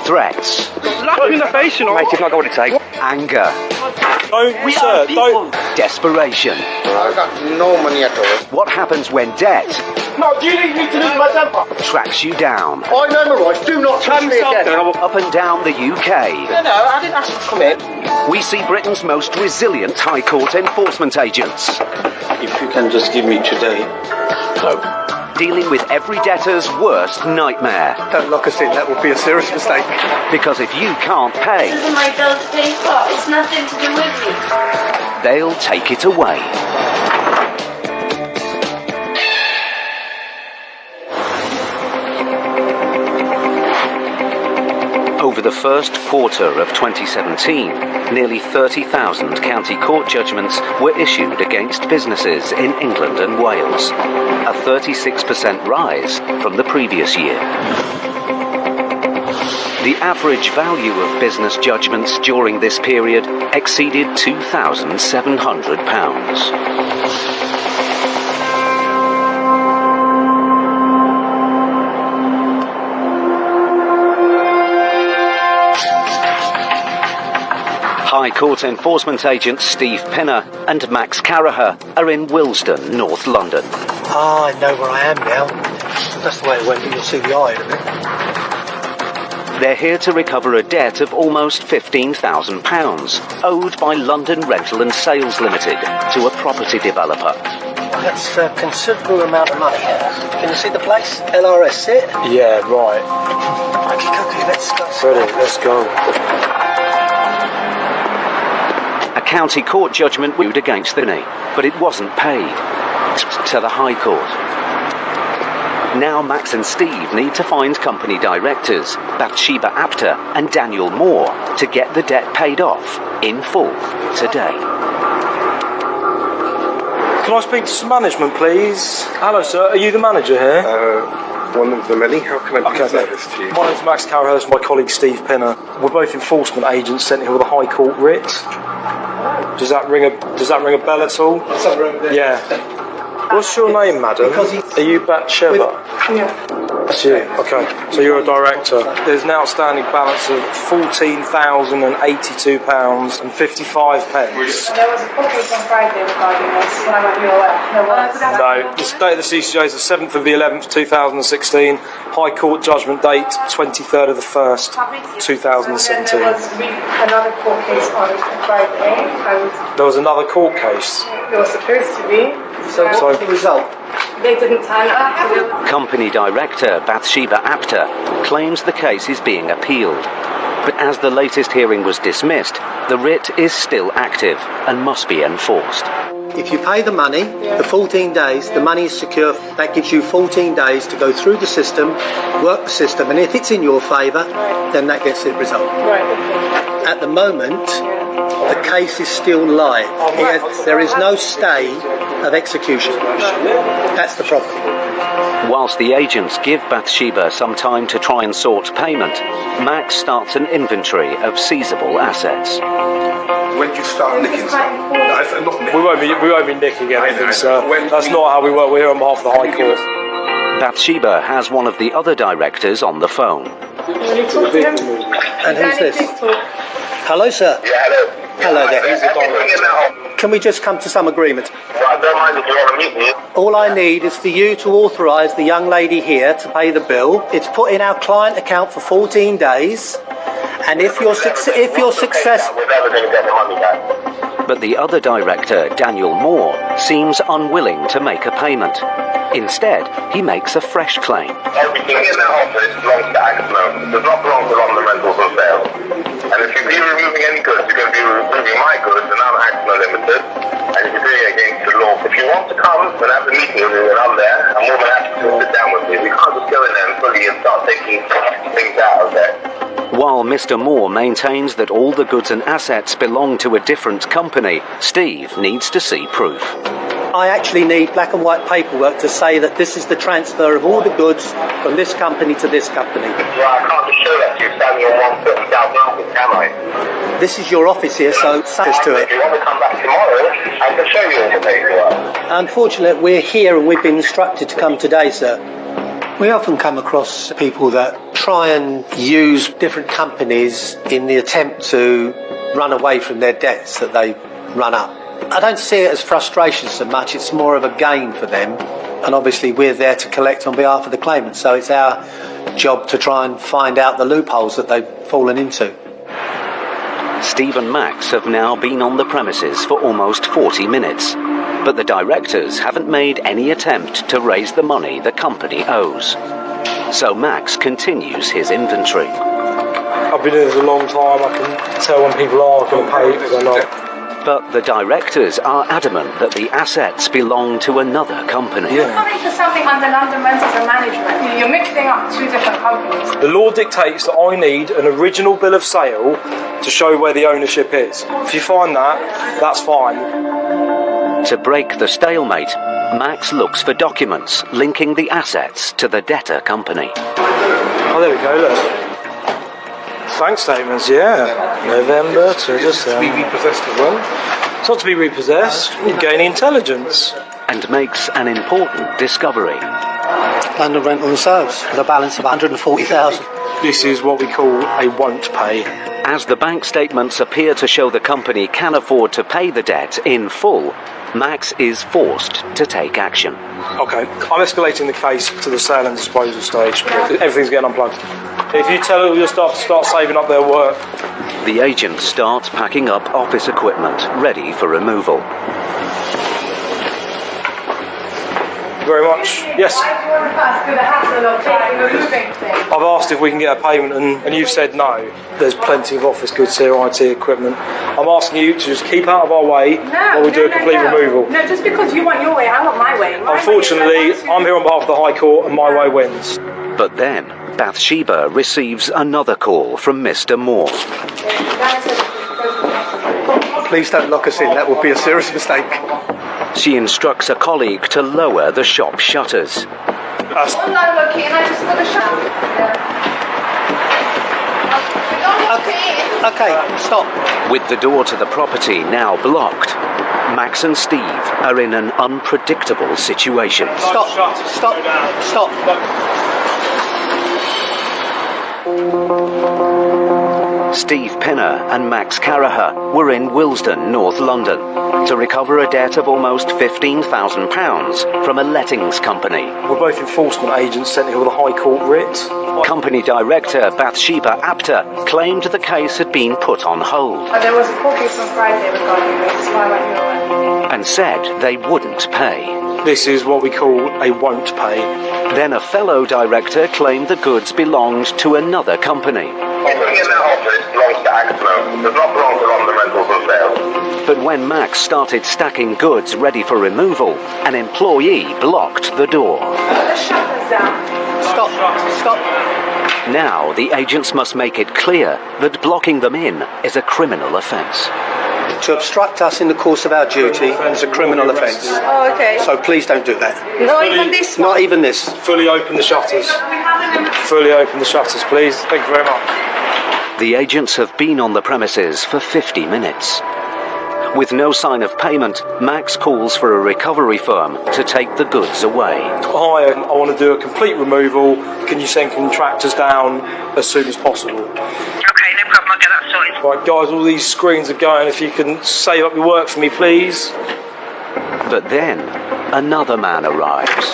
threats. Slap in the face, you know. Mate, you've not got what it takes. Anger. Don't. Desperation. I got no money at all. What happens when debt No, do you need me to lose my temper? tracks you down? I know my rights. Do not touch me again. Up and down the UK. No, I didn't ask you to come in. We see Britain's most resilient High Court enforcement agents. If you can just give me today. Dealing with every debtor's worst nightmare. Don't lock us in, that would be a serious mistake. Because if you can't pay, This is my bill to pay for. It's nothing to do with me. they'll take it away. Over the first quarter of 2017, nearly 30,000 county court judgments were issued against businesses in England and Wales, a 36% rise from the previous year. The average value of business judgments during this period exceeded £2,700. High Court enforcement agents Steve Pinner and Max Caraher are in Willesden, North London. Ah, I know where I am now. That's the way it went, but you'll see the eye in a minute. They're here to recover a debt of almost £15,000 owed by London Rental and Sales Limited to a property developer. That's a considerable amount of money. Can you see the place? LRS, see it? Yeah, right. Okay, let's go. Ready, let's go. A county court judgment ruled against the knee, but it wasn't paid to the High Court. Now Max and Steve need to find company directors Bathsheba Apter and Daniel Moore to get the debt paid off in full today. Can I speak to some management, please? Hello, sir. Are you the manager here? One of the many. How can I be of service to you? My name's Max Caraher, my colleague Steve Pinner. We're both enforcement agents sent here with a High Court writ. Does that ring a bell at all? Yeah. What's your name, madam? Are you Bathsheba? Yeah. That's you. Okay. So you're a director. There's an outstanding balance of £14,082.55. There was a court case on Friday regarding this when I went your way. No. The date of the CCJ is the 7th of the 11th, 2016. High Court judgment date 23rd of the 1st, 2017. There was another court case on Friday. There was another court case. It was supposed to be. So what's the result? They didn't turn up. Company director Bathsheba Apter claims the case is being appealed. But as the latest hearing was dismissed, the writ is still active and must be enforced. If you pay the money, the 14 days, the money is secure. That gives you 14 days to go through the system, work the system, and if it's in your favour, then that gets it resolved. Right. At the moment, the case is still live. There is no stay of execution. That's the problem. Whilst the agents give Bathsheba some time to try and sort payment, Max starts an inventory of seizable assets. When do you start nicking stuff? Not nicking. We won't be nicking anything, sir. That's not how we work. We're here on behalf of the High Court. Bathsheba has one of the other directors on the phone. And who's this? Hello, sir. Yeah, hello. Hello there. Can we just come to some agreement? Well, I don't mind if you want to meet me. All I need is for you to authorise the young lady here to pay the bill. It's put in our client account for 14 days. And if you're successful... We're never going to get the money back. But the other director, Daniel Moore, seems unwilling to make a payment. Instead, he makes a fresh claim. Everything in that office belongs to Axmo. It does not belong to London Rentals and Sales. And if you're removing any goods, you're going to be removing my goods, and I'm Axmo Limited, and you're doing it against the law. If you want to come and have a meeting with me when I'm there, I'm more than happy to sit down with you. We can't just go in there and fully and start taking things out of there. While Mr. Moore maintains that all the goods and assets belong to a different company, Steve needs to see proof. I actually need black and white paperwork to say that this is the transfer of all the goods from this company to this company. Well, I can't just show that to you standing on one foot in South London, can I? This is your office here, so access to it. If you want to come back tomorrow, I can show you all the paperwork. Unfortunately, we're here and we've been instructed to come today, sir. We often come across people that try and use different companies in the attempt to run away from their debts that they run up. I don't see it as frustration so much, it's more of a gain for them. And obviously we're there to collect on behalf of the claimant, so it's our job to try and find out the loopholes that they've fallen into. Steve and Max have now been on the premises for almost 40 minutes, but the directors haven't made any attempt to raise the money the company owes. So Max continues his inventory. I've been doing this a long time, I can tell when people are going to pay if they're not. But the directors are adamant that the assets belong to another company. You're coming to something under London Rentals and Management. You're mixing up two different companies. The law dictates that I need an original bill of sale to show where the ownership is. If you find that, that's fine. To break the stalemate, Max looks for documents linking the assets to the debtor company. Oh, there we go, look. Bank statements, yeah. November to December. To be repossessed as well. It's not to be repossessed, you gain intelligence. And makes an important discovery. London Rental and Sales with a balance of 140,000. This is what we call a won't pay. As the bank statements appear to show the company can afford to pay the debt in full, Max is forced to take action. Okay, I'm escalating the case to the sale and disposal stage. Everything's getting unplugged. If you tell all your staff to start saving up their work. The agent starts packing up office equipment, ready for removal. Very much. Yes. Why do you want us through the hassle of taking the moving thing? I've asked if we can get a payment and you've said no. There's plenty of office goods here, IT equipment. I'm asking you to just keep out of our way while we do a complete removal. No, just because you want your way, I want my way. Unfortunately, I'm here on behalf of the High Court and my way wins. But then, Bathsheba receives another call from Mr. Moore. Please don't lock us in, that would be a serious mistake. She instructs a colleague to lower the shop shutters. I'm not looking, I just got a shot. Okay, stop. With the door to the property now blocked, Max and Steve are in an unpredictable situation. Stop. Steve Pinner and Max Caraher were in Willesden, North London, to recover a debt of almost £15,000 from a lettings company. We're both enforcement agents sent here with a High Court writ. Company director Bathsheba Apter claimed the case had been put on hold There was a court case on Friday regarding this, so I went here. and said they wouldn't pay. This is what we call a won't pay. Then a fellow director claimed the goods belonged to another company. Everything in that office belongs to Axmo. It does not belong to London Rentals and Sales. But when Max started stacking goods ready for removal, an employee blocked the door. Put the shutters down. Stop. Now the agents must make it clear that blocking them in is a criminal offence. To obstruct us in the course of our duty is a criminal offence. Oh, okay. So please don't do that. Not even this one. Not even this. Fully open the shutters. Fully open the shutters, please. Thank you very much. The agents have been on the premises for 50 minutes. With no sign of payment, Max calls for a recovery firm to take the goods away. Hi, I want to do a complete removal. Can you send contractors down as soon as possible? Okay, no problem, I'll get that sorted. Right, guys, all these screens are going. If you can save up your work for me, please. But then, another man arrives.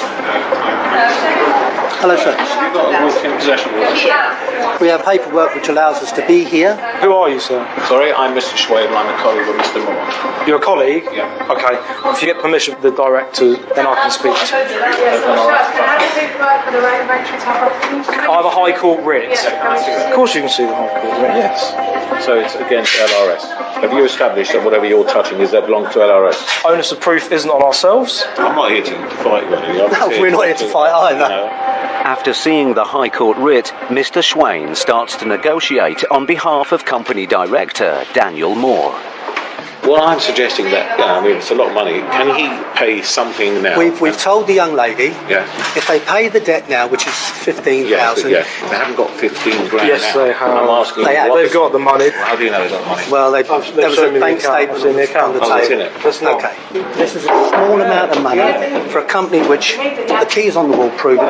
Hello, sir. You've got a walk-in possession warrant. We have paperwork which allows us to be here. Who are you, sir? Sorry, I'm Mr. Schwab, I'm a colleague of Mr. Moore. You're a colleague? Yeah. Okay. If you get permission from the director, then I can speak to you. I have a High Court writ. Of course you can see the High Court writ. Yes. So it's against LRS. Have you established that whatever you're touching is that belong to LRS? Onus of proof isn't on ourselves. I'm not here to fight you. No, we're not here to fight either. After seeing the High Court writ, Mr. Schwain starts to negotiate on behalf of company director Daniel Moore. Well, I'm suggesting that, I mean, it's a lot of money. Can he pay something now? We've told the young lady, Yeah. if they pay the debt now, which is 15,000. Yeah, they haven't got 15 grand Yes, now. they have. I'm asking They have. what- They've got the money. How do you know they've got money? Well, there was shown a me the bank account. statement It's in the account. on the Oh, it's table. in it. That's not. Okay. This is a small amount of money for a company which the keys on the wall prove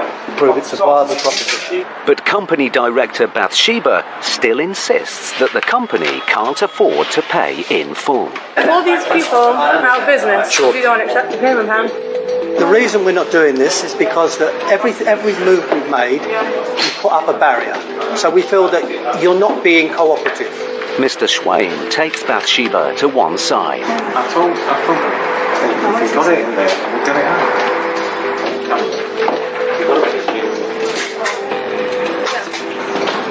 it's a viable proposition. But company director Bathsheba still insists that the company can't afford to pay in full. All these people are out of business. Sure. We don't accept the payment plan. The reason we're not doing this is because that every move we've made, we've put up a barrier. So we feel that you're not being cooperative. Mr. Swain takes Bathsheba to one side. I told. If you got it in there, we'll get it out.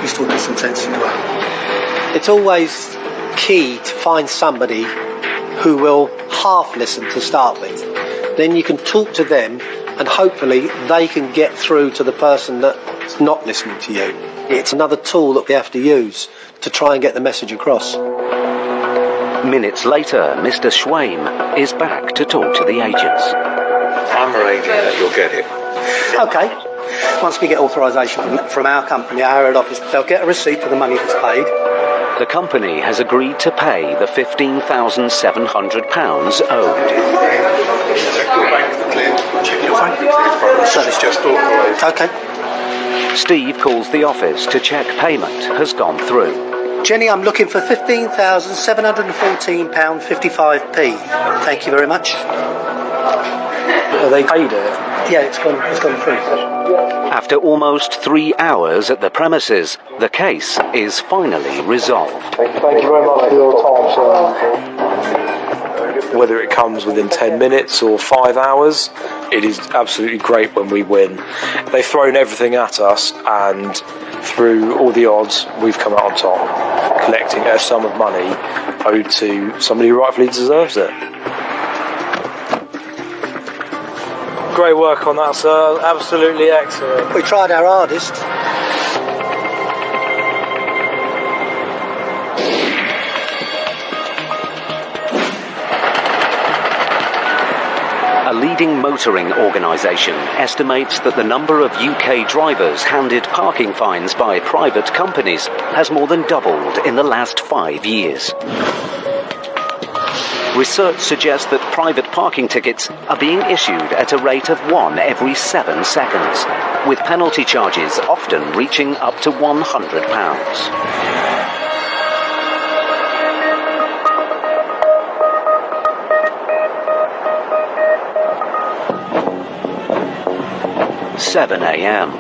He's talking some sense into it. It's always key to find somebody who will half listen to start with. Then you can talk to them and hopefully they can get through to the person that's not listening to you. It's another tool that we have to use to try and get the message across. Minutes later, Mr. Swain is back to talk to the agents. I'm arranging that you'll get it. Okay. Once we get authorisation from our company, our head office, they'll get a receipt for the money that's paid. The company has agreed to pay the £15,700 owed. Check your bank for clear. Check your bank for clear. So It's just authorised. Okay. Steve calls the office to check payment has gone through. Jenny, I'm looking for £15,714.55p. Thank you very much. They paid it. Yeah, it's gone through. After almost 3 hours at the premises, the case is finally resolved. Thank you very much for your time, sir. Whether it comes within 10 minutes or 5 hours, it is absolutely great when we win. They've thrown everything at us, and through all the odds, we've come out on top, collecting a sum of money owed to somebody who rightfully deserves it. Great work on that, sir. Absolutely excellent. We tried our hardest. A leading motoring organisation estimates that the number of UK drivers handed parking fines by private companies has more than doubled in the last 5 years. Research suggests that private parking tickets are being issued at a rate of 1 every 7 seconds, with penalty charges often reaching up to £100. ...7 a.m.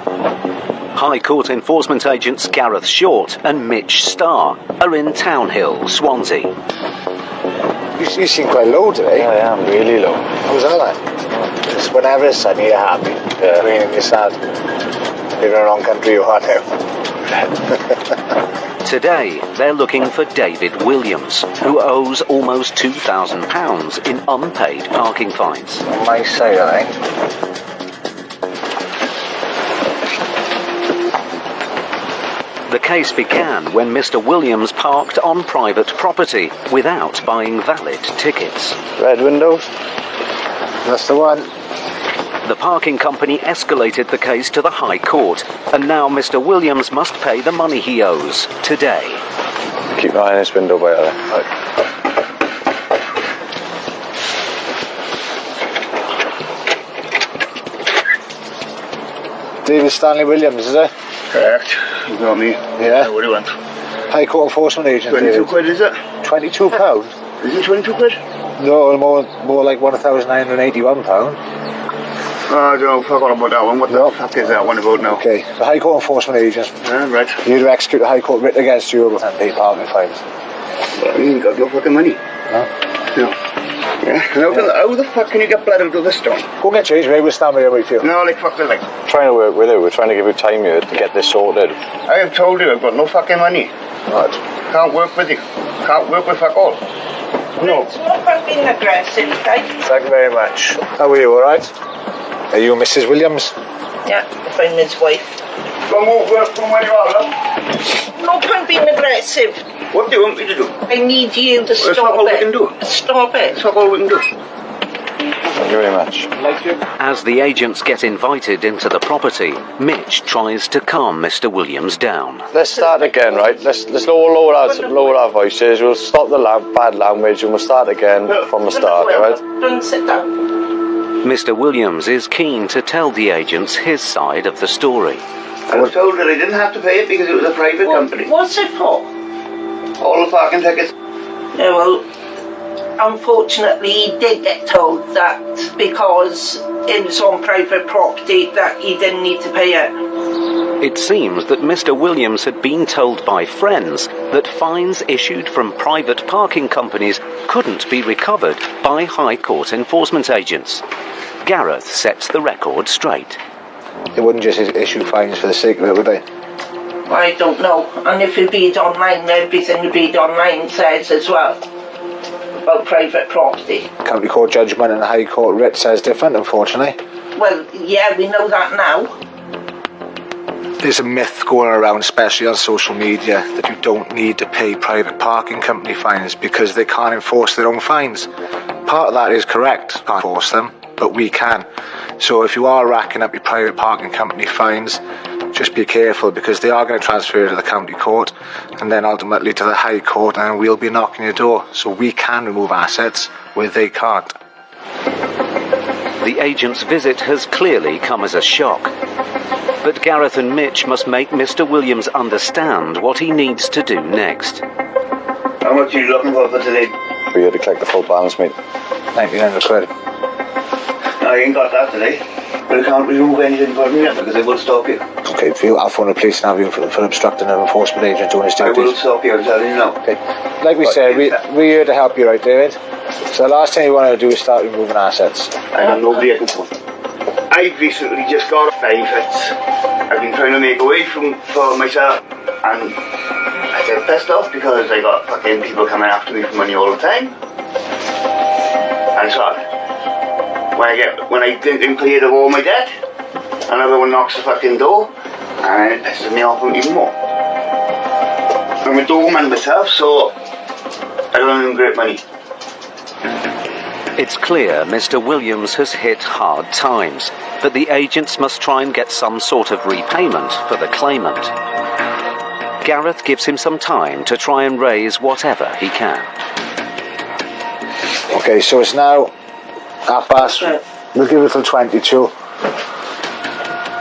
High Court enforcement agents Gareth Short and Mitch Starr are in Townhill, Swansea. You seem quite low today. I am really low. How's that like? Just whenever it's sunny, you're happy. Yeah. Raining, you're sad. You're in the wrong country you are now. Today, they're looking for David Williams, who owes almost £2,000 in unpaid parking fines. On my side, I think. The case began when Mr. Williams parked on private property without buying valid tickets. Red windows. That's the one. The parking company escalated the case to the High Court, and now Mr. Williams must pay the money he owes today. Keep an eye on this window, by the way. David Stanley Williams, is it? Correct. You got me. Yeah. What do you want? High Court enforcement agent. 22 David. quid, is it? £22? Is it 22 quid? No, more like £1,981. I don't know, forgot about that one. What the fuck is that one about now? Okay, the High Court enforcement agent. Right. You're to execute a High Court writ against you and pay parking fines. Well, you ain't got no fucking money. No? No. Yeah, and how the fuck can you get blood out of this stone? Go and get changed, mate. We'll stand by here with you. No, like fuck the like. Trying to work with you. We're trying to give you time here to get this sorted. I have told you I've got no fucking money. Right. Can't work with you. Can't work with fuck all. No. It's not about being aggressive, right? Thank you very much. How are you, alright? Are you Mrs. Williams? Yeah, if I'm his wife. Go move work from where you are, love. No point being aggressive. What do you want me to do? I need you to That's stop not all we it. can do. Stop it. That's not all we can do. Thank you very much. As the agents get invited into the property, Mitch tries to calm Mr. Williams down. Let's start again, right? Let's lower our voices. We'll stop the bad language and we'll start again from the start, right? Don't sit down. Mr. Williams is keen to tell the agents his side of the story. I was told that I didn't have to pay it because it was a private company. What's it for? All the parking tickets. Yeah, well, unfortunately, he did get told that because it was on private property that he didn't need to pay it. It seems that Mr. Williams had been told by friends that fines issued from private parking companies couldn't be recovered by High Court enforcement agents. Gareth sets the record straight. They wouldn't just issue fines for the sake of it, would they? I don't know. And if you read online, everything you read online says as well about private property. County Court judgment and the High Court writ says different, unfortunately. Well, yeah, we know that now. There's a myth going around, especially on social media, that you don't need to pay private parking company fines because they can't enforce their own fines. Part of that is correct, can't enforce them, but we can. So if you are racking up your private parking company fines, just be careful because they are going to transfer to the county court and then ultimately to the High Court, and we'll be knocking your door. So we can remove assets where they can't. The agent's visit has clearly come as a shock. But Gareth and Mitch must make Mr. Williams understand what he needs to do next. How much are you looking for today? We had to collect the full balance, mate. 1900 quid. I ain't got that today. But I can't remove anything from you because I will stop you. Okay, I'll phone the police and have you for obstructing an enforcement agent doing his duties. I will stop you, I'm telling you now. Okay. Like we said, we're here to help you, right, David? So the last thing you want to do is start removing assets. I have nobody I can phone. I've recently just got 5 hits. I've been trying to make a way for myself, and I get pissed off because I got fucking people coming after me for money all the time. And it's hard. When I think I'm cleared of all my debt, another one knocks the fucking door, and it pisses me off even more. I'm a doorman myself, so I don't earn great money. It's clear Mr. Williams has hit hard times, but the agents must try and get some sort of repayment for the claimant. Gareth gives him some time to try and raise whatever he can. Okay, so it's now 1:30. We'll give it till 22. We'll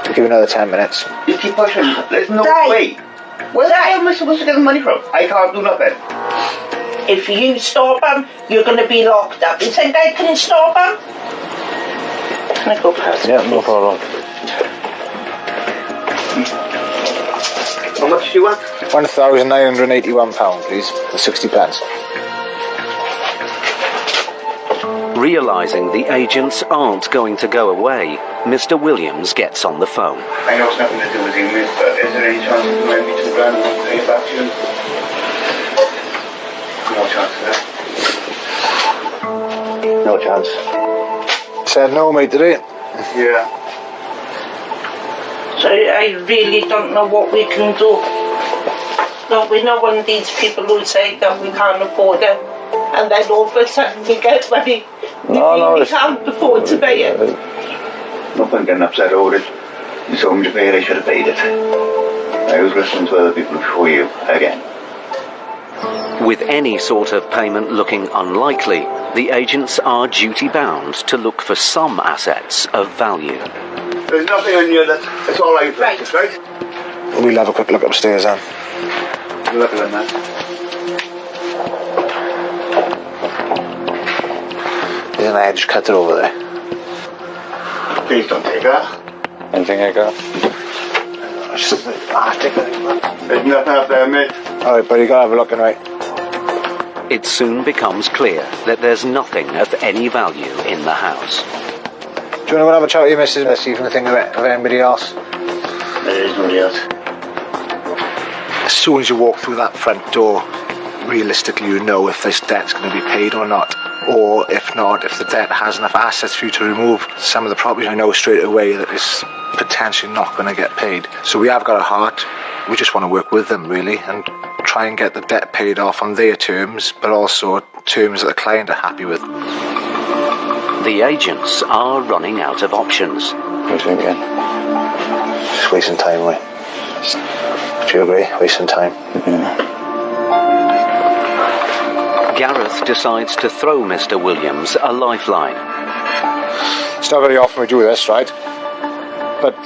give you another 10 minutes. You keep pushing. There's no Dave. way. Where the hell am I supposed to get the money from? I can't do nothing. If you stop him, you're going to be locked up. You think I can stop him? Can I go past? Yeah, no problem. How much do you want? £1,981, please, for 60 pence. Realising the agents aren't going to go away, Mr. Williams gets on the phone. I know it's nothing to do with you, miss, but is there any chance you can lend me £2 grand and I'll pay it back to you? No chance of that. No chance. Said no, mate, did it? Yeah. So I really don't know what we can do. No, we're not one of these people who say that we can't afford it, and then all of a sudden we get money. We can't afford to pay it. No point getting upset over it. You told me to pay it, I should have paid it. I was listening to other people before you, again. With any sort of payment looking unlikely, the agents are duty-bound to look for some assets of value. There's nothing on you that's all I've purchased, right? We'll have a quick look upstairs, then. Look at that. There's an edge cutter over there. Please don't take that. Anything I got? There's nothing up there, mate. Alright, buddy, you gotta have a look, right? It soon becomes clear that there's nothing of any value in the house. Do you want to go and have a chat with your missus? Let's see if we can think of anybody else. There is nobody else. As soon as you walk through that front door, realistically you know if this debt's going to be paid or not. Or if not, if the debt has enough assets for you to remove some of the properties, I know straight away that it's potentially not going to get paid. So we have got a heart. We just want to work with them, really, and try try and get the debt paid off on their terms, but also terms that the client are happy with. The agents are running out of options. What are you thinking? Just wasting time, away. Do you agree? Wasting time. Gareth decides to throw Mr. Williams a lifeline. It's not very often we do this, right? But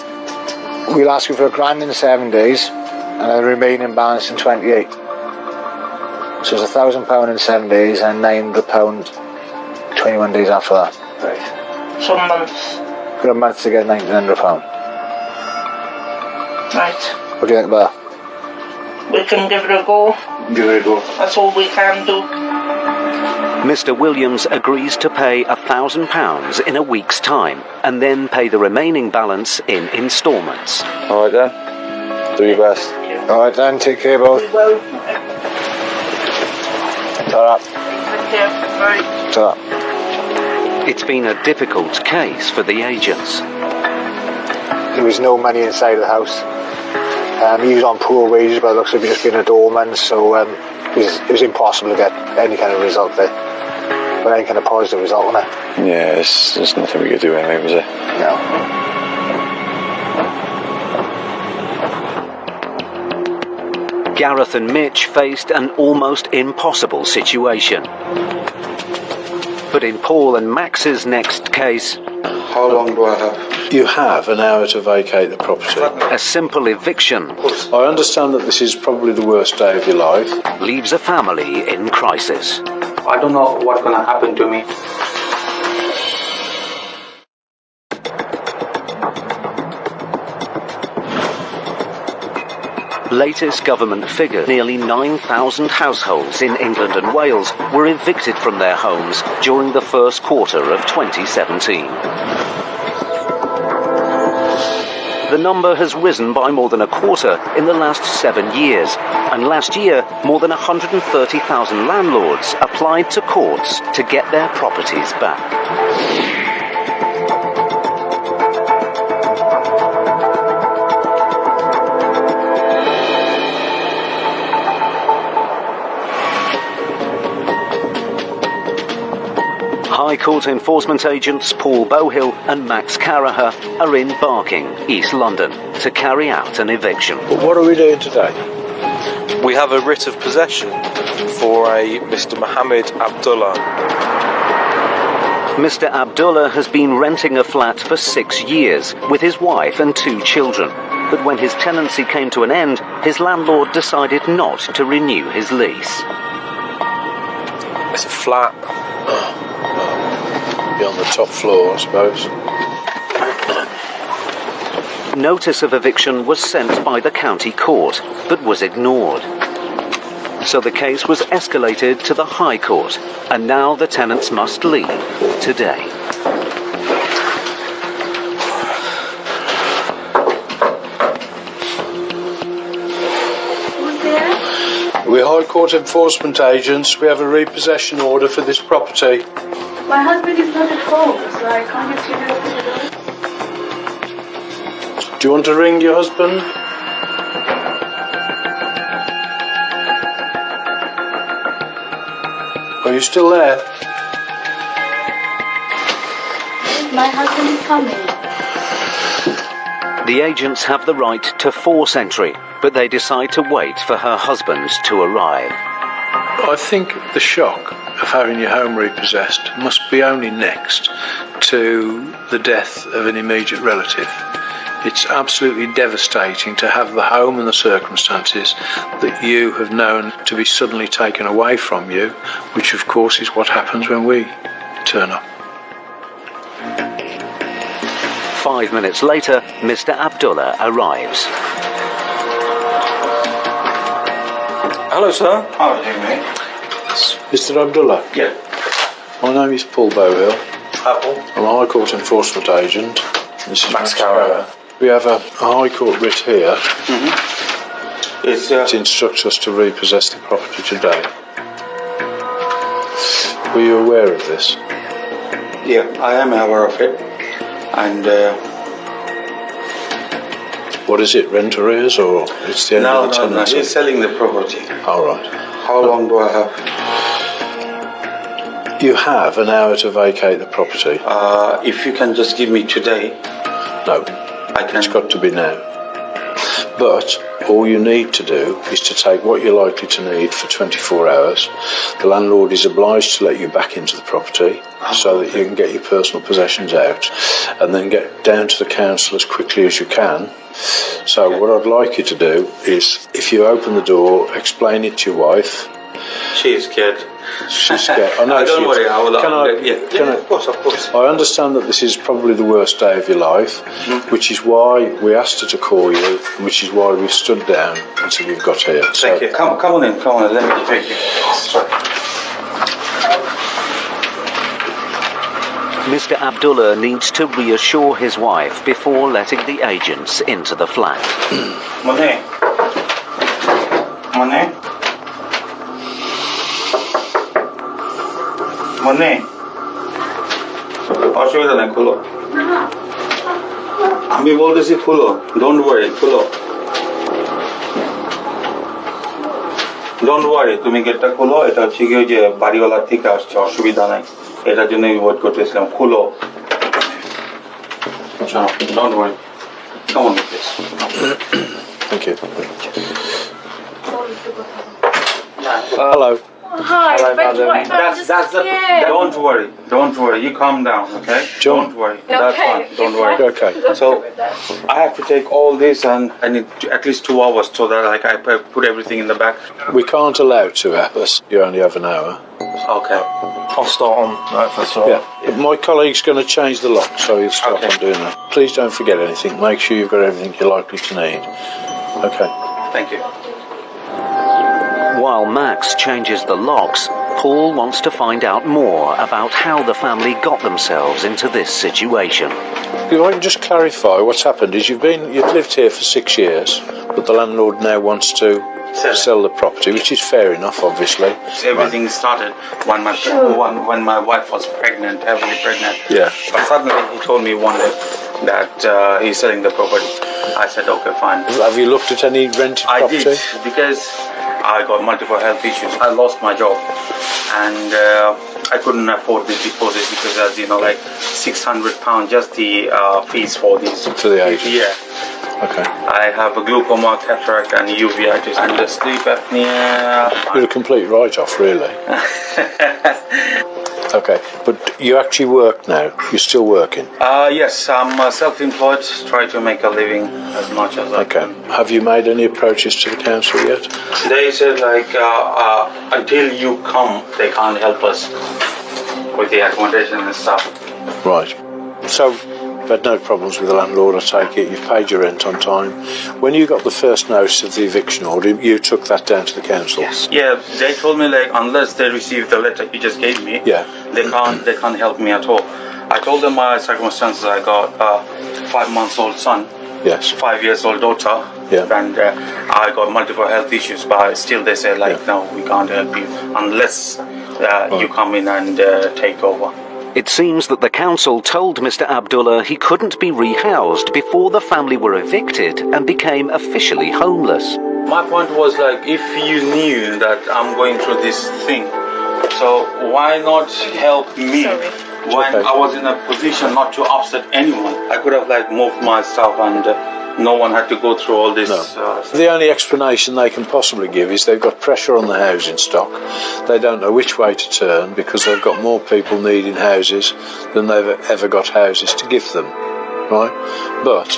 we'll ask you for £1,000 in 7 days and a remaining balance in 28. So it's £1,000 in 7 days and £900 21 days after that. Right. Some months. Got a month to get £1,900. Right. What do you think about that? We can give it a go. Give it a go. That's all we can do. Mr. Williams agrees to pay £1,000 in a week's time and then pay the remaining balance in instalments. All right then. Do your best. All right then, take care both. We will. Ta-ra. Thank you. Right. Ta-ra. It's been a difficult case for the agents. There was no money inside the house. He was on poor wages, but it looks like he's just been a doorman, so it was impossible to get any kind of result there. But any kind of positive result on it. Yeah, there's nothing we could do anyway, was it? No. Gareth and Mitch faced an almost impossible situation. But in Paul and Max's next case, how long do I have? You have an hour to vacate the property. A simple eviction. I understand that this is probably the worst day of your life. Leaves a family in crisis. I don't know what's going to happen to me. Latest government figure, nearly 9,000 households in England and Wales were evicted from their homes during the first quarter of 2017. The number has risen by more than a quarter in the last 7 years, and last year more than 130,000 landlords applied to courts to get their properties back. High Court enforcement agents Paul Bowhill and Max Caraher are in Barking, East London, to carry out an eviction. But what are we doing today? We have a writ of possession for a Mr. Mohammed Abdullah. Mr. Abdullah has been renting a flat for 6 years with his wife and 2 children. But when his tenancy came to an end, his landlord decided not to renew his lease. It's a flat. Be on the top floor, I suppose. Notice of eviction was sent by the county court, but was ignored. So the case was escalated to the High Court, and now the tenants must leave today. We're High Court enforcement agents. We have a repossession order for this property. My husband is not at home, so I can't get you to open the door. Do you want to ring your husband? Are you still there? My husband is coming. The agents have the right to force entry, but they decide to wait for her husband to arrive. I think the shock of having your home repossessed must be only next to the death of an immediate relative. It's absolutely devastating to have the home and the circumstances that you have known to be suddenly taken away from you, which of course is what happens when we turn up. 5 minutes later, Mr. Abdullah arrives. Hello, sir. How are you, mate? Mr. Abdullah? Yeah. My name is Paul Bowhill. Apple. I'm a High Court enforcement agent. This is Max Caraher. We have a High Court writ here. Mm-hmm. It instructs us to repossess the property today. Were you aware of this? Yeah, I am aware of it. And What is it, rent arrears, or it's the end of the tenancy? He's selling the property. All right. How long do I have? You have an hour to vacate the property. If you can just give me today. No, it's got to be now. But all you need to do is to take what you're likely to need for 24 hours. The landlord is obliged to let you back into the property so that you can get your personal possessions out and then get down to the council as quickly as you can. So what I'd like you to do is, if you open the door, explain it to your wife. She is scared. She's scared. I know. Don't worry. Of course. I understand that this is probably the worst day of your life, which is why we asked her to call you, and which is why we stood down until you've got here. Thank you. Come on in. Let me take you. Sorry. Mr. Abdullah needs to reassure his wife before letting the agents into the flat. Money. অসুবিধা নাই খুলো আমি বলতেছি খুলো don't ওয়ারি তুমি গেটটা খুলো এটা হচ্ছে কি ওই যে বাড়িওয়ালার থেকে আসছে অসুবিধা নাই এটার জন্য ওয়েট করতেছিলাম খুলো don't worry come on please Thank you. Hello. Hi, but what? Don't worry. You calm down, okay? Don't worry. That's fine. Don't worry. Okay. So I have to take all this, and I need at least 2 hours so that I put everything in the back. We can't allow 2 hours. You only have an hour. Okay. I'll start on that first of all. Yeah. But my colleague's going to change the lock, so he'll stop on doing that. Please don't forget anything. Make sure you've got everything you're likely to need. Okay. Thank you. While Max changes the locks, Paul wants to find out more about how the family got themselves into this situation. If I can just clarify, what's happened is you've lived here for 6 years, but the landlord now wants to sell the property, which is fair enough, obviously. Everything started when my wife was pregnant, heavily pregnant. Yeah. But suddenly he told me one day that he's selling the property. I said, okay, fine. Have you looked at any rented property? I did, because I got multiple health issues. I lost my job, and I couldn't afford the deposit because, as you know, like £600 just the fees for these. For the agent? Yeah. Okay. I have a glaucoma, cataract, and uveitis, and the sleep apnea. You're a complete write-off, really. Okay, but you actually work now. You're still working. Yes, I'm self-employed. Try to make a living as much as I can. Have you made any approaches to the council yet? They said until you come, they can't help us with the accommodation and stuff. Right. So you've had no problems with the landlord, I take it. You've paid your rent on time. When you got the first notice of the eviction order, you took that down to the council? Yes. Yeah, they told me unless they receive the letter you just gave me, they can't help me at all. I told them my circumstances. I got a 5-month-old son. Yes. 5-year-old daughter. Yeah. And I got multiple health issues, but still they say no, we can't help you unless you come in and take over. It seems that the council told Mr. Abdullah he couldn't be rehoused before the family were evicted and became officially homeless. My point was if you knew that I'm going through this thing, so why not help me? When I was in a position not to upset anyone, I could have moved my stuff and no one had to go through all this. The only explanation they can possibly give is they've got pressure on the housing stock. They don't know which way to turn because they've got more people needing houses than they've ever got houses to give them, right? But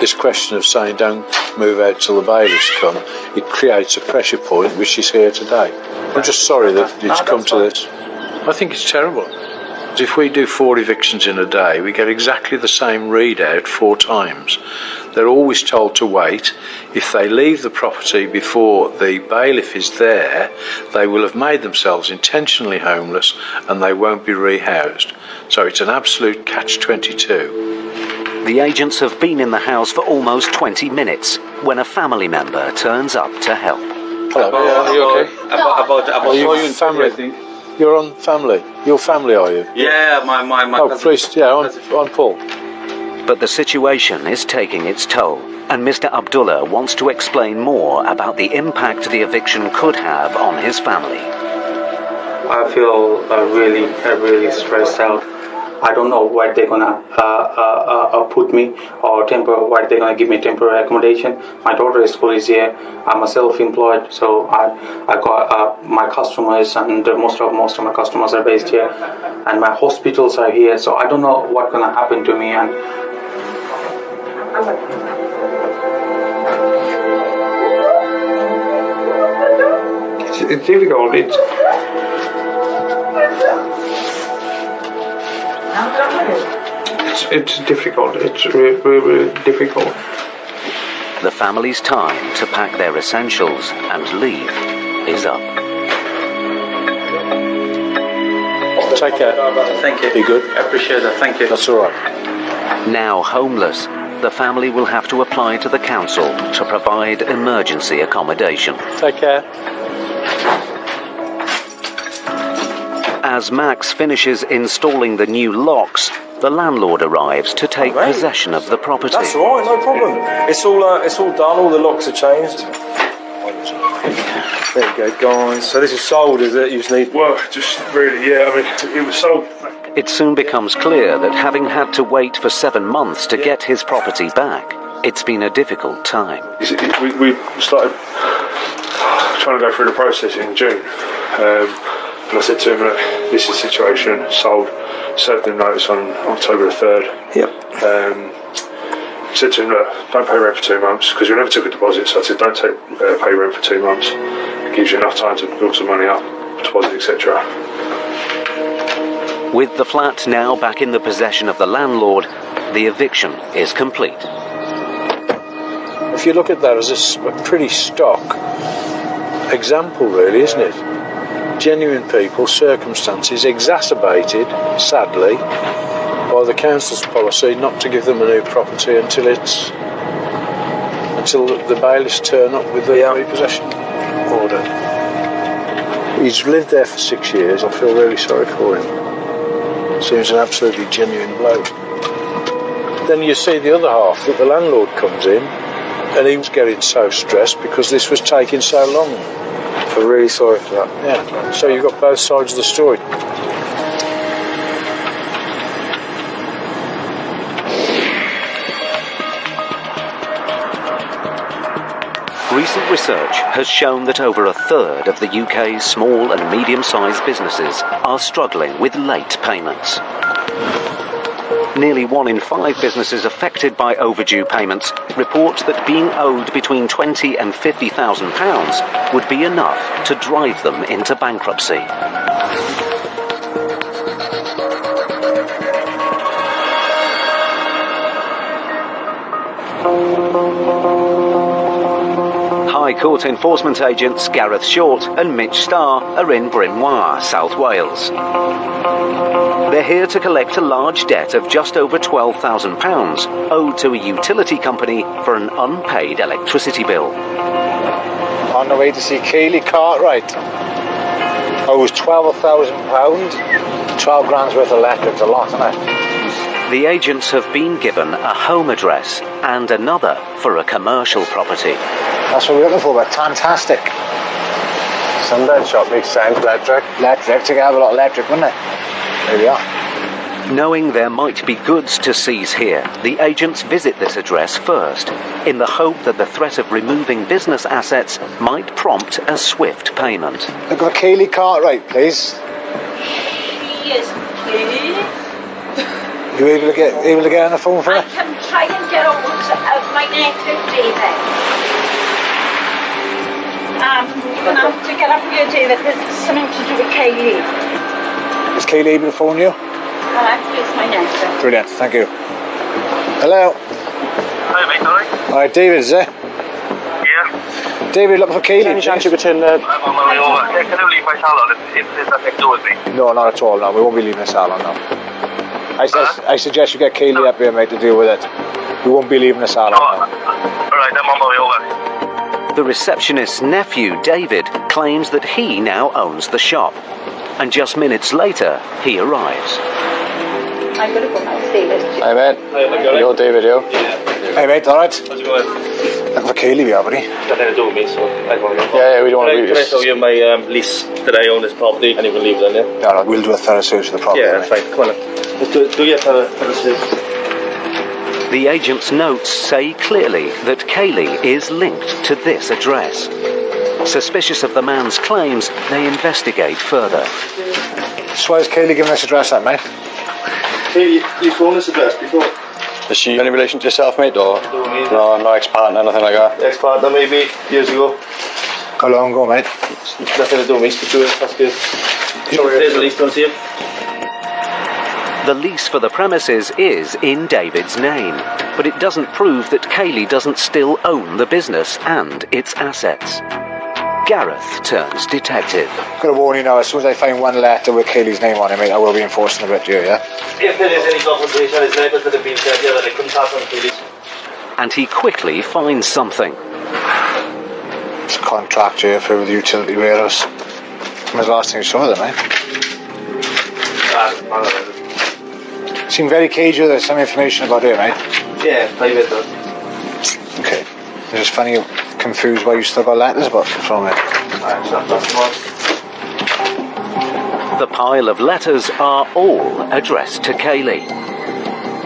this question of saying don't move out till the bailiffs come, it creates a pressure point which is here today. I'm just sorry that it's come to this. I think it's terrible. If we do 4 evictions in a day, we get exactly the same readout 4 times. They're always told to wait. If they leave the property before the bailiff is there, they will have made themselves intentionally homeless and they won't be rehoused. So it's an absolute catch-22. The agents have been in the house for almost 20 minutes when a family member turns up to help. Hello, are you okay? About you in family? I think. You're on family. Your family, are you? Yeah, my Oh, cousin. please, yeah, I'm Paul. But the situation is taking its toll, and Mr. Abdullah wants to explain more about the impact the eviction could have on his family. I feel really stressed out. I don't know where they're gonna put me, or where they're gonna give me temporary accommodation. My daughter's school is here. I'm a self-employed, so I got my customers, and most of my customers are based here, and my hospitals are here. So I don't know what's gonna happen to me. And it's difficult. It's difficult. It's really difficult. The family's time to pack their essentials and leave is up. Take care. Thank you. Be good. I appreciate that. Thank you. That's all right. Now homeless, the family will have to apply to the council to provide emergency accommodation. Take care. As Max finishes installing the new locks, the landlord arrives to take possession of the property. That's all right, no problem. It's all done. All the locks are changed. There you go, guys. So this is sold, is it? You just need... Well, just really, yeah. I mean, it was sold. It soon becomes clear that having had to wait for 7 months to get his property back, it's been a difficult time. We started trying to go through the process in June. And I said to him, look, this is the situation, sold, served him notice on October the 3rd. Yep. Said to him, look, don't pay rent for 2 months, because we never took a deposit, so I said, don't pay rent for 2 months. It gives you enough time to build some money up, deposit, etc. With the flat now back in the possession of the landlord, the eviction is complete. If you look at that as a pretty stock example, really, isn't it? Genuine people, circumstances exacerbated, sadly, by the council's policy not to give them a new property until the bailiffs turn up with the repossession order. He's lived there for 6 years. I feel really sorry for him. Seems an absolutely genuine bloke. Then you see the other half, that the landlord comes in and he was getting so stressed because this was taking so long. I'm really sorry for that. Yeah, so you've got both sides of the story. Recent research has shown that over a third of the UK's small and medium-sized businesses are struggling with late payments. Nearly 1 in 5 businesses affected by overdue payments report that being owed between £20,000 and £50,000 would be enough to drive them into bankruptcy. High Court enforcement agents Gareth Short and Mitch Starr are in Bryn Mawr, South Wales. They're here to collect a large debt of just over £12,000 owed to a utility company for an unpaid electricity bill. On the way to see Kaylee Cartwright. Owes £12,000. 12 grand's worth of electric's a lot, isn't it? The agents have been given a home address and another for a commercial property. That's what we're looking for, but fantastic. Sundown shop makes sense, electric. Electric, to have a lot of electric, wouldn't it? There we are. Knowing there might be goods to seize here, the agents visit this address first, in the hope that the threat of removing business assets might prompt a swift payment. Look for Kaylee Cartwright, please. Yes, please. You able to get on the phone for I her? can try and get hold of my nephew, David. You're going to have to get up here, David. There's something to do with Kaylee. Is Kaylee able to phone you? I'll have to use my nephew. Brilliant, thank you. Hello? Hi, mate, alright? Alright, David, is it? Yeah. David, looking for Kaylee. Any chance you could turn the... I'm on my way over. Can I leave my salon if there's nothing to do with me? No, not at all, no. We won't be leaving the salon, no. I suggest you get Kaylee up here, mate, to deal with it. We won't be leaving the salon, no. Alright, I'm on my way over. The receptionist's nephew, David, claims that he now owns the shop. And just minutes later, he arrives. I'm going to go now. David. Hi mate. Hi, mate, you all right? You're David, you? Yeah. Hey mate, alright? How's it going? Looking for Kaylee, we are, buddy. Nothing to do with me, so I don't know. Yeah, we don't want to Can I tell you my lease that I own this property and you can leave it on there? Yeah, right, we'll do a thorough search of the property. Yeah, that's fine. Come on. Let's do your thorough search. The agent's notes say clearly that Kaylee is linked to this address. Suspicious of the man's claims, they investigate further. So why is Kaylee giving this address out, mate? Hey, you've phoned this address before? Is she any relation to yourself, mate, or? No, no ex-partner, nothing like that. Ex-partner, maybe, years ago. How long ago, mate? Nothing to do with me, speak to it, that's good. Sorry, there's the lease, don't see it. The lease for the premises is in David's name, but it doesn't prove that Kaylee doesn't still own the business and its assets. Gareth turns detective. I'm going to warn you now, as soon as I find one letter with Kaylee's name on it, mate, I will be enforcing the writ here, yeah? If there is any documentation on his letters that have been sent here that I couldn't pass on to police. And he quickly finds something. It's a contract here for the utility warehouse. When was the last time you saw them, mate? Seem very cagey, there's some information about it, mate. Yeah, private though. Okay. It's just funny you're confused why you still got letters from it. The pile of letters are all addressed to Kaylee.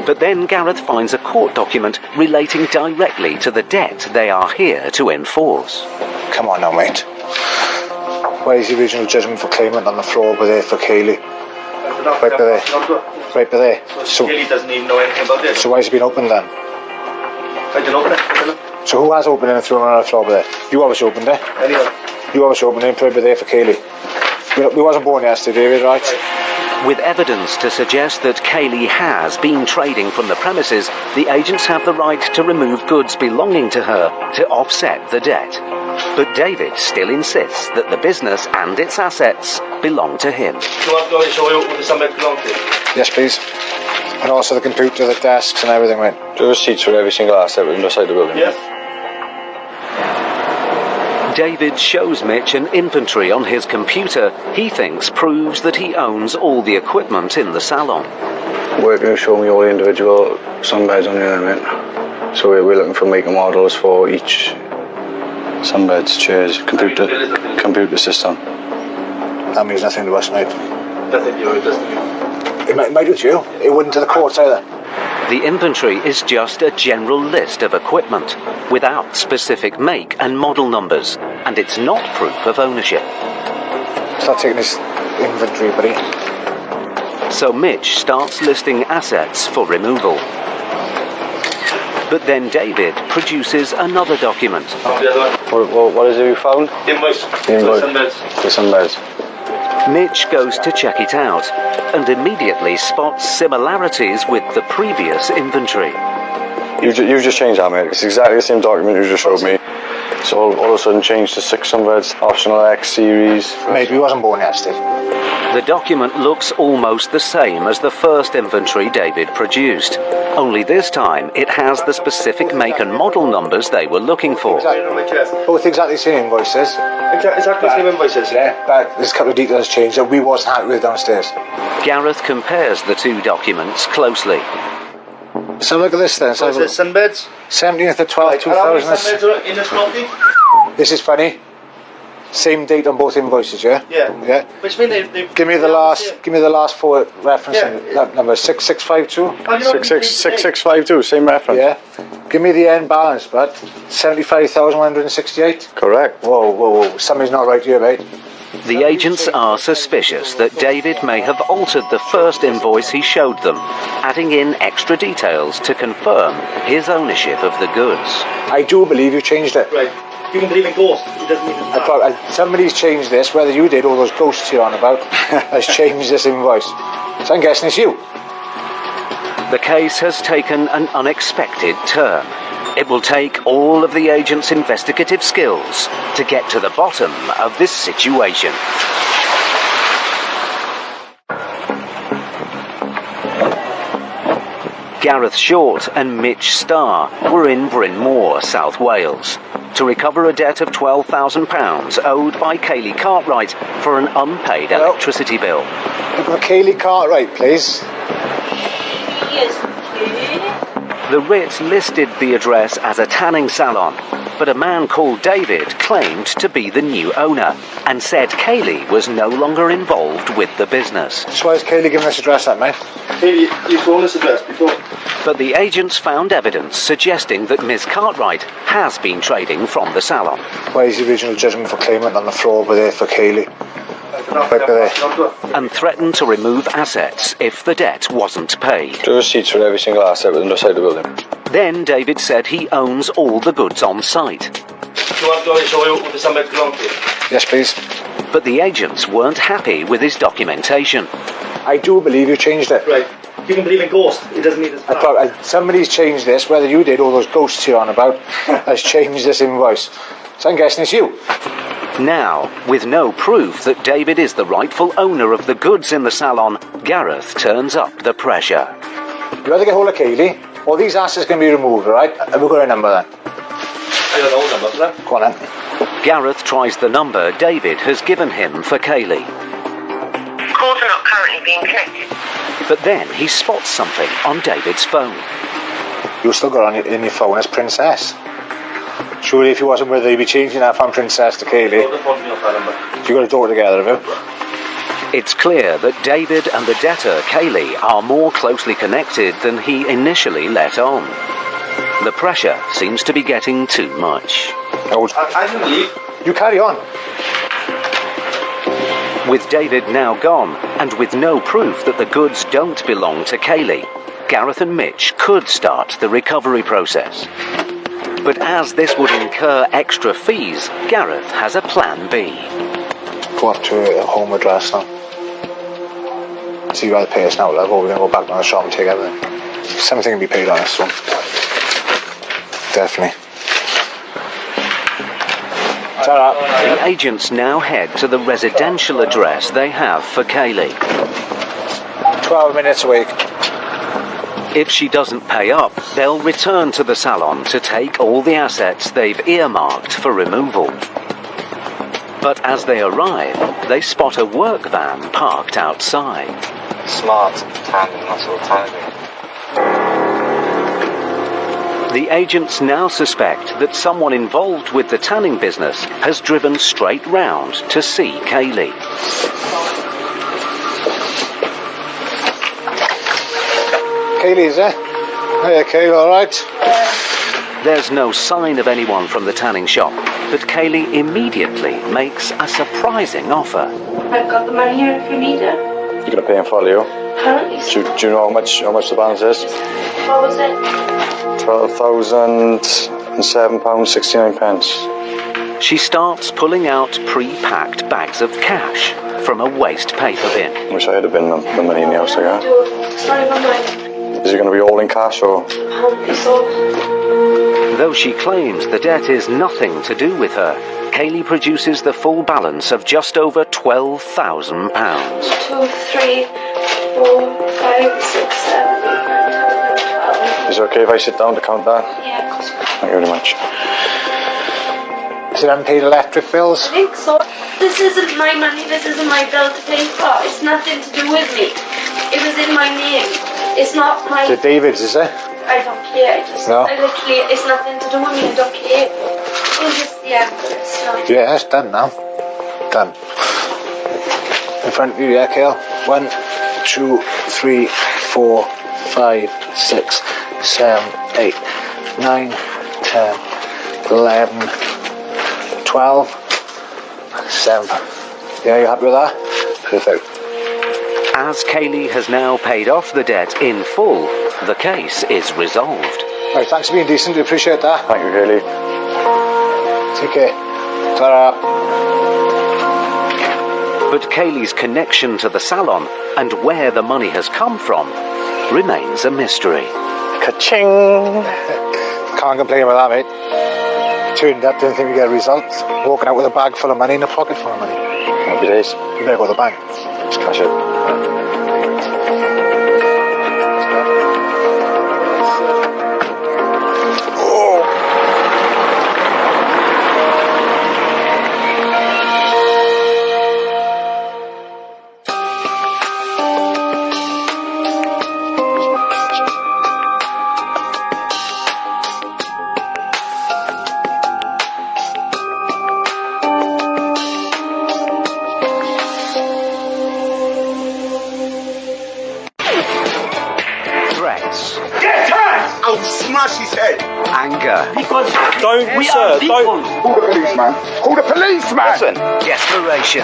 But then Gareth finds a court document relating directly to the debt they are here to enforce. Come on now, mate. Where is the original judgment for claimant on the floor over there for Kaylee? Right by there. Right by there. So Kaylee doesn't even know anything about this. So why has it been opened then? I didn't open it. So who has opened it and thrown it on the floor over there? You obviously opened it. Anyway. You obviously opened it and put it there for Kaylee. We wasn't born yesterday, David, right? With evidence to suggest that Kaylee has been trading from the premises, the agents have the right to remove goods belonging to her to offset the debt. But David still insists that the business and its assets belong to him. Do you want to show you what the summit belongs to? Yes, please. And also the computer, the desks and everything, mate. Do receipts for every single asset within the side of the building. Yes. David shows Mitch an inventory on his computer he thinks proves that he owns all the equipment in the salon. We're going to show me all the individual sunbeds on here, mate. So we're looking for make and models for each sunbeds, chairs, computer system. That means nothing to us, mate. Nothing to you, it doesn't. It might with you. It wouldn't to the courts either. The inventory is just a general list of equipment, without specific make and model numbers, and it's not proof of ownership. Start taking this inventory, buddy. So Mitch starts listing assets for removal. But then David produces another document. What is it you found? Invoice. The sunbeds. Mitch goes to check it out and immediately spots similarities with the previous inventory. You just changed that, mate. It's exactly the same document you just showed me. So all of a sudden changed to 6 sunbeds, optional X series. Mate, we wasn't born yesterday. The document looks almost the same as the first inventory David produced. Only this time it has the specific make and model numbers they were looking for. Both exactly the same invoices. Exactly the same invoices. Yeah, but there's a couple of details changed that we wasn't happy with downstairs. Gareth compares the two documents closely. So look at this then. So it says sunbeds? 17th of 12th, 2000. How many sunbeds are in this property? This is funny. Same date on both invoices, yeah? Yeah. Yeah. Which means they Give me the last 4 reference number. 6652. 6652, same reference. Yeah. Give me the end balance, bud. 75,168. Correct. Whoa. Something's not right here, mate. The agents are suspicious that David may have altered the first invoice he showed them, adding in extra details to confirm his ownership of the goods. I do believe you changed it. Right. You can believe in ghosts. It doesn't even. Somebody's changed this, whether you did or those ghosts you're on about, has changed this invoice. So I'm guessing it's you. The case has taken an unexpected turn. It will take all of the agents' investigative skills to get to the bottom of this situation. Gareth Short and Mitch Starr were in Bryn Mawr, South Wales, to recover a debt of £12,000 owed by Kaylee Cartwright for an unpaid electricity bill. Look for Kaylee Cartwright, please. Yes. The Ritz listed the address as a tanning salon, but a man called David claimed to be the new owner and said Kaylee was no longer involved with the business. So why is Kaylee giving this address then, mate? You've gone this address before. But the agents found evidence suggesting that Ms. Cartwright has been trading from the salon. Why is the original judgment for claimant on the floor over there for Kaylee? Right there. And threatened to remove assets if the debt wasn't paid. Do receipts for every single asset within the side of the building. Then David said he owns all the goods on site. Do you want to show you what the somebody belong to? Yes, please. But the agents weren't happy with his documentation. I do believe you changed it. Right. You can believe in ghosts. It doesn't need to. Somebody's changed this, whether you did or those ghosts you're on about, has changed this invoice. So I'm guessing it's you. Now, with no proof that David is the rightful owner of the goods in the salon, Gareth turns up the pressure. You either get hold of Kaylee, or these assets can be removed, right? Have we got a number then? I don't know the number for that. Go on then. Gareth tries the number David has given him for Kaylee. Calls are not currently being connected. But then he spots something on David's phone. You still got on in your phone as Princess. Surely if you wasn't with her, you'd be changing that from Princess to Kaylee. You got a daughter together, have you? It's clear that David and the debtor, Kaylee, are more closely connected than he initially let on. The pressure seems to be getting too much. I didn't leave. You carry on. With David now gone, and with no proof that the goods don't belong to Kaylee, Gareth and Mitch could start the recovery process. But as this would incur extra fees, Gareth has a plan B. Go up to a home address now. So you either pay us now, love, or we're going to go back down the shop and take everything. Something can be paid on this one. Definitely. The agents now head to the residential address they have for Kaylee. 12 minutes a week. If she doesn't pay up, they'll return to the salon to take all the assets they've earmarked for removal. But as they arrive, they spot a work van parked outside. Smart, tanning, muscle, tanning. The agents now suspect that someone involved with the tanning business has driven straight round to see Kaylee. Kaylee, is there? Hey, Kaylee, all right? There's no sign of anyone from the tanning shop, but Kaylee immediately makes a surprising offer. I've got the money here if you need it. You're going to pay in full, are you? Apparently so. Do you know how much the balance is? What was it? £12,007.69. She starts pulling out pre-packed bags of cash from a waste paper bin. Wish I had been the money in the house, I It's not even mine. Is it going to be all in cash or? Apparently so. Though she claims the debt is nothing to do with her, Kaylee produces the full balance of just over £12,000. 2, 3, 4, 5, 6, 7, 8, 9, 10, 11, 12. Is it okay if I sit down to count that? Yeah, of course. Thank you very much. Is it unpaid electric bills? I think so. This isn't my money, this isn't my bill to pay for. It's nothing to do with me. It was in my name. It's not my... The David's, is it? I don't care. No? I literally, it's nothing to do with me. I don't care. It's just the end of this. So. Yeah, it's done now. Done. In front of you, yeah, Kale? 1, 2, 3, 4, 5, 6, 7, 8, 9, 10, 11, 12, 7. Yeah, you happy with that? Perfect. As Kaylee has now paid off the debt in full, the case is resolved. Right, thanks for being decent, we appreciate that. Thank you, Kaylee. Take care. Ta-ra. But Kaylee's connection to the salon and where the money has come from remains a mystery. Ka-ching! Can't complain about that, mate. Turned up, didn't think we'd get a result. Walking out with a bag full of money and a pocket full of money. Happy days. You better go to the bank. Just cash it. smash his head. Anger. Because don't, sir, don't. Call the policeman. Call the policeman. Listen. Desperation.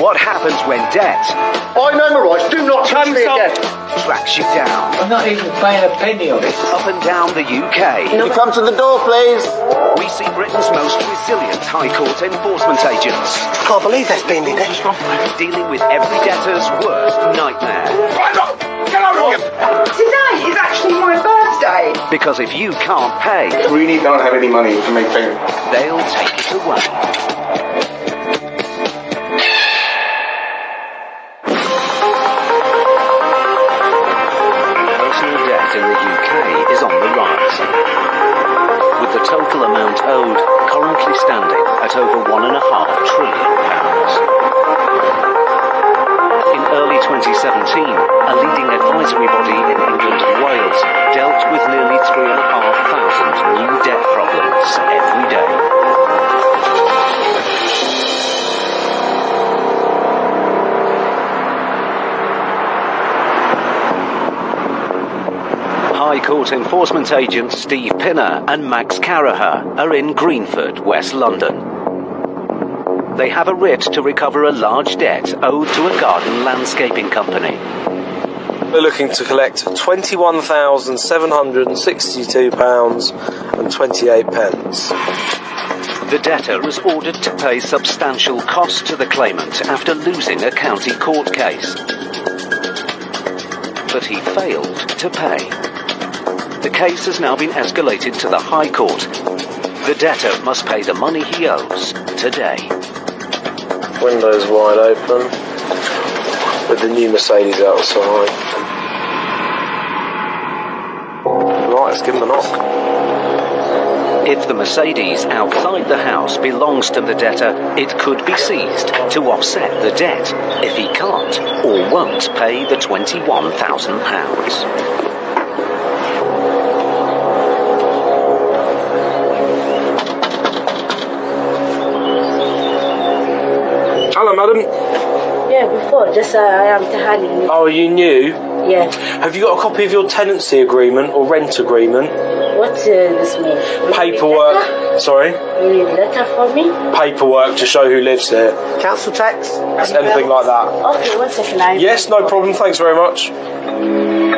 What happens when debt I know my rights. Do not touch me again. tracks you down? I'm not even paying a penny of it. Up and down the UK. Can you come to the door, please? We see Britain's most resilient High Court enforcement agents. Can't believe that's been in there. Dealing with every debtor's worst nightmare. Today is actually my birthday. Because if you can't pay, really don't have any money to make payment. they'll take it away. Personal debt in the UK is on the rise, with the total amount owed currently standing at over £1.5 trillion. In early 2017, a leading advisory body in England and Wales dealt with nearly 3,500 new debt problems every day. High Court enforcement agents Steve Pinner and Max Caraher are in Greenford, West London. They have a writ to recover a large debt owed to a garden landscaping company. We're looking to collect £21,762.28. The debtor is ordered to pay substantial costs to the claimant after losing a county court case. But he failed to pay. The case has now been escalated to the High Court. The debtor must pay the money he owes today. Windows wide open, with the new Mercedes outside. Right, let's give him a knock. If the Mercedes outside the house belongs to the debtor, it could be seized to offset the debt if he can't or won't pay the £21,000. Hello, madam. Yeah, before, just I am Tahani. Oh, you new? Yeah. Have you got a copy of your tenancy agreement or rent agreement? What's this mean? Paperwork. Sorry? You need letter for me? Paperwork to show who lives here. Council tax? Anything like that. Okay, 1 second. Yes, no problem. Thanks very much.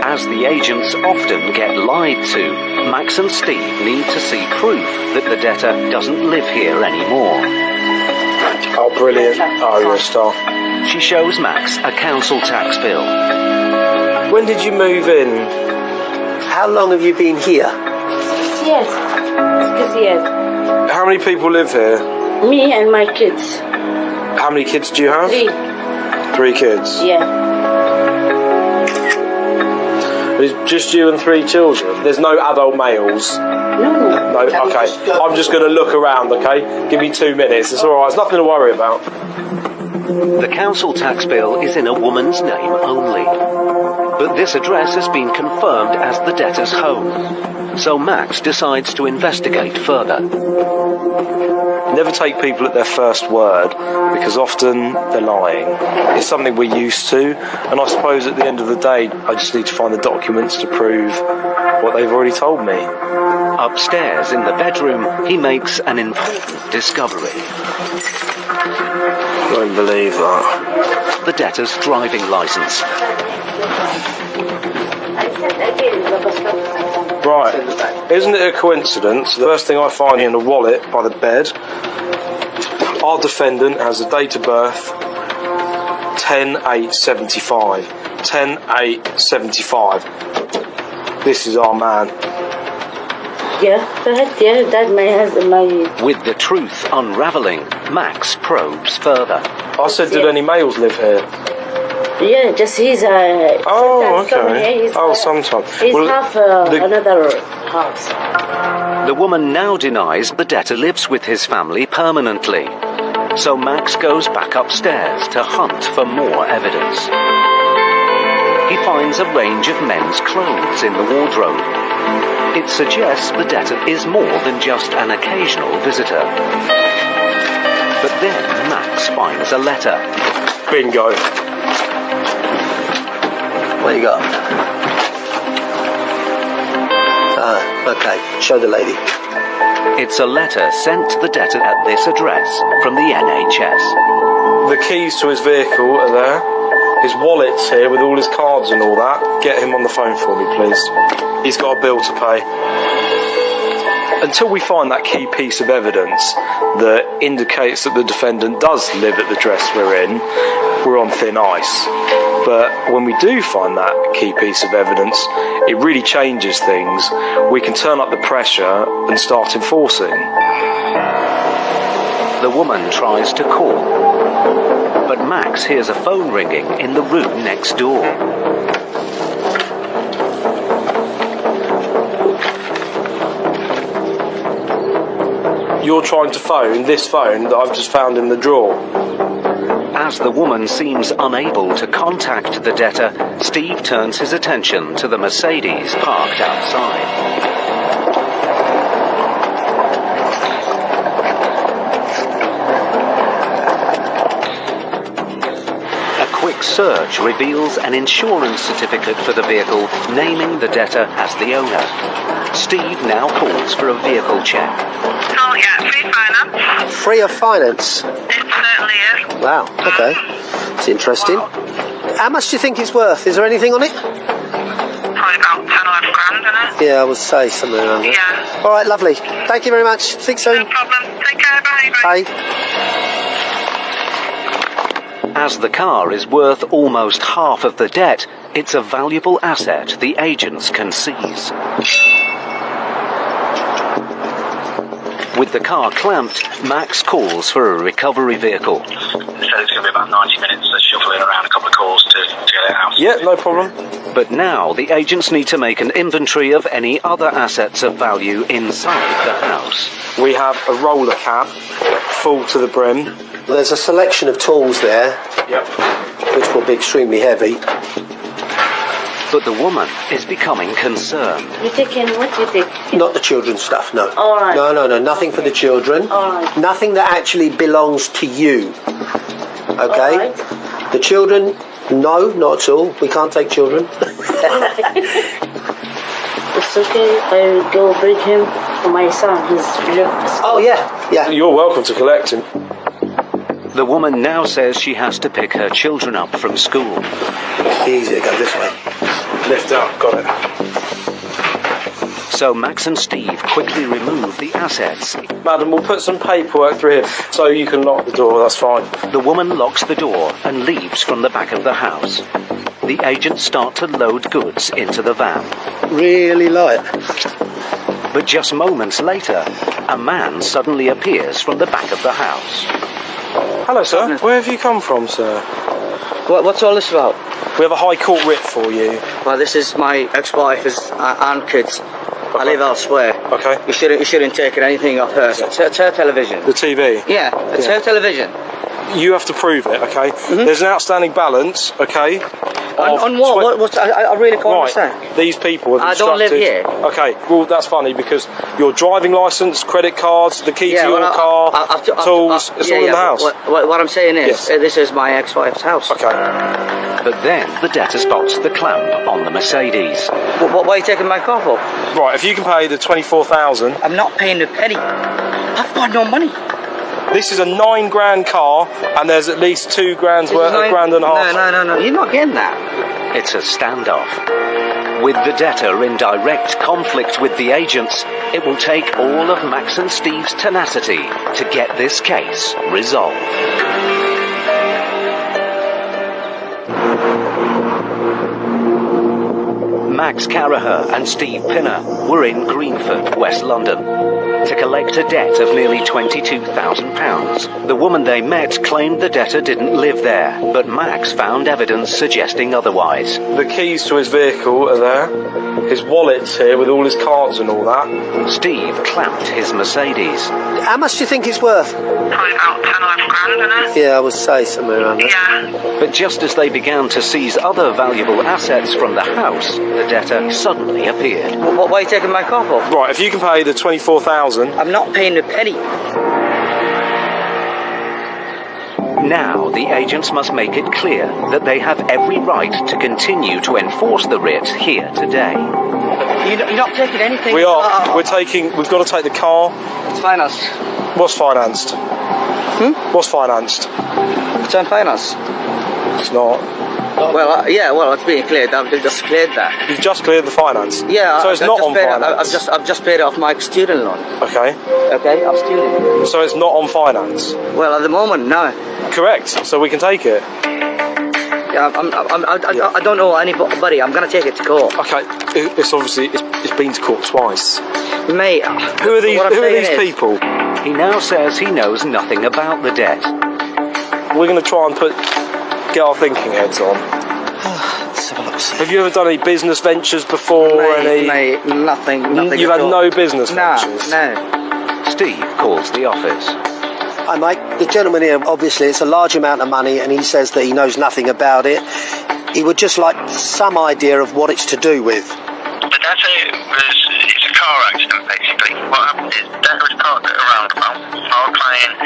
As the agents often get lied to, Max and Steve need to see proof that the debtor doesn't live here anymore. Oh, brilliant. Oh, you're a star. She shows Max a council tax bill. When did you move in? How long have you been here? 6 years. 6 years. How many people live here? Me and my kids. How many kids do you have? 3. 3 kids? Yeah. It's just you and 3 children? There's no adult males? No, okay. I'm just going to look around, okay? Give me 2 minutes. It's alright. It's nothing to worry about. The council tax bill is in a woman's name only. But this address has been confirmed as the debtor's home. So Max decides to investigate further. Never take people at their first word, because often they're lying. It's something we're used to, and I suppose at the end of the day, I just need to find the documents to prove what they've already told me. Upstairs in the bedroom, he makes an important discovery. Won't believe that. The debtor's driving licence. Right. Isn't it a coincidence? The first thing I find in a wallet by the bed, our defendant has a date of birth 10/8/75. 10/8/75. This is our man. Yeah, correct. Yeah, that's my husband. With the truth unravelling, Max probes further. I said, did any males live here? Yeah, just he's oh, okay. Sometimes. He's half another house. The woman now denies the debtor lives with his family permanently. So Max goes back upstairs to hunt for more evidence. He finds a range of men's clothes in the wardrobe. It suggests the debtor is more than just an occasional visitor. But then Max finds a letter. Bingo. What you got? Okay, show the lady. It's a letter sent to the debtor at this address from the NHS. The keys to his vehicle are there. His wallet's here with all his cards and all that. Get him on the phone for me, please. He's got a bill to pay. Until we find that key piece of evidence that indicates that the defendant does live at the address we're in, we're on thin ice. But when we do find that key piece of evidence, it really changes things. We can turn up the pressure and start enforcing. The woman tries to call, but Max hears a phone ringing in the room next door. You're trying to phone this phone that I've just found in the drawer. As the woman seems unable to contact the debtor, Steve turns his attention to the Mercedes parked outside. A quick search reveals an insurance certificate for the vehicle, naming the debtor as the owner. Steve now calls for a vehicle check. Oh, yeah, free finance. Free of finance? It certainly is. Wow, okay. It's interesting. How much do you think it's worth? Is there anything on it? Probably about 10 or 11 grand, isn't it? Yeah, I would say something around there. Yeah. All right, lovely. Thank you very much. Speak soon. No problem. Take care, bye. Bye. As the car is worth almost half of the debt, it's a valuable asset the agents can seize. With the car clamped, Max calls for a recovery vehicle. He said it's going to be about 90 minutes to shuffling around a couple of calls to get it out. Yeah, no problem. But now the agents need to make an inventory of any other assets of value inside the house. We have a roller cab, full to the brim. There's a selection of tools there, which will be extremely heavy. But the woman is becoming concerned. You taking what you take? Not the children's stuff, no. All right. No, nothing for the children. All right. Nothing that actually belongs to you. Okay? All right. The children, no, not at all. We can't take children. It's okay if I go bring him for my son. He's left. Oh, yeah. You're welcome to collect him. The woman now says she has to pick her children up from school. Easy, go this way. Lift up, got it. So Max and Steve quickly remove the assets. Madam, we'll put some paperwork through here so you can lock the door, that's fine. The woman locks the door and leaves from the back of the house. The agents start to load goods into the van. Really light. But just moments later, a man suddenly appears from the back of the house. Hello, sir. Where have you come from, sir? What's all this about? We have a High Court writ for you. Well, this is my ex-wife's and kids. Okay. I live elsewhere. Okay. You shouldn't take anything of hers. It's her television. The TV? Yeah, it's her television. You have to prove it, okay? Mm-hmm. There's an outstanding balance, okay? On what? I really can't understand. These people have I don't live instructed- here. Okay, well, that's funny because your driving licence, credit cards, the key to your car, tools, it's all in the house. What I'm saying is, this is my ex-wife's house. Okay. But then the debtor spots the clamp on the Mercedes. What are you taking my car for? Right, if you can pay the 24,000. I'm not paying a penny. I've got no money. This is a 9 grand car, and there's at least 2 grand's worth, a grand and a half. No, you're not getting that. It's a standoff. With the debtor in direct conflict with the agents, it will take all of Max and Steve's tenacity to get this case resolved. Max Carraher and Steve Pinner were in Greenford, West London, to collect a debt of nearly £22,000. The woman they met claimed the debtor didn't live there, but Max found evidence suggesting otherwise. The keys to his vehicle are there. His wallet's here with all his cards and all that. Steve clamped his Mercedes. How much do you think it's worth? Probably about 10 or 11 grand, isn't it? Yeah, I would say somewhere around there. Yeah. But just as they began to seize other valuable assets from the house, the debtor suddenly appeared. What are you taking my car for? Right, if you can pay the 24,000. I'm not paying a penny. Now the agents must make it clear that they have every right to continue to enforce the writ here today. You're not taking anything. We are. We've got to take the car. It's financed. What's financed? What's financed? It's on finance. It's not. Well, it's being cleared. I've just cleared that. You've just cleared the finance? Yeah. So it's not on finance? I've just paid off my student loan. Okay. Okay, I'm student. So it's not on finance? Well, at the moment, no. Correct. So we can take it? Yeah, I don't know anybody. I'm going to take it to court. Okay. It's obviously, it's been to court twice. Mate, who are these people? He now says he knows nothing about the debt. We're going to try and get our thinking heads on. Have you ever done any business ventures before? Mate, nothing. You've had no business ventures? No. Steve calls the office. Hi, mate. The gentleman here, obviously, it's a large amount of money, and he says that he knows nothing about it. He would just like some idea of what it's to do with. The data it's a car accident, basically. What happened is, Dad was parked at a roundabout. Our client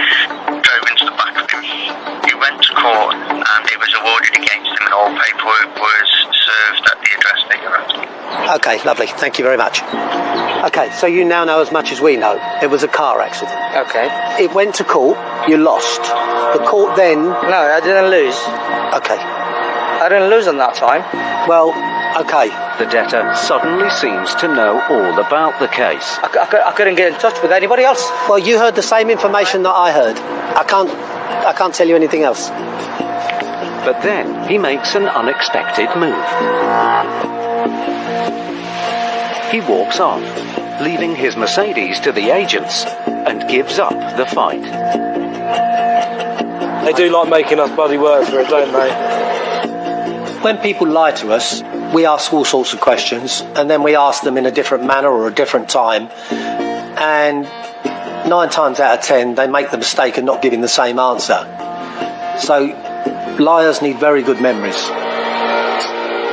drove into the back of him. He went to court, and it was awarded against him, and all paperwork was served at the address that you're at. Okay, lovely. Thank you very much. Okay, so you now know as much as we know. It was a car accident. Okay. It went to court. You lost. The court then... No, I didn't lose. Okay. I didn't lose on that time. Well, okay. The debtor suddenly seems to know all about the case. I couldn't get in touch with anybody else. Well, you heard the same information that I heard. I can't tell you anything else. But then he makes an unexpected move. He walks off, leaving his Mercedes to the agents, and gives up the fight. They do like making us bloody work for it, don't they? When people lie to us, we ask all sorts of questions, and then we ask them in a different manner or a different time, and 9 times out of 10 they make the mistake of not giving the same answer. So liars need very good memories.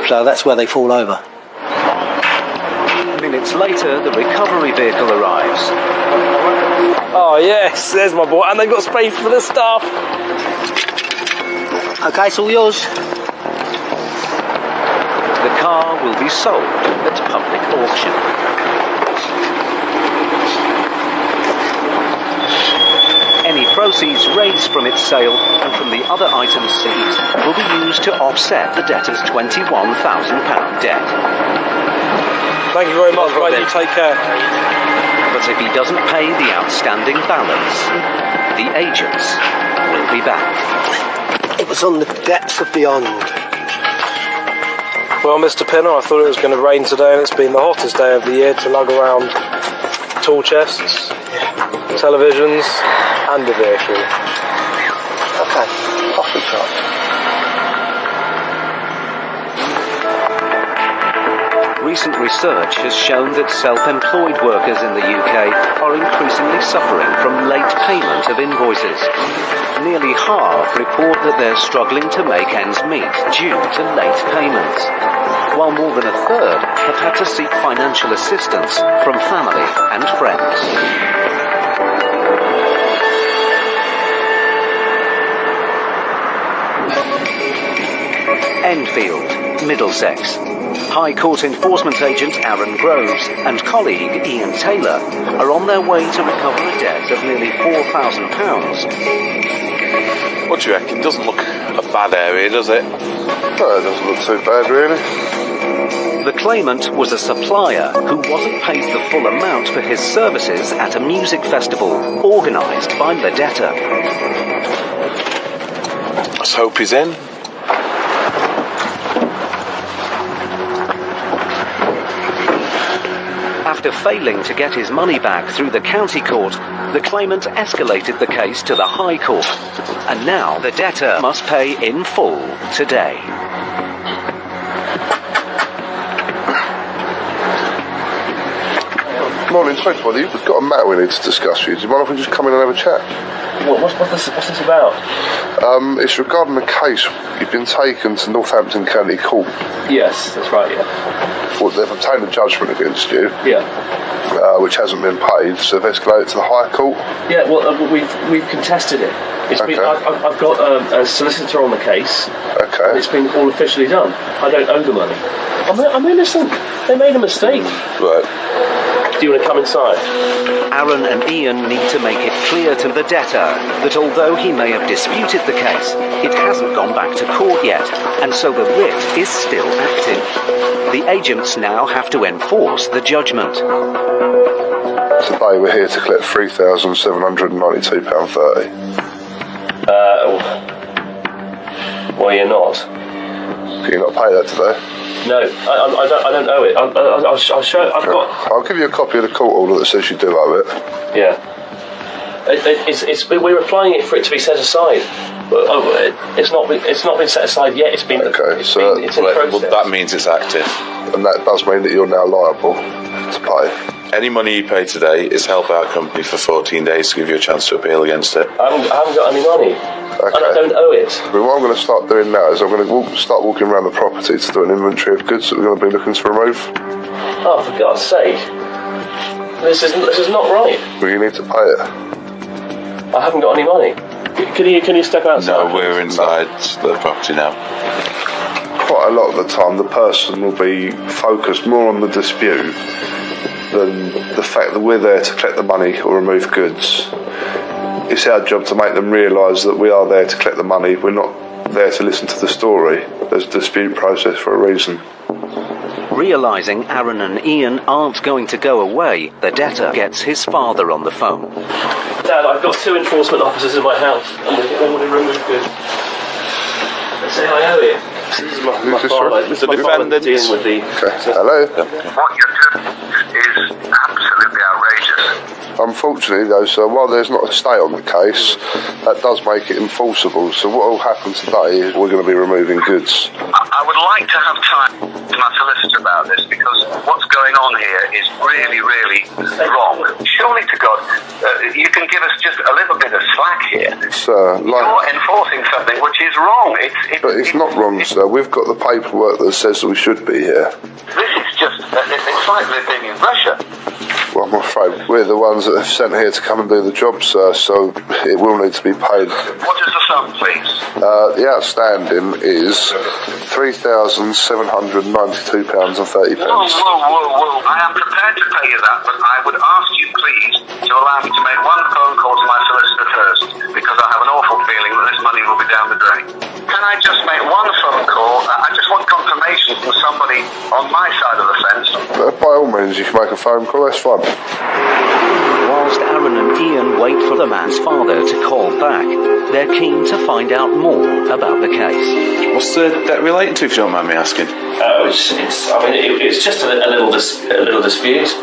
So that's where they fall over. Minutes later, the recovery vehicle arrives. Oh yes, there's my boy, and they've got space for the stuff. Okay, it's all yours. The car will be sold at public auction. Any proceeds raised from its sale and from the other items seized will be used to offset the debtor's £21,000 debt. Thank you very much, mate. You take care. But if he doesn't pay the outstanding balance, the agents will be back. It was on the depths of beyond. Well, Mr. Pinner, I thought it was going to rain today, and it's been the hottest day of the year to lug around tool chests, televisions, and a vehicle. Okay, off we trot. Recent research has shown that self-employed workers in the UK are increasingly suffering from late payment of invoices. Nearly half report that they're struggling to make ends meet due to late payments, while more than a third have had to seek financial assistance from family and friends. Enfield, Middlesex. High Court Enforcement Agent Aaron Groves and colleague Ian Taylor are on their way to recover a debt of nearly £4,000. What do you reckon? Doesn't look a bad area, does it? No, it doesn't look too bad, really. The claimant was a supplier who wasn't paid the full amount for his services at a music festival organised by the debtor. Let's hope he's in. After failing to get his money back through the county court, the claimant escalated the case to the High Court, and now the debtor must pay in full today. Morning, sorry to bother you. We've got a matter we need to discuss with you. Do you mind if we just come in and have a chat? What's this about? It's regarding a case. You've been taken to Northampton County Court. Yes, that's right, yeah. Well, they've obtained a judgment against you. Yeah. which hasn't been paid, so they've escalated to the High Court. Yeah, well, we've contested it. It's been, I've got a solicitor on the case. Okay. And it's been all officially done. I don't owe the money. I'm innocent. They made a mistake. Right. Do you want to come inside? Aaron and Ian need to make it clear to the debtor that although he may have disputed the case, it hasn't gone back to court yet, and so the writ is still active. The agents now have to enforce the judgment. Today we're here to collect £3,792.30. Well, you're not. Can you not pay that today? No, I don't owe it. I'll show. I'll give you a copy of the court order that says you do owe it. Yeah. We're applying it for it to be set aside. But it's not been set aside yet. It's in process. Well, that means it's active. And that does mean that you're now liable to pay. Any money you pay today is held by our company for 14 days to give you a chance to appeal against it. I haven't got any money. Okay. And I don't owe it. But what I'm going to start doing now is I'm going to start walking around the property to do an inventory of goods that we're going to be looking to remove. Oh, for God's sake. This is not right. Well, you need to pay it. I haven't got any money. Can you step outside? No, we're inside the property now. Quite a lot of the time the person will be focused more on the dispute than the fact that we're there to collect the money or remove goods. It's our job to make them realise that we are there to collect the money. We're not there to listen to the story. There's a dispute process for a reason. Realising Aaron and Ian aren't going to go away, the debtor gets his father on the phone. Dad, I've got 2 enforcement officers in my house, and they want to remove goods. They say I owe it. This is my father. This is my father dealing with the... Hello? What you're doing is absolutely outrageous. Unfortunately, though, sir, while there's not a stay on the case, that does make it enforceable. So what will happen today is we're going to be removing goods. I would like to have time to my solicitor about this, because what's going on here is really, really wrong. Surely to God, you can give us just a little bit of slack here. Sir, You're enforcing something which is wrong. But it's not wrong, sir. We've got the paperwork that says that we should be here. This is just, it's like living in Russia. Well, I'm afraid we're the ones that have sent here to come and do the job, sir, so it will need to be paid. What is the sum, please? The outstanding is £3,792.30. Whoa. I am prepared to pay you that, but I would ask you, please, to allow me to make one phone call to my solicitor first, because I have an awful feeling that this money will be down the drain. Can I just make one phone call? I just want confirmation from somebody on my side of the fence. By all means, you can make a phone call, that's fine. Whilst Aaron and Ian wait for the man's father to call back, they're keen to find out more about the case. What's the debt relating to, if you don't mind me asking? It's just a little dispute.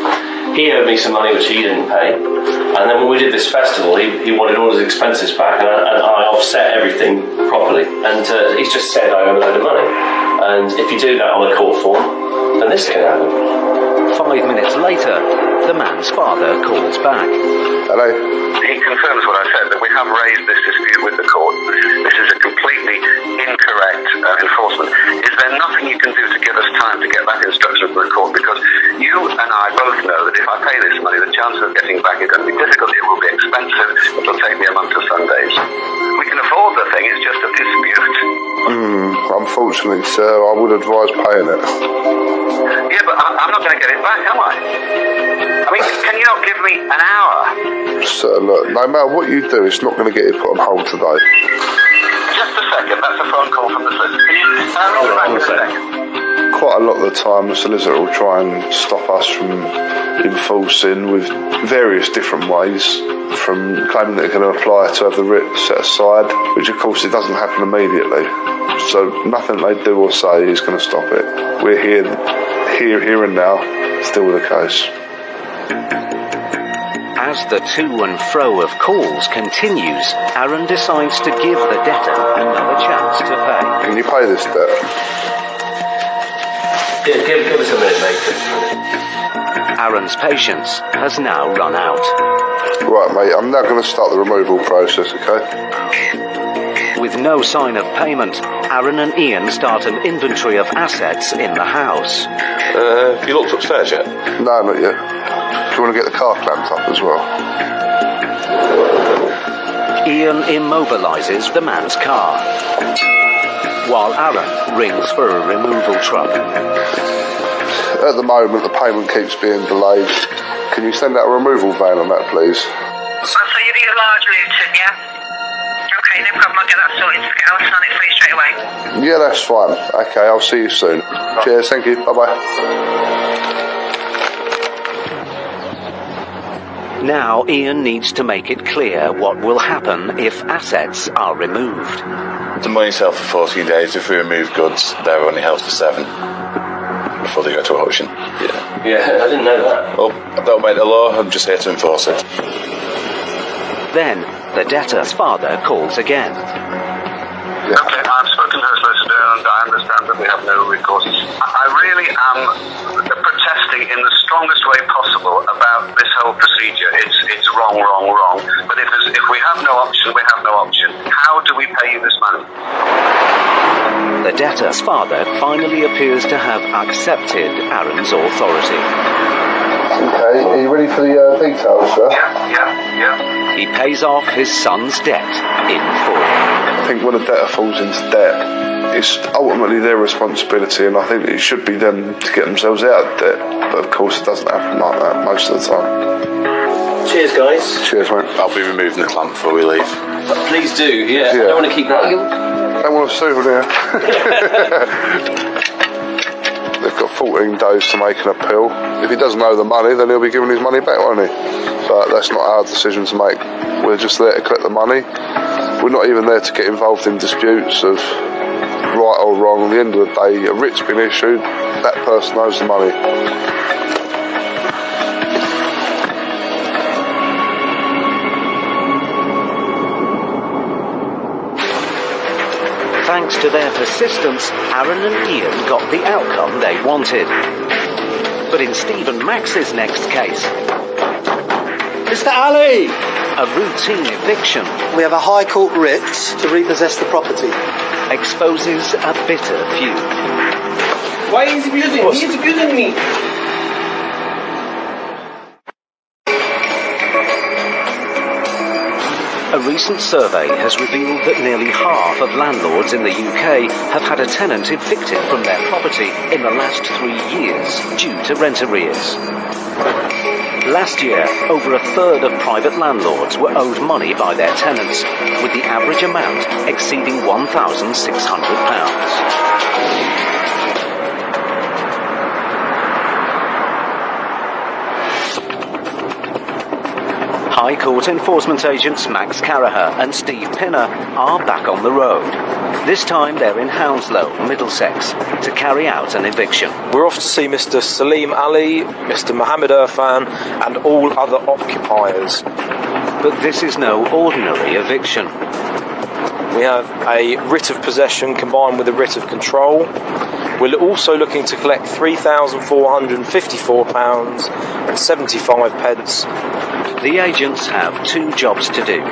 He owed me some money which he didn't pay, and then when we did this festival, he wanted all his expenses back, and I offset everything properly. And he's just said I owe a load of money, and if you do that on a court form, then this can happen. 5 minutes later, the man's father calls back. Hello? He confirms what I said, that we have raised this dispute with the court. This is a completely incorrect enforcement. Is there nothing you can do to give us time to get that instruction from the court? Because you and I both know that if I pay this money, the chances of getting back are going to be difficult. It will be expensive. It will take me a month of Sundays. We can afford the thing. It's just a dispute. Unfortunately, sir, I would advise paying it. Yeah, but I'm not going to get it back, am I? I mean, can you not give me an hour? Sir, look, no matter what you do, it's not going to get you put on hold today. Just a second. That's a phone call from the solicitor. Can you ring back in a second? Quite a lot of the time, the solicitor will try and stop us from enforcing with various different ways, from claiming that they're going to apply to have the writ set aside, which of course it doesn't happen immediately. So nothing they do or say is going to stop it. We're here and now, still with the case. As the to and fro of calls continues, Aaron decides to give the debtor another chance to pay. Can you pay this debt? Yeah, give us a minute, mate. Aaron's patience has now run out. Right, mate, I'm now going to start the removal process, okay? With no sign of payment, Aaron and Ian start an inventory of assets in the house. Have you looked upstairs yet? No, not yet. you want to get the car clamped up as well? Ian immobilises the man's car, while Aaron rings for a removal truck. At the moment, the payment keeps being delayed. Can you send out a removal van on that, please? So you need a large Luton, yeah? Okay, no problem. I'll get that sorted. I'll sign it for you straight away. Yeah, that's fine. Okay, I'll see you soon. Cheers, thank you. Bye-bye. Now Ian needs to make it clear what will happen if assets are removed. The money's held for 14 days. If we remove goods, they're only held for 7 before they go to auction. Yeah, I didn't know that. Well, I don't make the law. I'm just here to enforce it. Then the debtor's father calls again. Okay, I've spoken to her solicitor and I understand that we have no recourse. I really am protesting in the strongest way possible about this whole procedure. It's wrong. But if we have no option, we have no option. How do we pay you this money? The debtor's father finally appears to have accepted Aaron's authority. Okay, are you ready for the details, sir? Yeah. He pays off his son's debt in full. I think when a debtor falls into debt, it's ultimately their responsibility, and I think it should be them to get themselves out of debt. But of course, it doesn't happen like that most of the time. Cheers, guys. Cheers, mate. I'll be removing the clamp before we leave. Please do, yeah. I don't want to keep that. Don't want a souvenir. They've got 14 days to make an appeal. If he doesn't owe the money, then he'll be given his money back, won't he? But that's not our decision to make. We're just there to collect the money. We're not even there to get involved in disputes of right or wrong. At the end of the day, a writ's been issued, that person owes the money. Thanks to their persistence, Aaron and Ian got the outcome they wanted. But in Stephen Max's next case, Mr. Ali! a routine eviction We have a High Court writ to repossess the property. exposes a bitter feud. Why is he abusing me? He's abusing me. A recent survey has revealed that nearly half of landlords in the UK have had a tenant evicted from their property in the last 3 years due to rent arrears. Last year, over a third of private landlords were owed money by their tenants, with the average amount exceeding £1,600. High Court enforcement agents Max Caraher and Steve Pinner are back on the road. This time they're in Hounslow, Middlesex, to carry out an eviction. We're off to see Mr. Salim Ali, Mr. Mohammed Irfan, and all other occupiers. But this is no ordinary eviction. We have a writ of possession combined with a writ of control. We're also looking to collect £3,454.75. The agents have 2 jobs to do.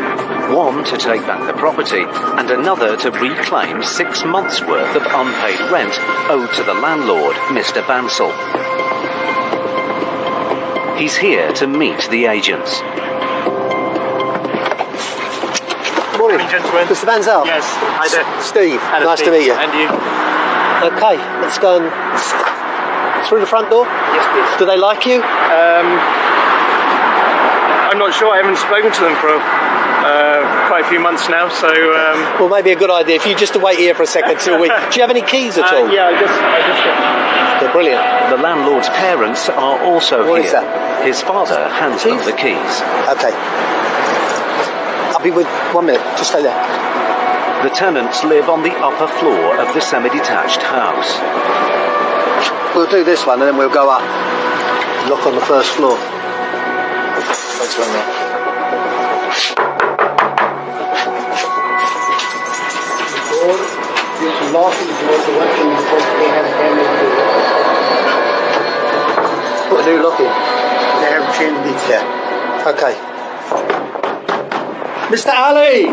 One to take back the property, and another to reclaim 6 months' worth of unpaid rent owed to the landlord, Mr. Bansal. He's here to meet the agents. Morning, gentlemen. Mr. Bansal. Yes, hi there. Steve, Hello, nice Steve. to meet you. And you? Okay, let's go and through the front door. Yes, please. Do they like you? I'm not sure. I haven't spoken to them for quite a few months now, so... Well, maybe a good idea if you just wait here for a second till we... Do you have any keys at all? Yeah, I just Okay, brilliant. The landlord's parents are also What here. is that? His father hands them the keys. Okay. I'll be with 1 minute. Just stay there. The tenants live on the upper floor of the semi-detached house. We'll do this one and then we'll go up. Lock on the first floor. Thanks very much. Put a new lock in. They haven't changed it yet. Okay. Mr. Ali!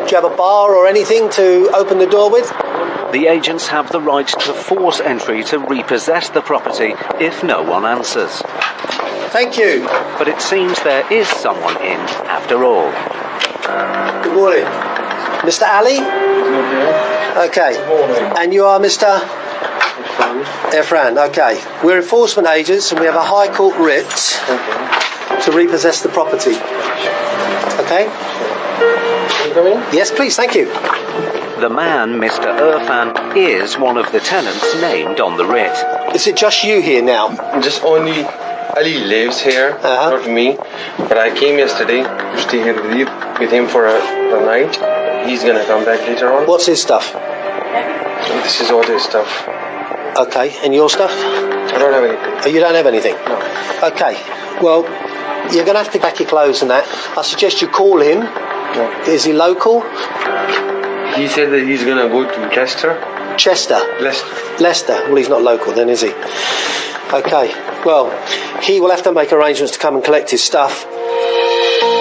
Do you have a bar or anything to open the door with? The agents have the right to force entry to repossess the property if no one answers. Thank you. But it seems there is someone in after all. Good morning. Mr. Ali? Okay. And you are Mr. Efran, okay. We're enforcement agents and we have a High Court writ to repossess the property. Okay? Yes, please, thank you. The man, Mr. Irfan, is one of the tenants named on the writ. Is it just you here now? Just only Ali lives here, not me. But I came yesterday to stay here with him for a night. He's gonna come back later on. What's his stuff? This is all his stuff. Okay, and your stuff? I don't have anything. Oh, you don't have anything? No. Okay, well, you're going to have to pack your clothes and that. I suggest you call him. No. Is he local? He said that he's going to go to Chester. Chester? Leicester. Well, he's not local then, is he? Okay, well, he will have to make arrangements to come and collect his stuff.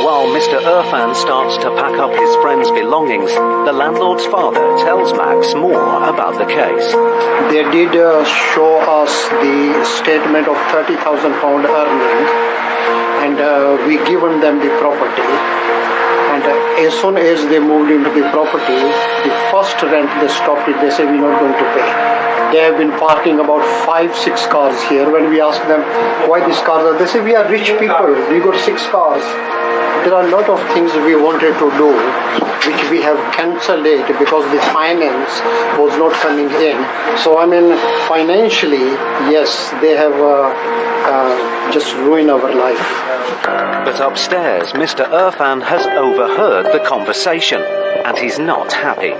While Mr. Irfan starts to pack up his friend's belongings, the landlord's father tells Max more about the case. They did show us the statement of £30,000 earning, and we given them the property. And as soon as they moved into the property, the first rent they stopped it. They said, we're not going to pay. They have been parking about 5-6 cars here. When we ask them why these cars are, they say, we are rich people, we got 6 cars. There are a lot of things we wanted to do which we have cancelled it because the finance was not coming in. So I mean, financially, yes, they have just ruined our life. But upstairs, Mr. Irfan has overheard the conversation and he's not happy.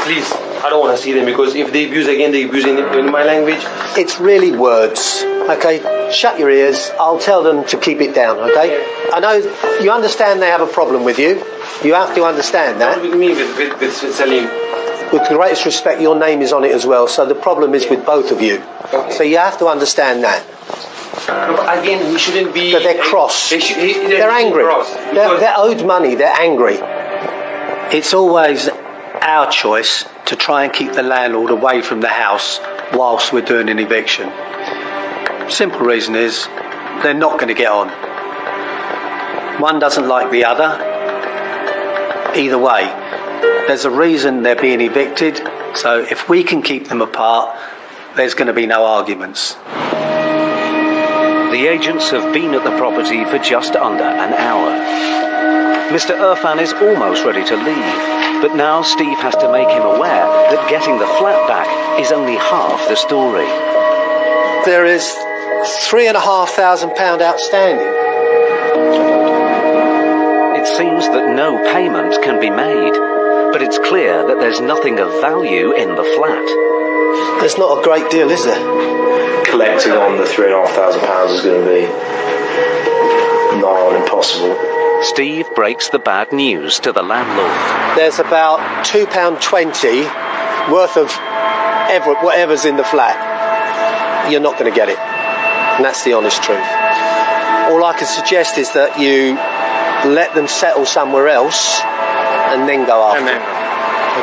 Please, I don't want to see them because if they abuse again, they abuse in my language. It's really words, okay? Shut your ears. I'll tell them to keep it down, okay? I know you understand they have a problem with you. You have to understand that. Not with me, with Salim. With the greatest respect, your name is on it as well, so the problem is with both of you. Okay. So you have to understand that. No, but again, we shouldn't be... But they're cross. They're angry. They're owed money. They're angry. It's always our choice to try and keep the landlord away from the house whilst we're doing an eviction. Simple reason is they're not going to get on. One doesn't like the other. Either way, there's a reason they're being evicted, so if we can keep them apart, there's going to be no arguments. The agents have been at the property for just under an hour. Mr. Irfan is almost ready to leave, but now Steve has to make him aware that getting the flat back is only half the story. There is £3,500 outstanding. It seems that no payment can be made, but it's clear that there's nothing of value in the flat. There's not a great deal, is there? Collecting on the £3,500 is going to be nigh on impossible. Steve breaks the bad news to the landlord. There's about £2.20 worth of whatever's in the flat. You're not going to get it. And that's the honest truth. All I can suggest is that you let them settle somewhere else and then go after them.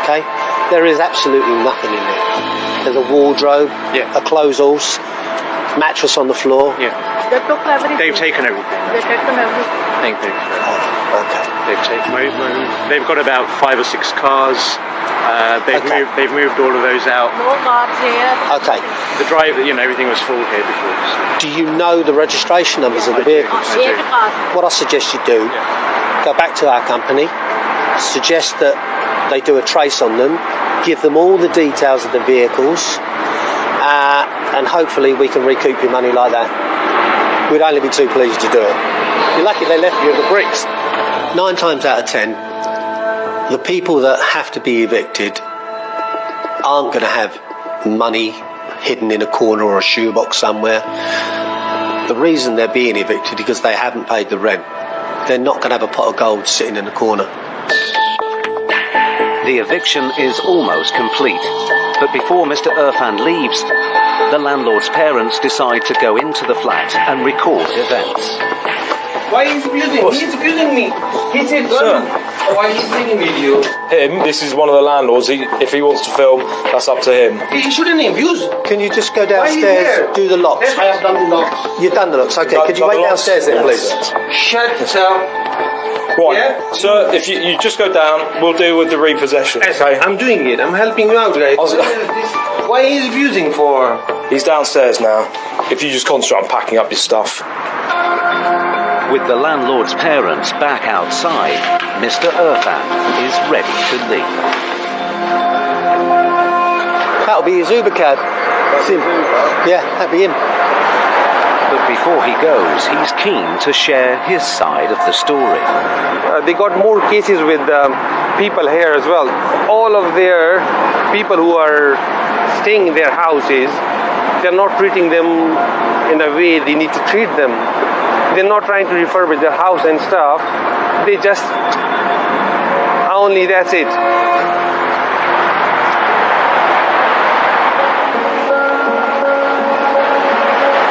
Okay? There is absolutely nothing in there. There's a wardrobe, a clothes horse, mattress on the floor. Yeah. They took everything. They've taken everything. They've taken everything. Thank you. Okay. They've taken. They've got about 5 or 6 cars. They've moved all of those out. No cars here. Okay. The driver, everything was full here before. So. Do you know the registration numbers of the vehicles? I do. What I suggest you do, go back to our company, suggest that they do a trace on them, give them all the details of the vehicles, and hopefully we can recoup your money like that. We'd only be too pleased to do it. You're lucky they left you in the bricks. 9 times out of 10, the people that have to be evicted aren't going to have money hidden in a corner or a shoebox somewhere. The reason they're being evicted is because they haven't paid the rent. They're not going to have a pot of gold sitting in the corner. The eviction is almost complete, but before Mr. Irfan leaves, the landlord's parents decide to go into the flat and record events. Why is he abusing? He's abusing me. He said, Why is he taking video? Him, this is one of the landlords. If he wants to film, that's up to him. He shouldn't abuse. Can you just go downstairs, do the locks? I have done the locks. You've done the locks, okay. Could you wait downstairs then, please? Shut up. Right, Yeah? sir, if you just go down, we'll deal with the repossession. Yes, I'm doing it. I'm helping you out, guys. Why is he abusing for? He's downstairs now. If you just concentrate on packing up your stuff. With the landlord's parents back outside, Mr. Irfan is ready to leave. That'll be his Uber cab. That's him. Yeah, that'll be him. But before he goes, he's keen to share his side of the story. They got more cases with people here as well. All of their people who are staying in their houses, they're not treating them in a way they need to treat them. They're not trying to refurbish their house and stuff. They just only that's it.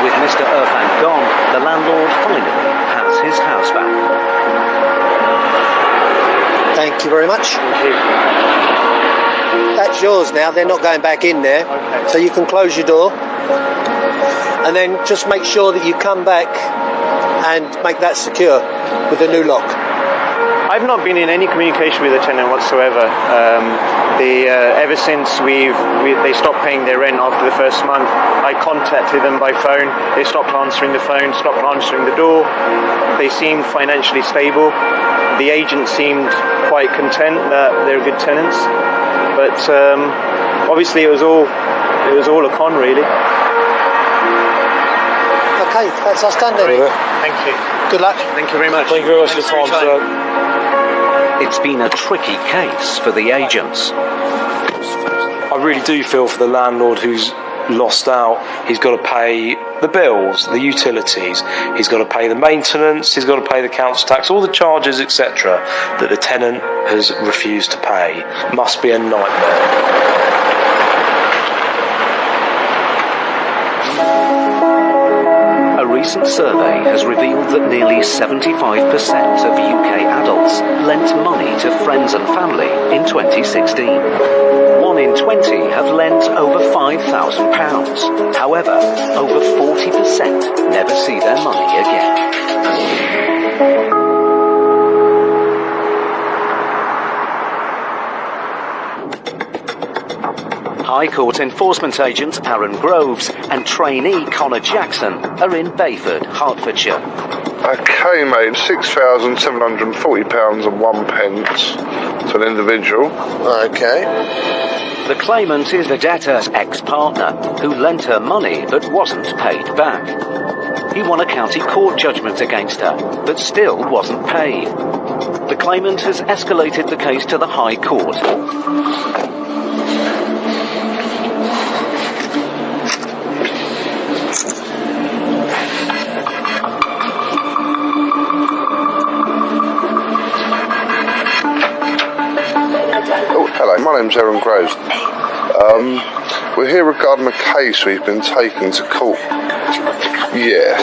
With Mr. Irfan gone, the landlord finally has his house back. Thank you very much. That's yours now. They're not going back in there. Okay. So you can close your door. And then just make sure that you come back and make that secure with a new lock. I've not been in any communication with the tenant whatsoever. Ever since they stopped paying their rent after the first month, I contacted them by phone. They stopped answering the phone, stopped answering the door. They seemed financially stable. The agent seemed quite content that they're good tenants. But obviously it was all a con, really. Okay, that's us done then. Thank you. Good luck. Thank you very much. Thank you very much for your time, sir. It's been a tricky case for the agents. I really do feel for the landlord who's lost out. He's got to pay the bills, the utilities, he's got to pay the maintenance, he's got to pay the council tax, all the charges, etc. that the tenant has refused to pay. Must be a nightmare. A recent survey has revealed that nearly 75% of UK adults lent money to friends and family in 2016. 1 in 20 have lent over £5,000. However, over 40% never see their money again. High Court enforcement agent Aaron Groves and trainee Connor Jackson are in Bayford, Hertfordshire. Okay, mate, £6,740 and 1 pence to an individual. Okay. The claimant is the debtor's ex-partner, who lent her money but wasn't paid back. He won a county court judgment against her, but still wasn't paid. The claimant has escalated the case to the High Court. Hello, my name's Aaron Groves. We're here regarding a case we've been taken to court. Yeah.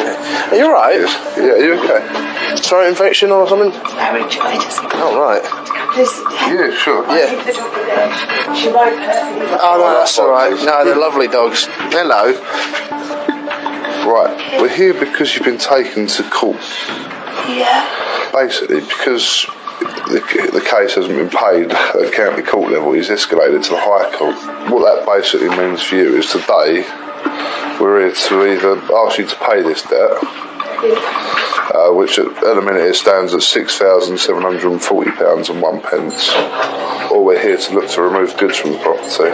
Are you alright? Yeah, are you okay? Throat infection or something? Laryngitis. Oh, right. Yeah, sure. Yeah. She won't hurt me. Oh, no, that's alright. No, they're lovely dogs. Hello. Right, we're here because you've been taken to court. Yeah. Basically, because the case hasn't been paid at county court level, he's escalated to the High Court. What that basically means for you is today we're here to either ask you to pay this debt, which at the minute it stands at £6,740 and 1 pence, or we're here to look to remove goods from the property.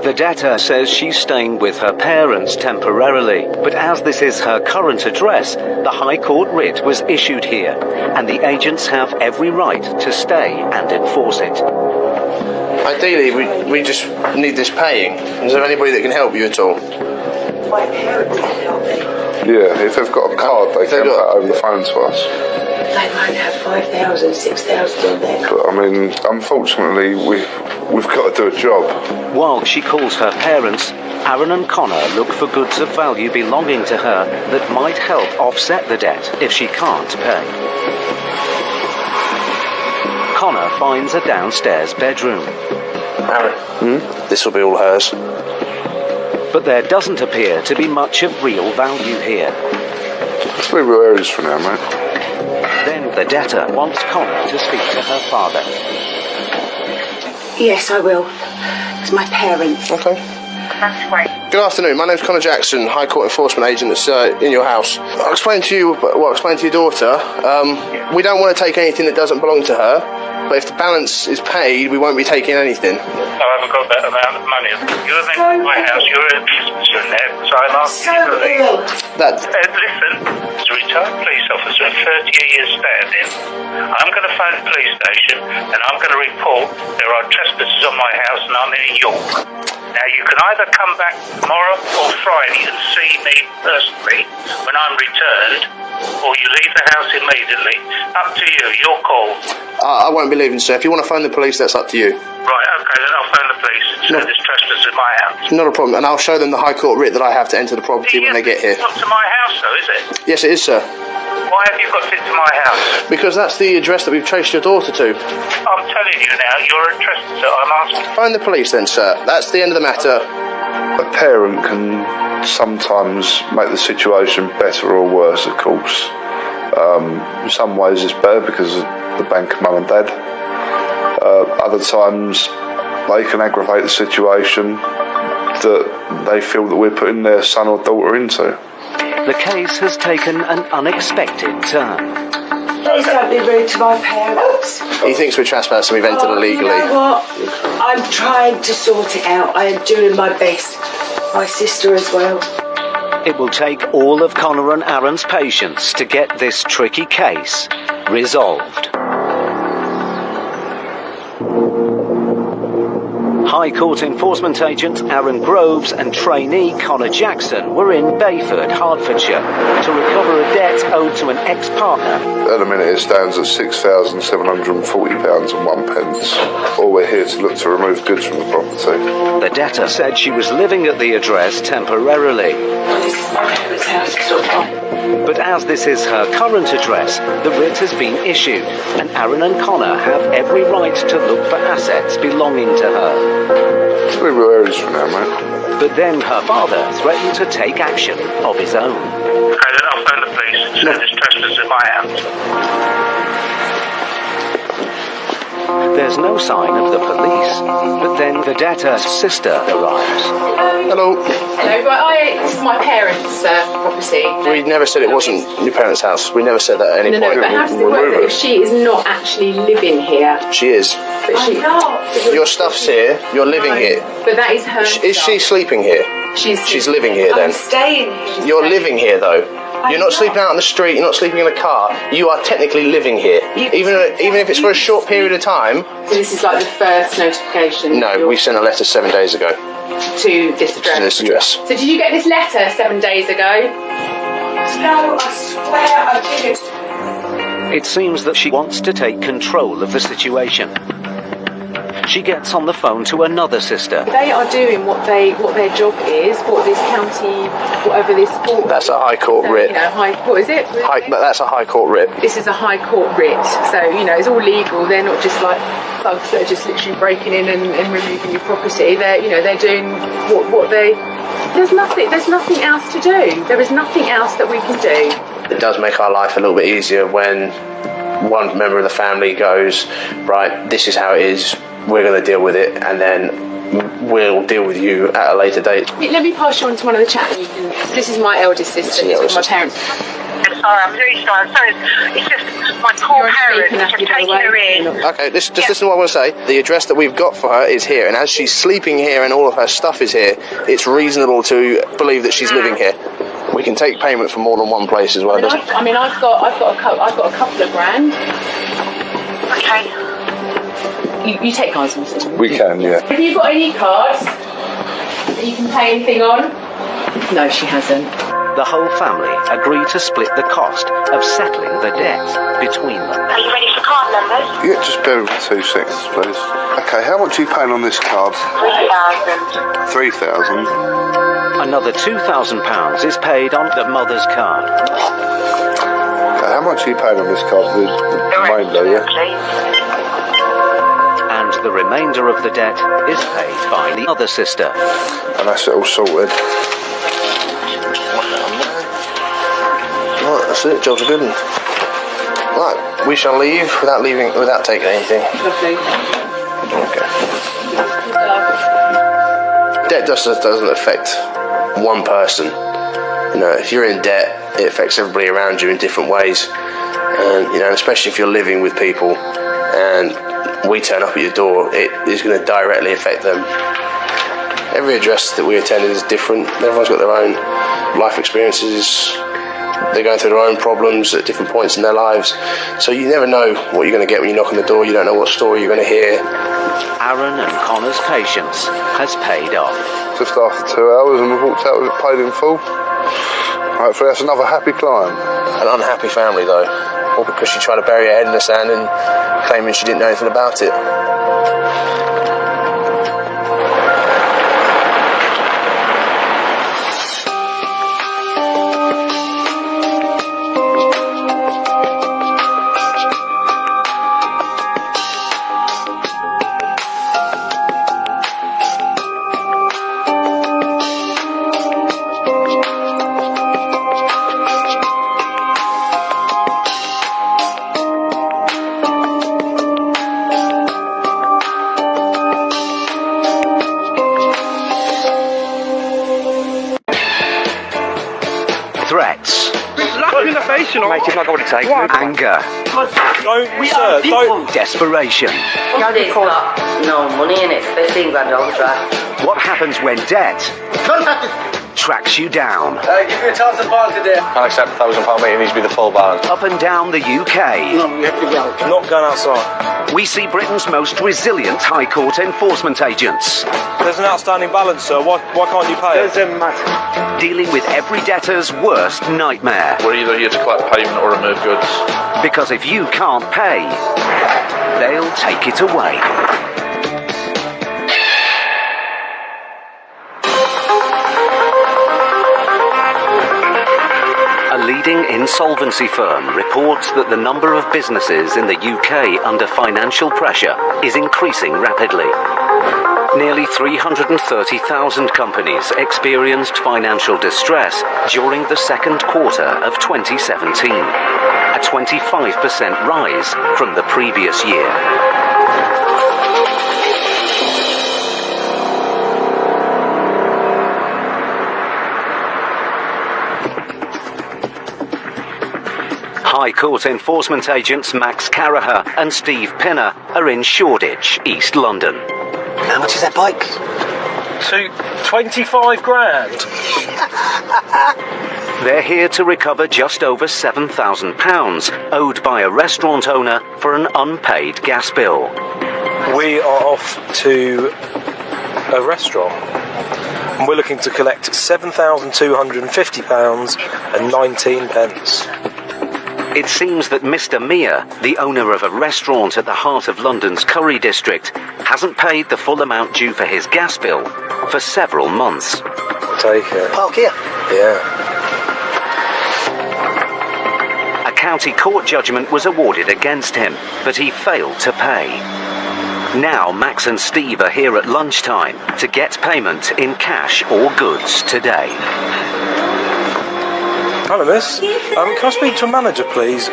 The debtor says she's staying with her parents temporarily, but as this is her current address, the High Court writ was issued here, and the agents have every right to stay and enforce it. Ideally, we just need this paying. Is there anybody that can help you at all? My parents can help me. Yeah, if they've got a card, they can pay over the phone to us. They won't have 5,000, 6,000 on there. But, I mean, unfortunately, we've got to do a job. While she calls her parents, Aaron and Connor look for goods of value belonging to her that might help offset the debt if she can't pay. Connor finds a downstairs bedroom. Aaron, this will be all hers. But there doesn't appear to be much of real value here. Let's leave it where it is for now, mate. Then the debtor wants Connor to speak to her father. Yes, I will. It's my parents. Okay. That's right. Good afternoon. My name's Connor Jackson, High Court Enforcement Agent that's in your house. I'll explain to you what I explained to your daughter. We don't want to take anything that doesn't belong to her, but if the balance is paid, we won't be taking anything. I haven't got that amount of money. You're in my house, you're a trespass in there, so I'm asking you to leave. Listen, as a retired police officer and 30 years standing, I'm going to phone the police station and I'm going to report there are trespassers on my house and I'm in York. Now, you can either come back tomorrow or Friday and see me personally when I'm returned, or you leave the house immediately. Up to you, your call. I won't be leaving, sir. If you want to phone the police, that's up to you. Right, okay, then I'll phone the police and say there's trespassers in my house. Not a problem, and I'll show them the High Court writ that I have to enter the property when they get here. It's not to my house, though, is it? Yes, it is, sir. Why have you got it to my house? Because that's the address that we've traced your daughter to. I'm telling you now, you're a trespasser. I'm asking. Phone the police then, sir. That's the end of the matter. A parent can sometimes make the situation better or worse, of course. In some ways it's better because of the bank of mum and dad. Other times they can aggravate the situation that they feel that we're putting their son or daughter into. The case has taken an unexpected turn. Please don't be rude to my parents. He thinks we're trespassing, we've entered illegally. You know what? I'm trying to sort it out. I am doing my best. My sister as well. It will take all of Connor and Aaron's patience to get this tricky case resolved. High Court Enforcement Agent Aaron Groves and trainee Connor Jackson were in Bayford, Hertfordshire, to recover a debt owed to an ex-partner. At the minute it stands at £6,740 and 1 pence. Or we're here to look to remove goods from the property. The debtor said she was living at the address temporarily. This is my parents' house. But as this is her current address, the writ has been issued, and Aaron and Connor have every right to look for assets belonging to her. Let's leave it where it is for now, mate. But then her father threatened to take action of his own. Okay, then I'll phone the police and say there's trespassers in my house. There's no sign of the police, but then the debtor's sister arrives. Hello. Hello, right, this is my parents' property. We never said it wasn't your parents' house. We never said that at any point. No, but how does it work that if she is not actually living here? She is. But she... Your stuff's here, you're living here. But that is her Is she sleeping here? She's living here then. I'm staying here. You're living here though. You're not sleeping out on the street, you're not sleeping in a car. You are technically living here. Even if it's for a short period of time. So this is like the first notification? No, we sent a letter 7 days ago. To this address? To this address. So did you get this letter 7 days ago? No, I swear I didn't. It seems that she wants to take control of the situation. She gets on the phone to another sister. They are doing what their job is, what this county, whatever this court. That's a High Court writ. What is it? That's a High Court writ. This is a High Court writ, so it's all legal. They're not just like thugs that are just literally breaking in and removing your property. They're doing what they. There's nothing else to do. There is nothing else that we can do. It does make our life a little bit easier when one member of the family goes, right, this is how it is. We're going to deal with it, and then we'll deal with you at a later date. Let me pass you on to one of the chat. This is my eldest sister. This is my parents. I'm sorry, I'm very sorry. I'm sorry. It's just my poor parents have taken her in. Okay, listen to what I want to say. The address that we've got for her is here, and as she's sleeping here and all of her stuff is here, it's reasonable to believe that she's living here. We can take payment from more than one place as well. I've got a couple of grand. Okay. You take cards, Mr. We can, yeah. Have you got any cards that you can pay anything on? No, she hasn't. The whole family agree to split the cost of settling the debt between them. Are you ready for card numbers? Yeah, just bear with me 2 seconds, please. Okay, how much are you paying on this card? 3,000. 3,000. Another £2,000 is paid on the mother's card. Okay, how much are you paying on this card? The remainder, yeah? The remainder of the debt is paid by the other sister. And that's it all sorted. Right, that's it. Job's a good one. Right, we shall leave without taking anything. Lovely. Okay. Debt just doesn't affect one person. You know, if you're in debt, it affects everybody around you in different ways. And you know, especially if you're living with people and we turn up at your door, it is going to directly affect them. Every address that we attended is different. Everyone's got their own life experiences. They're going through their own problems at different points in their lives. So you never know what you're going to get when you knock on the door. You don't know what story you're going to hear. Aaron and Connor's patience has paid off. Just after 2 hours and we've walked out with it paid in full. Hopefully that's another happy client. An unhappy family though. All because she tried to bury her head in the sand and claiming she didn't know anything about it. Threats. Slap in the face, you know. Mate, it's not going to take. Anger. Don't, Desperation. It's got no money in it. 15 grand overdraft. What happens when debt tracks you down? Give me £1,000 today. Can't accept £1,000, mate. It needs to be the full balance. Up and down the UK. No, we have to go. Not going outside. We see Britain's most resilient High Court enforcement agents. There's an outstanding balance, sir. Why can't you pay it? Doesn't matter. Dealing with every debtor's worst nightmare. We're either here to collect payment or remove goods. Because if you can't pay, they'll take it away. A leading insolvency firm reports that the number of businesses in the UK under financial pressure is increasing rapidly. Nearly 330,000 companies experienced financial distress during the second quarter of 2017, a 25% rise from the previous year. High Court enforcement agents Max Caraher and Steve Pinner are in Shoreditch, East London. How much is that bike? 25 grand. They're here to recover just over £7,000 owed by a restaurant owner for an unpaid gas bill. We are off to a restaurant and we're looking to collect £7,250 and 19 pence. It seems that Mr. Mia, the owner of a restaurant at the heart of London's Curry district, hasn't paid the full amount due for his gas bill for several months. Take it. Park here. Yeah. A county court judgment was awarded against him, but he failed to pay. Now Max and Steve are here at lunchtime to get payment in cash or goods today. Hello, miss. Can I speak to a manager, please?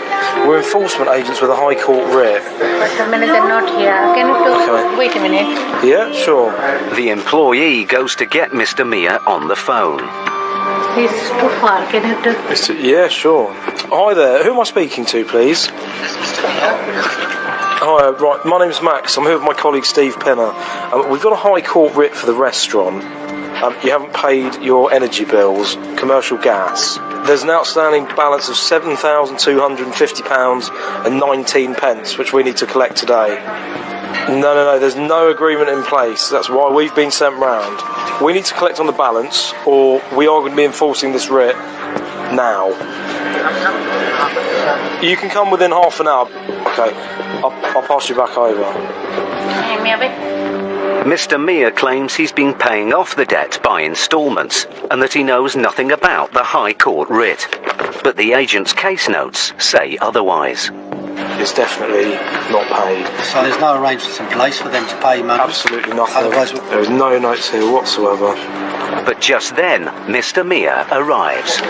We're enforcement agents with a High Court writ. But the manager not here. Can you wait a minute? Yeah, sure. The employee goes to get Mr. Mia on the phone. He's too far. Can you do? Yeah, sure. Hi there. Who am I speaking to, please? Hi, right. My name's Max. I'm here with my colleague Steve Pinner. We've got a High Court writ for the restaurant. You haven't paid your energy bills, commercial gas. There's an outstanding balance of £7,250 and 19 pence, which we need to collect today. No, there's no agreement in place. That's why we've been sent round. We need to collect on the balance, or we are going to be enforcing this writ now. You can come within half an hour. Okay, I'll pass you back over. Mr. Mia claims he's been paying off the debt by instalments and that he knows nothing about the High Court writ. But the agent's case notes say otherwise. is definitely not paid. So there's no arrangements in place for them to pay money? Absolutely nothing. Otherwise, there is no notes here whatsoever. But just then, Mr. Mia arrives.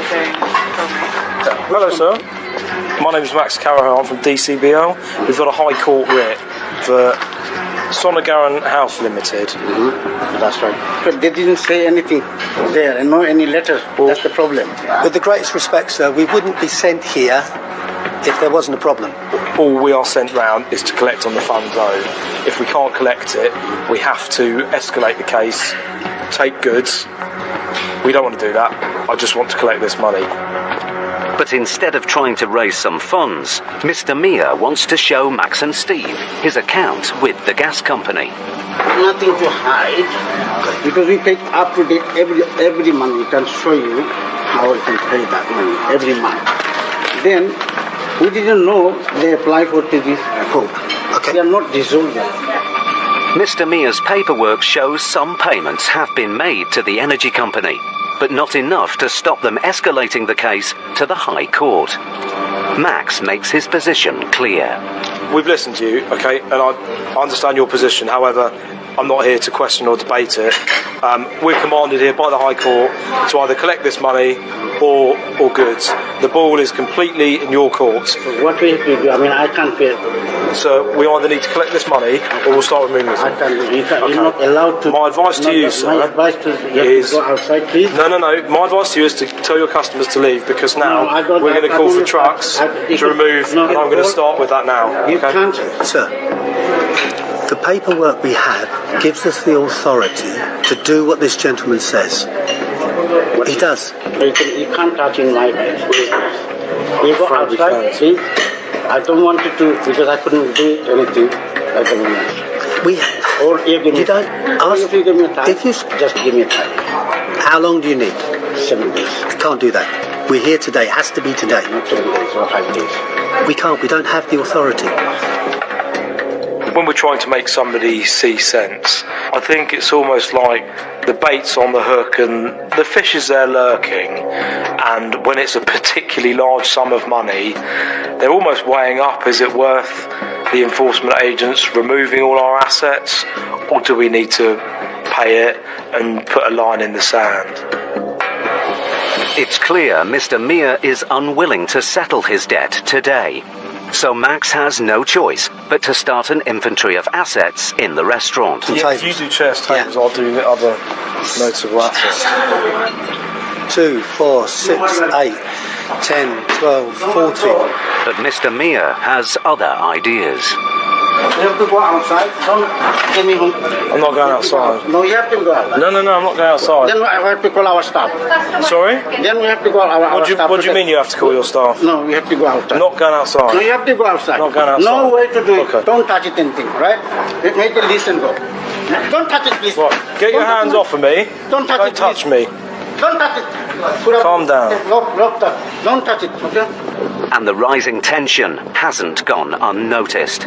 Hello, sir. My name is Max Carraher. I'm from DCBL. We've got a High Court writ for Sonogaran House Limited. That's right. But they didn't say anything there, and no any letters. That's the problem. With the greatest respect, sir, we wouldn't be sent here if there wasn't a problem. All we are sent round is to collect on the funds owed. If we can't collect it, we have to escalate the case, take goods. We don't want to do that. I just want to collect this money. But instead of trying to raise some funds, Mr. Mia wants to show Max and Steve his account with the gas company. Nothing to hide, because we pay up to date every month. We can show you how we can pay that money every month. Then we didn't know they apply for to this code. Okay. They are not dissolved. Mr. Mia's paperwork shows some payments have been made to the energy company, but not enough to stop them escalating the case to the High Court. Max makes his position clear. We've listened to you, okay, and I understand your position. However, I'm not here to question or debate it. We're commanded here by the High Court to either collect this money or goods. The ball is completely in your court. So what we have to do? I mean, I can't pay. So we either need to collect this money or we'll start removing this. You're not allowed to. My advice to you, sir, my advice to you is to go outside, please. No. My advice to you is to tell your customers to leave, because now we're going to call for trucks to remove, and I'm going to start with that now. You can't, sir. The paperwork we have gives us the authority to do what this gentleman says. He does. You can't touch in my bed. You go outside, please. I don't want you to, because I couldn't do anything at the moment. You don't ask. If you give me time, just give me time. How long do you need? 7 days. We can't do that. We're here today. It has to be today. Not 7 days or 5 days. We can't. We don't have the authority. When we're trying to make somebody see sense, I think it's almost like the bait's on the hook and the fish is there lurking, and when it's a particularly large sum of money, they're almost weighing up, is it worth the enforcement agents removing all our assets, or do we need to pay it and put a line in the sand? It's clear Mr. Mia is unwilling to settle his debt today. So Max has no choice but to start an inventory of assets in the restaurant. Yeah, if you do chairs, tables, I'll do the other notable assets. 2, 4, 6, 8, 10, 12, 14. But Mr. Mia has other ideas. You have to go outside. Don't give me home. I'm not going outside. No, you have to go outside. No, I'm not going outside. Then I have to call our staff. Sorry? Then we have to go our staff. What do you mean you have to call your staff? No, we have to go outside. I'm not going outside. No, you have to go outside. Not going outside. No way to do it. Okay. Don't touch it anything, right? Make the list and go. Don't touch it, please. What? Get your hands off of me. Don't touch it, touch me. Don't touch it. Calm down. Lock that. Don't touch it, okay? And the rising tension hasn't gone unnoticed.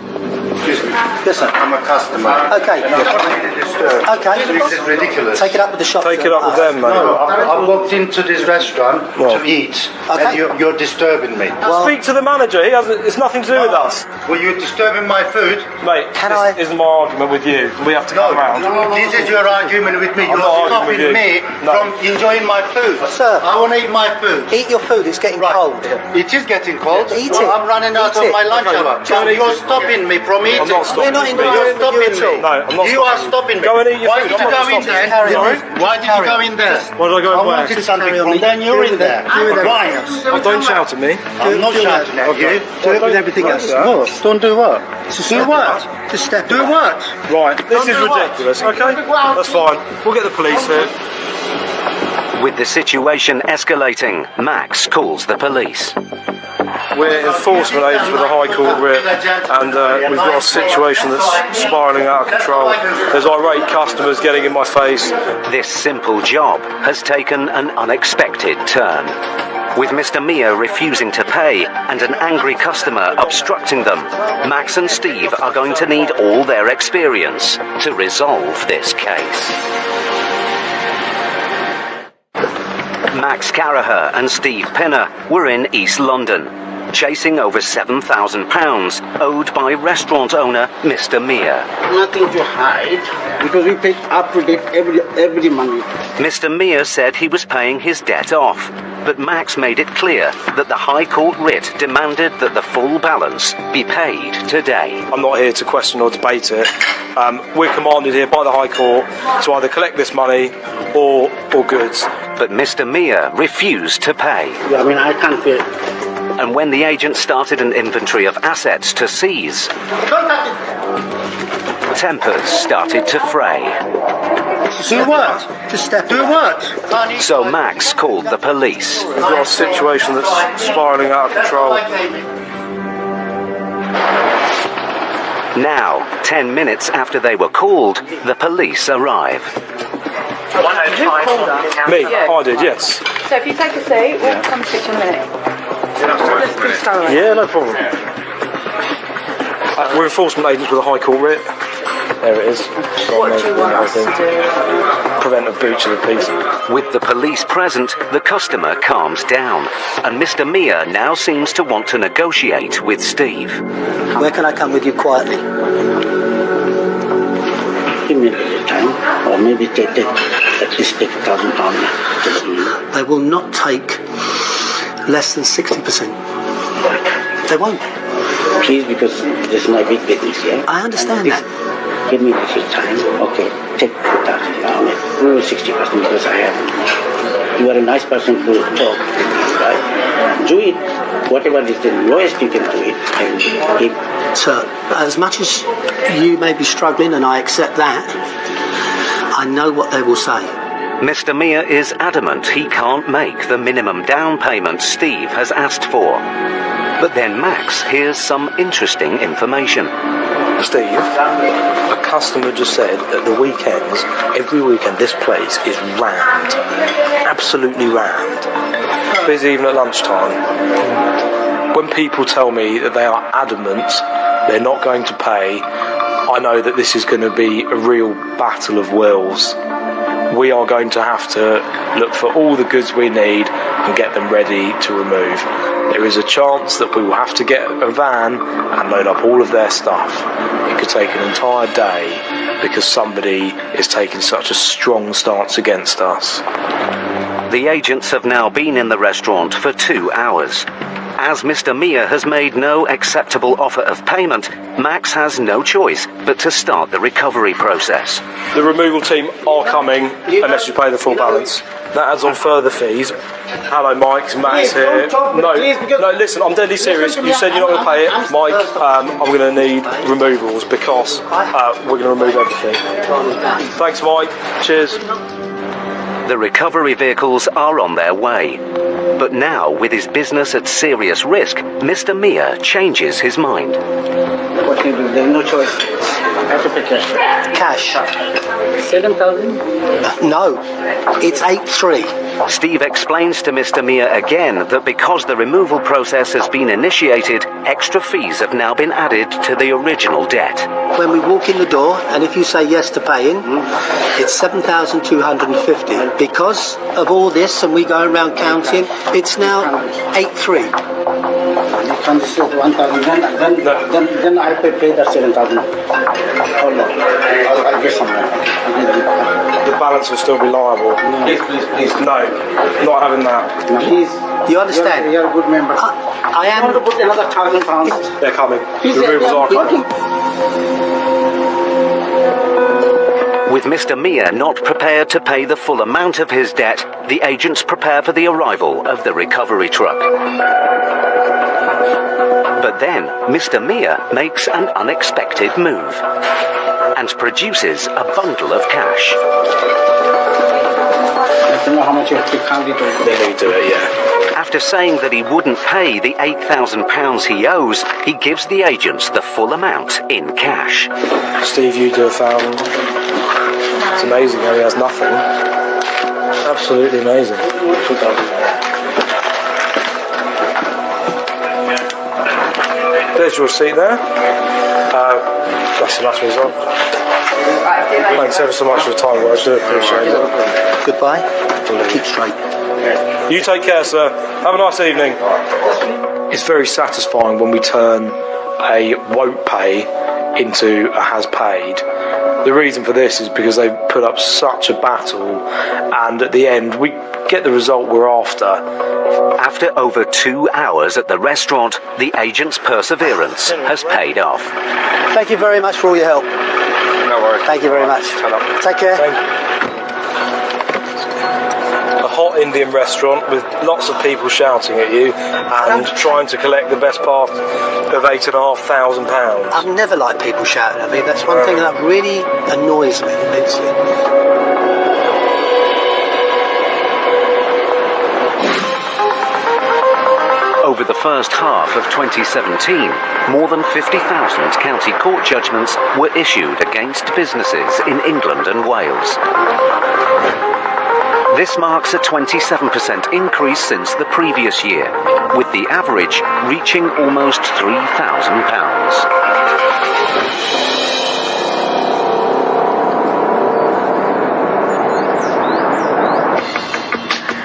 Excuse me. Yes, sir. I'm a customer. Okay. Okay. This is ridiculous. Take it up with the shop. Take it up with them, mate. No, I walked into this restaurant to eat, and you're disturbing me. Well, speak to the manager. It's nothing to do with us. Well, you're disturbing my food. Mate, this isn't my argument with you. We have to come around. This is your argument with me. I'm You're stopping me from enjoying my food. Sir, I want to eat my food. Eat your food. It's getting cold. It is getting cold. Eat well, it. I'm running out of my lunch hour. You're stopping me from eating. I'm not stopping. We're not in the You're stopping me. No, I'm not. You are stopping me. Go and eat your Why food. did you go in there? Sorry? Why did you go in there? Why did I go in I where? wanted something from then you're in there. Right. Oh, don't shout at me. I'm not shouting at you. Do it with everything else. No, don't do what? Do what? Just step Do what? Right, this is ridiculous, okay? That's fine. We'll get the police here. With the situation escalating, Max calls the police. We're enforcement agents with a High Court writ, and we've got a situation that's spiralling out of control. There's irate customers getting in my face. This simple job has taken an unexpected turn. With Mr. Mia refusing to pay and an angry customer obstructing them, Max and Steve are going to need all their experience to resolve this case. Max Carraher and Steve Pinner were in East London. chasing over £7,000 owed by restaurant owner Mr. Mia. Nothing to hide because we pay up to date every money. Mr. Mia said he was paying his debt off, but Max made it clear that the High Court writ demanded that the full balance be paid today. I'm not here to question or debate it. We're commanded here by the High Court to either collect this money or goods. But Mr. Mia refused to pay. Yeah, I mean, I can't pay. And when the agent started an inventory of assets to seize, tempers started to fray. Do what? Just step. Do what? So Max called the police. We've got a situation that's spiralling out of control. Now, 10 minutes after they were called, the police arrive. Me? I did, yes. So if you take a seat, we'll come and sit in a minute. Yeah, no problem. We're enforcement agents with a High Court writ. There it is. What do you want us to do? Prevent a breach of the peace. With the police present, the customer calms down, and Mr. Mia now seems to want to negotiate with Steve. Where can I come with you quietly? Give me a little time, or maybe at least take £1,000. They will not take less than 60%. They won't. Please, because this is my big business, yeah? I understand that. Give me a little time. Okay, take £2,000. 60% because I have. You are a nice person to talk, right? Do it. Whatever is the lowest you can do it. And give. Sir, as much as you may be struggling, and I accept that, I know what they will say. Mr. Mia is adamant he can't make the minimum down payment Steve has asked for. But then Max hears some interesting information. Steve, a customer just said that the weekends, every weekend, this place is rammed. Absolutely rammed. Busy even at lunchtime. When people tell me that they are adamant they're not going to pay, I know that this is going to be a real battle of wills. We are going to have to look for all the goods we need and get them ready to remove. There is a chance that we will have to get a van and load up all of their stuff. It could take an entire day because somebody is taking such a strong stance against us. The agents have now been in the restaurant for 2 hours. As Mr. Mia has made no acceptable offer of payment, Max has no choice but to start the recovery process. The removal team are coming unless you pay the full balance. That adds on further fees. Hello, Mike. Max here. No, listen, I'm deadly serious. You said you're not going to pay it. Mike, I'm going to need removals because we're going to remove everything. Thanks, Mike. Cheers. The recovery vehicles are on their way. But now, with his business at serious risk, Mr. Mia changes his mind. What can you do? There's no choice. I have to pay cash. Cash? 7,000? No, it's 8,300. Steve explains to Mr. Mia again that because the removal process has been initiated, extra fees have now been added to the original debt. When we walk in the door, and if you say yes to paying, it's 7,250. Because of all this, and we go around counting, it's now 8,300. Then I pay that 7,000. Hold on. I'll get somewhere. The balance will still be liable. Please. No, not having that. Please. You understand? You're a good member. I am. want to put another £1,000. They're coming. Please, The removals are coming. With Mr. Mia not prepared to pay the full amount of his debt, the agents prepare for the arrival of the recovery truck. But then, Mr. Mia makes an unexpected move and produces a bundle of cash. I don't know how much you have to count it. They need to do it, yeah. After saying that he wouldn't pay the £8,000 he owes, he gives the agents the full amount in cash. Steve, you do 1,000. It's amazing how he has nothing. Absolutely amazing. 2,000. There's your receipt there. That's the last result. Thanks ever so much for the time, I do appreciate it. Goodbye. Keep straight. You take care, sir. Have a nice evening. It's very satisfying when we turn a won't pay into a has paid. The reason for this is because they've put up such a battle, and at the end we get the result we're after. After over 2 hours at the restaurant, the agent's perseverance has paid off. Thank you very much for all your help. No worries. Thank you very much. Take care. A hot Indian restaurant with lots of people shouting at you and trying to collect the best part of £8,500. I've never liked people shouting at me. That's one thing that really annoys me immensely. Over the first half of 2017, more than 50,000 county court judgments were issued against businesses in England and Wales. This marks a 27% increase since the previous year, with the average reaching almost £3,000.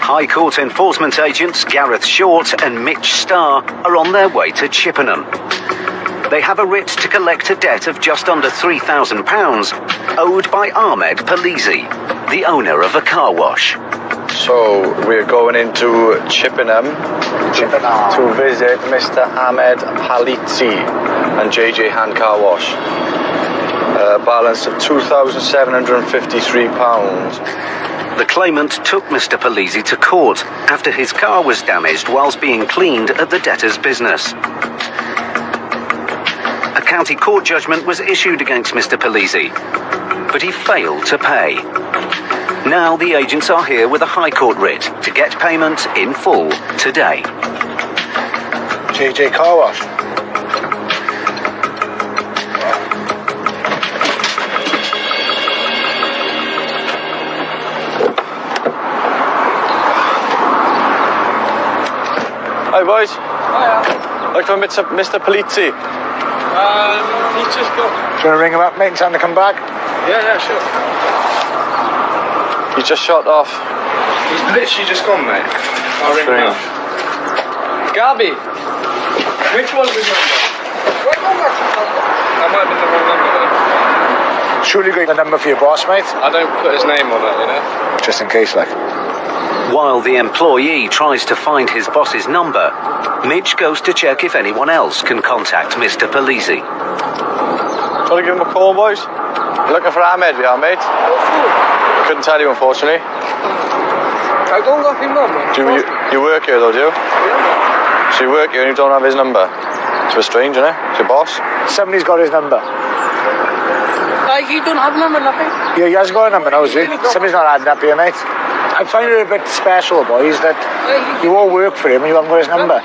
High Court enforcement agents Gareth Short and Mitch Starr are on their way to Chippenham. They have a writ to collect a debt of just under £3,000 owed by Ahmed Palisi, the owner of a car wash. So we're going into Chippenham to visit Mr. Ahmed Palisi and JJ Hand Car Wash. A balance of £2,753. The claimant took Mr. Palisi to court after his car was damaged whilst being cleaned at the debtor's business. A county court judgment was issued against Mr. Palisi, but he failed to pay. Now the agents are here with a High Court writ to get payment in full today. JJ Car Wash. Hi boys. Hiya. Like to meet Mr. Palisi. He's just got. Do you want to ring him up, mate, and tell him to come back? Yeah, sure. He's just shot off. He's literally just gone, mate. I'll ring him up. Gabi, which one's his number? That might have been the wrong number then. Surely got the number for your boss, mate? I don't put his name on it, you know? Just in case, like. While the employee tries to find his boss's number, Mitch goes to check if anyone else can contact Mr. Palisi. Want to give him a call, boys? You're looking for Ahmed, we are, mate. Couldn't tell you, unfortunately. I don't got his number. You work here, though, do you? Yeah. So you work here and you don't have his number? It's a bit strange, isn't it? It's your boss. Somebody's got his number. Like, you don't have number, nothing? Yeah, he has got a number now, has he? Somebody's not adding up here, mate. I find it a bit special, boys, that you all work for him and you haven't got his number.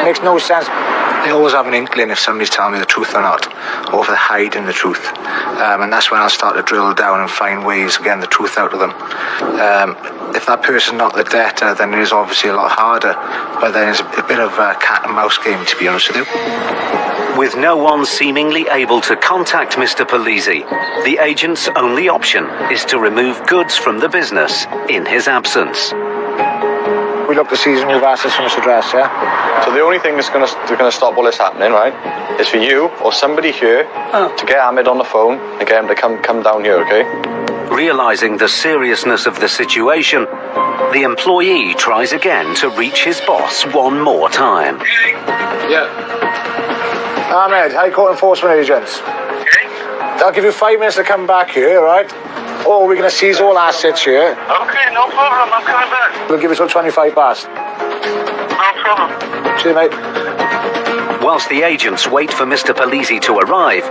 Makes no sense. I always have an inkling if somebody's telling me the truth or not, or if they're hiding the truth. And that's when I'll start to drill down and find ways of getting the truth out of them. If that person's not the debtor, then it is obviously a lot harder. But then it's a bit of a cat and mouse game, to be honest with you. With no one seemingly able to contact Mr. Palisi, the agent's only option is to remove goods from the business in his absence. We look to seize and remove assets from this address, yeah? So the only thing that's going to stop all this happening, right, is for you or somebody here to get Ahmed on the phone and get him to come down here, okay? Realising the seriousness of the situation, the employee tries again to reach his boss one more time. Yeah. Ahmed, High Court enforcement agents. I'll give you 5 minutes to come back here, right? Or we're going to seize all assets here. Okay, no problem. I'm coming back. We'll give you till 25 past. No problem. See you, mate. Whilst the agents wait for Mr. Palisi to arrive,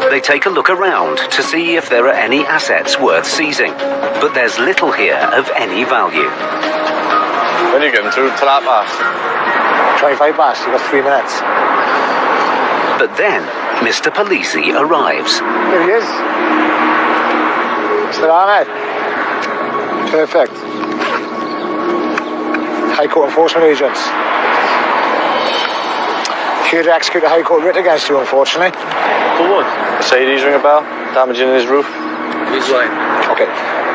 they take a look around to see if there are any assets worth seizing. But there's little here of any value. When you give them till that past? 25 past. You've got 3 minutes. But then Mr. Palisi arrives. Here he is. Mr. Ahmed. Perfect. High Court enforcement agents. Here to execute a High Court writ against you, unfortunately. For what? Mercedes ring a bell, damaging his roof. He's right. Okay.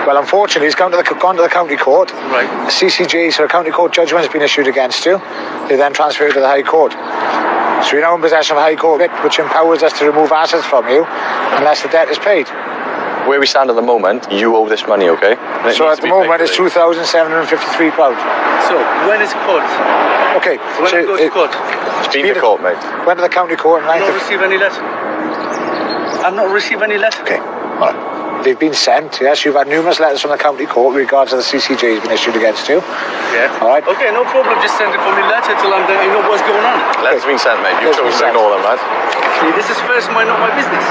Well, unfortunately, he's gone to the county court. Right. The CCG, so a county court judgment has been issued against you. They then transferred to the High Court. So you're now in possession of a High Court writ, which empowers us to remove assets from you unless the debt is paid. Where we stand at the moment, you owe this money, okay? So at the moment, it's £2,753. So, when is court? Okay. When it goes to court? It's been to court, mate. Went to the county court. I've not received any letter. I've not received any letter. Okay. All right. They've been sent, yes. You've had numerous letters from the county court with regards to the CCG has been issued against you. Yeah. All right. Okay, no problem. Just send it for me letter till I know what's going on. Letters been sent, mate. You've chosen to ignore them, right? See, this is first not my business.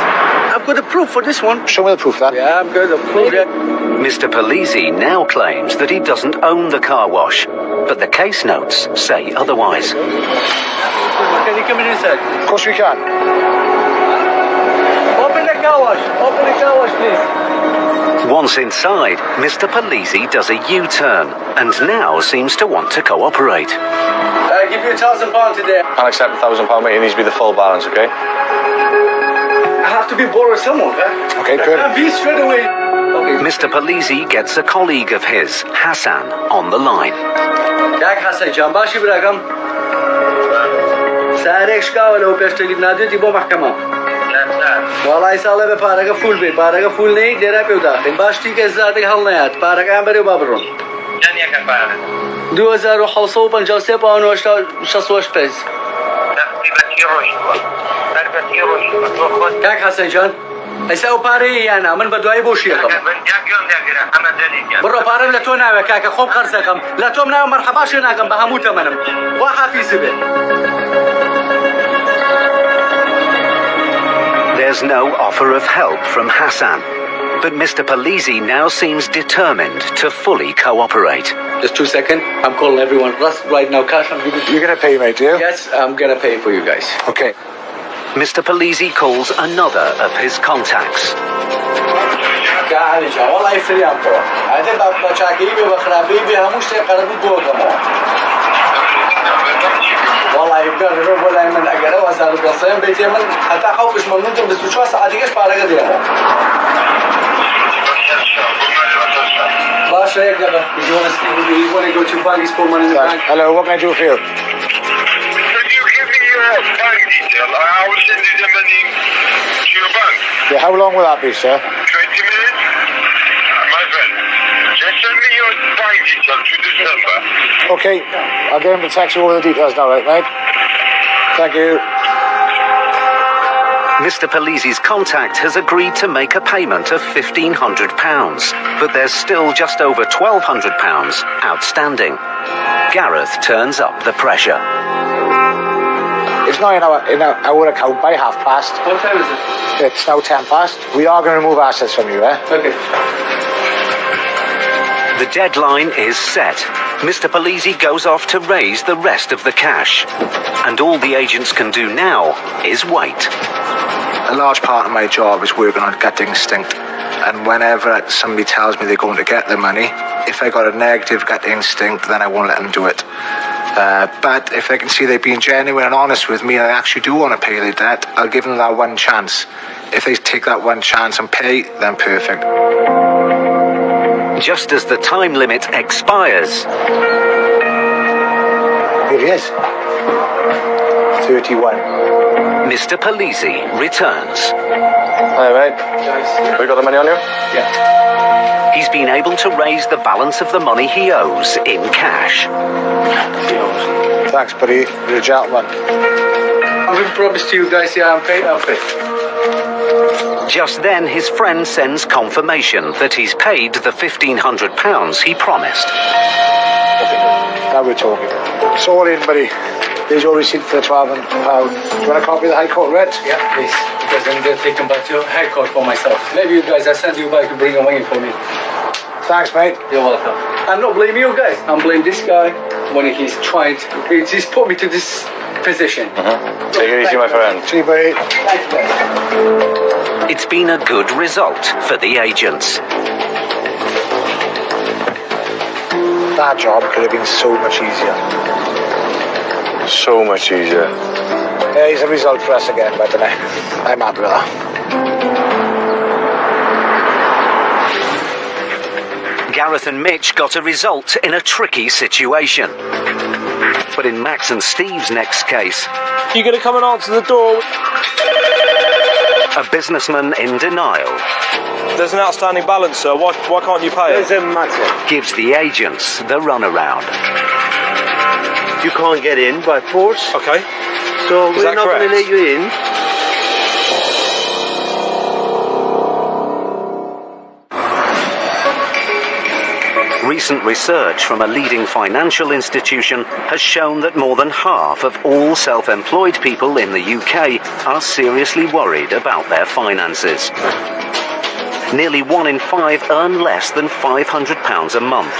I've got the proof for this one. Show me the proof, then. Yeah, I'm good. The proof, yeah. Mr. Polisi now claims that he doesn't own the car wash, but the case notes say otherwise. Can you come in inside? Of course we can. Open the car wash. Open the car wash, please. Once inside, Mr. Polisi does a U-turn and now seems to want to cooperate. I give you £1,000 today. Can't accept £1,000, mate. It needs to be the full balance, okay? I have to be borrowed someone, huh? Okay, good. I can't be straight away. Okay. Mr. Polisi gets a colleague of his, Hassan, on the line. Jak Hassan Can, başı bırakam. Sare şkava lo peştelik nadı ti bo mahkama. Vallahi sağla be paraga full be. Paraga full नहीं दे रहा पे उदा. बाष्टी के साथ हल नहीं आत. Paraga हम बरे बाबरों. كان يا كفاله 2555 pound واشتا 65 كاك حسن جان هسه باري انا من بدوي بوشيكم برا بارم لا تونا كاك خوب خرسكم لا تومنا مرحبا شناكم بهموت منم وحافيز به. There's no offer of help from Hassan, but Mr. Polisi now seems determined to fully cooperate. Just 2 seconds. I'm calling everyone. Right now, cash. I'm giving. You're going to pay, mate, yeah? Yes, I'm going to pay for you guys. Okay. Mr. Polisi calls another of his contacts. والله يفري أمبو. هذا بمشاكلي بخرابي بهموش تقرب بوجمه. والله يبقى الرب ولا من أجره وزار القصيم بيتي من حتى خوفش من ننتم بس شو ساعات يجيش بارجة ديالهم. باش هيك ده. You want to go to bank, spend money in the bank. Hello, what can I do for you? I will send you the money to your bank. Yeah, how long will that be, sir? 20 minutes? My friend, just send me your bank details to this number. Okay, I'll get him to text you all the details now, right, mate? Thank you. Mr. Polisi's contact has agreed to make a payment of £1,500, but there's still just over £1,200 outstanding. Gareth turns up the pressure. It's not in our account by past. What time is it? It's now 10 past. We are going to remove assets from you, eh? Okay. The deadline is set. Mr. Polisi goes off to raise the rest of the cash. And all the agents can do now is wait. A large part of my job is working on gut instinct. And whenever somebody tells me they're going to get the money, if I got a negative gut instinct, then I won't let them do it. But if I can see they've been genuine and honest with me and they actually do want to pay their debt, I'll give them that one chance. If they take that one chance and pay, then perfect. Just as the time limit expires, here he is. 31. Mr. Polisi returns. Hi, mate. We got the money on you? Yeah. He's been able to raise the balance of the money he owes in cash. Thanks, buddy. You're a gentleman. I will promise to you guys, yeah, I'm paid. Just then, his friend sends confirmation that he's paid the £1,500 he promised. Now we're talking. It's all in, buddy. There's your receipt for the £1,200. Do you want a copy of the High Court writ? Yeah, please. Because I'm going to take them back to High Court for myself. Maybe you guys, I send you back to bring them away for me. Thanks, mate. You're welcome. I'm not blaming you guys. I'm blaming this guy when he's trying to... He's put me to this position. Take it easy, my friend. See you, buddy. Thank you, guys. It's been a good result for the agents. That job could have been so much easier. So much easier. Yeah, he's a result for us again, but I'm happy with that. Gareth and Mitch got a result in a tricky situation. But in Max and Steve's next case... You going to come and answer the door? A businessman in denial. There's an outstanding balance, sir. Why can't you pay it? Doesn't matter. Gives the agents the runaround. You can't get in by force. Okay. So we're not going to let you in. Recent research from a leading financial institution has shown that more than half of all self-employed people in the UK are seriously worried about their finances. Nearly 1 in 5 earn less than £500 a month,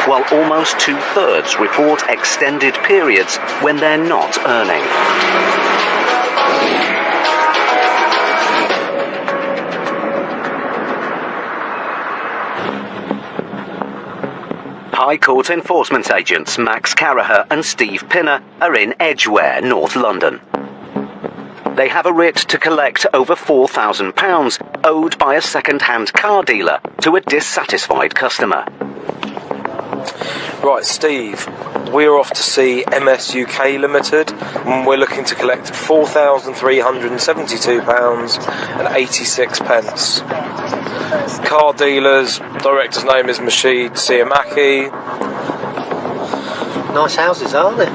while almost 2/3 report extended periods when they're not earning. High Court enforcement agents Max Caraher and Steve Pinner are in Edgware, North London. They have a writ to collect over £4,000 owed by a second-hand car dealer to a dissatisfied customer. Right, Steve, we're off to see MS UK Limited, and we're looking to collect £4,372.86. Car dealers, director's name is Mashid Siamaki. Nice houses, aren't they?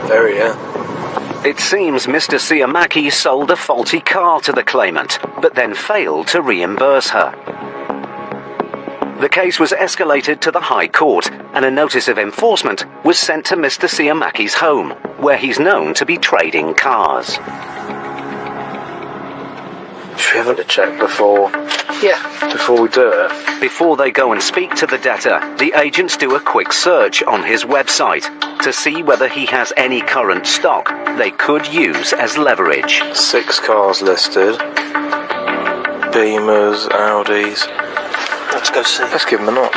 Very, yeah. It seems Mr. Siamaki sold a faulty car to the claimant, but then failed to reimburse her. The case was escalated to the High Court, and a notice of enforcement was sent to Mr. Siamaki's home, where he's known to be trading cars. Should we have a check before we do it? Before they go and speak to the debtor, the agents do a quick search on his website to see whether he has any current stock they could use as leverage. 6 cars listed. Beamers, Audis. Let's go see. Let's give him a knock.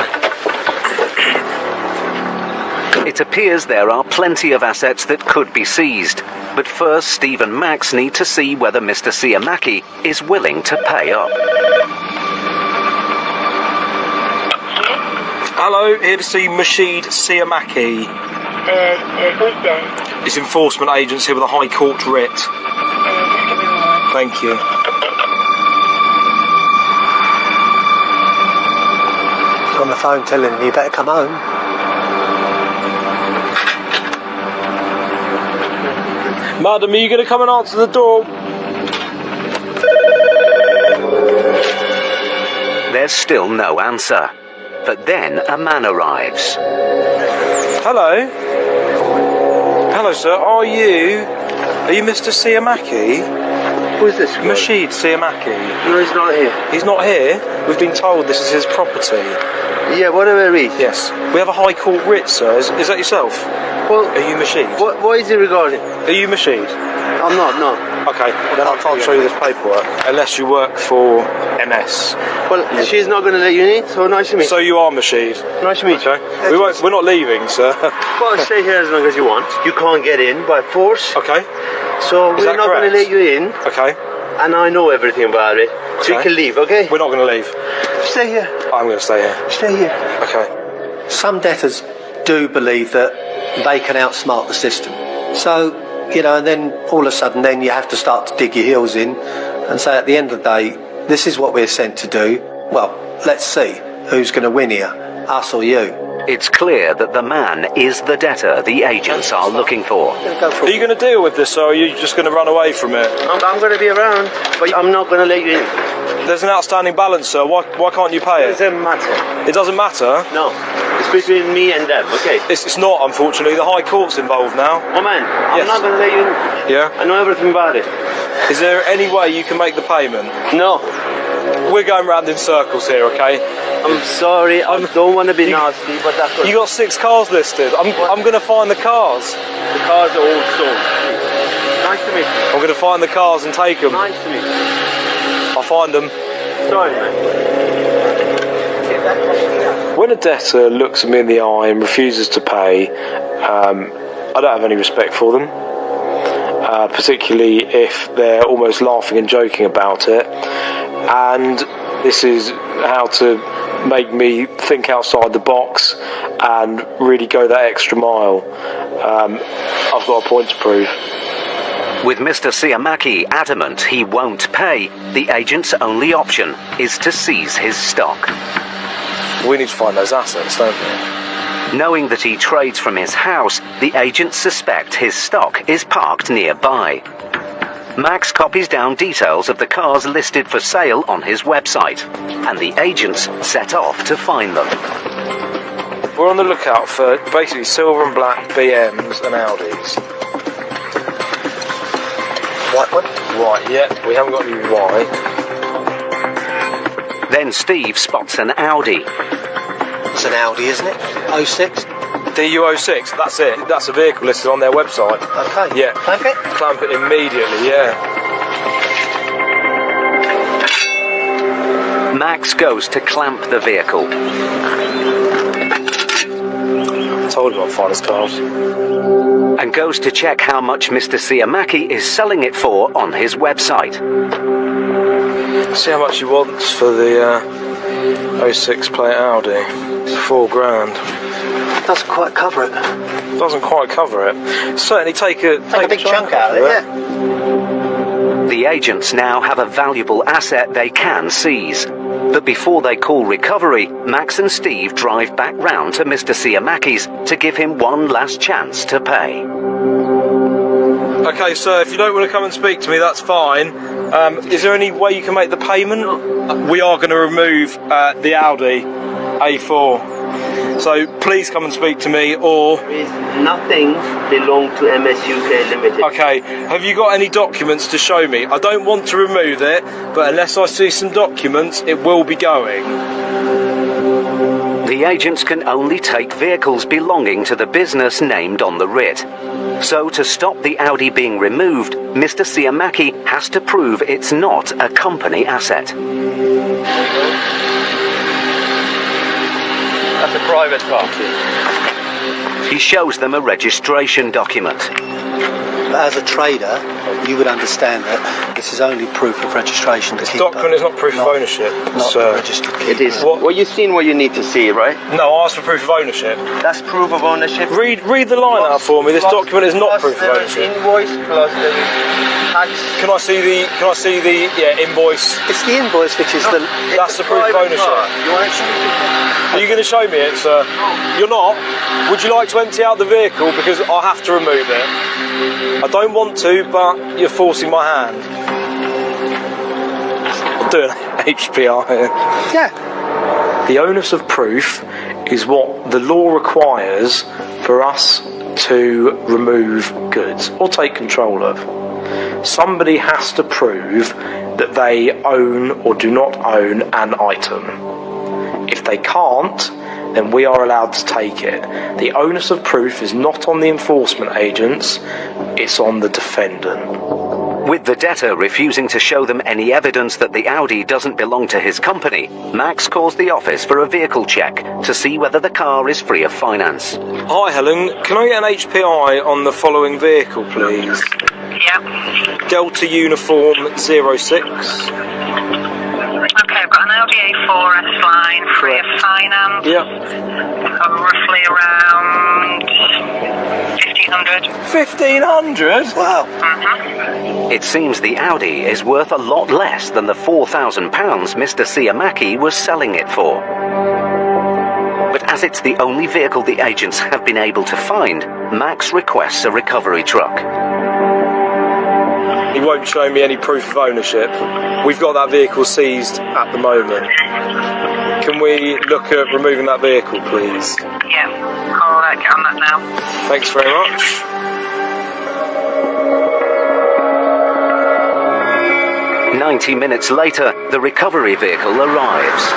It appears there are plenty of assets that could be seized, but first Steve and Max need to see whether Mr. Siamaki is willing to pay up. Hello, here to see Mashid Siamaki. Who's there? It's enforcement agents here with a High Court writ. Just give me a moment. Thank you. He's on the phone telling him you better come home. Madam, are you going to come and answer the door? There's still no answer. But then a man arrives. Hello? Hello, sir. Are you Mr. Siamaki? Who is this guy? Mashid Siamaki. No, he's not here. He's not here? We've been told this is his property. Yeah, whatever it is. Yes. We have a High Court writ, sir. Is that yourself? Well, are you Mashid? What is it regarding? Are you Mashid? I'm not, no. Okay, well then I can't show you this paperwork unless you work for MS. Well, she's not going to let you in, so nice to meet you. So you are Mashid? Nice to meet you. We're not leaving, sir. Well, stay here as long as you want. You can't get in by force. Okay. So we're not going to let you in. Okay. And I know everything about it. So you can leave, okay? We're not going to leave. Stay here. I'm going to stay here. Stay here. Okay. Some debtors do believe that they can outsmart the system. So, and then all of a sudden then you have to start to dig your heels in and say at the end of the day, this is what we're sent to do. Well, let's see who's going to win here, us or you. It's clear that the man is the debtor the agents are looking for. Are you going to deal with this, or are you just going to run away from it? I'm going to be around, but I'm not going to let you in. There's an outstanding balance, sir. Why can't you pay it? It doesn't matter. It doesn't matter? No. It's between me and them, okay? It's not, unfortunately. The High Court's involved now. Oh, man. I'm not going to let you in. Yeah? I know everything about it. Is there any way you can make the payment? No. We're going round in circles here, okay? I'm sorry, I don't want to be nasty, but that's what... You got 6 cars listed. I'm going to find the cars. The cars are all sold. Nice to meet you. I'm going to find the cars and take them. Nice to meet you. I'll find them. Sorry, man. When a debtor looks at me in the eye and refuses to pay, I don't have any respect for them. Particularly if they're almost laughing and joking about it. And this is how to made me think outside the box and really go that extra mile. I've got a point to prove. With Mr. Siamaki adamant he won't pay, the agent's only option is to seize his stock. We need to find those assets, don't we? Knowing that he trades from his house, the agents suspect his stock is parked nearby. Max copies down details of the cars listed for sale on his website, and the agents set off to find them. We're on the lookout for basically silver and black BMs and Audis. White one? White, yeah. We haven't got any white. Then Steve spots an Audi. It's an Audi, isn't it? 06? DU06, that's it. That's a vehicle listed on their website. Okay. Yeah. Clamp it? Clamp it immediately, yeah. Max goes to clamp the vehicle. I told him I'd find his cars. And goes to check how much Mr. Siamaki is selling it for on his website. See how much he wants for the 06 plate Audi. It's $4,000. Doesn't quite cover it. Doesn't quite cover it. Certainly take a big chunk out of it, yeah. The agents now have a valuable asset they can seize. But before they call recovery, Max and Steve drive back round to Mr. Siamaki's to give him one last chance to pay. Okay, sir, if you don't want to come and speak to me, that's fine. Is there any way you can make the payment? We are going to remove the Audi A4. So please come and speak to me, or... Nothing belongs to MS UK Limited. Okay, have you got any documents to show me? I don't want to remove it, but unless I see some documents, it will be going. The agents can only take vehicles belonging to the business named on the writ. So to stop the Audi being removed, Mr. Siamaki has to prove it's not a company asset. That's a private car. He shows them a registration document. As a trader, you would understand that this is only proof of registration. This document is not proof of ownership. Not registered. It is. Well, you've seen what you need to see, right? No, I asked for proof of ownership. That's proof of ownership. Read the line out for me. This document is not proof of ownership. Invoice plus the tax. Can I see the invoice? It's the invoice which is that's the proof of ownership. You want to show me? Are you going to show me it, sir? You're not? Would you like to empty out the vehicle because I have to remove it? I don't want to, but you're forcing my hand. I'm doing HPI here. Yeah. The onus of proof is what the law requires for us to remove goods or take control of. Somebody has to prove that they own or do not own an item. If they can't, then we are allowed to take it. The onus of proof is not on the enforcement agents, it's on the defendant. With the debtor refusing to show them any evidence that the Audi doesn't belong to his company, Max calls the office for a vehicle check to see whether the car is free of finance. Hi Helen, can I get an HPI on the following vehicle please? Yeah. Delta Uniform 06. Okay, I've got an Audi A4 S-Line, free of finance. Yep. Roughly around 1,500. 1,500? Wow. It seems the Audi is worth a lot less than the £4,000 Mr. Siamaki was selling it for. But as it's the only vehicle the agents have been able to find, Max requests a recovery truck. He won't show me any proof of ownership. We've got that vehicle seized at the moment. Can we look at removing that vehicle, please? Yeah, I'll get on that now. Thanks very much. "90 minutes later, the recovery vehicle arrives.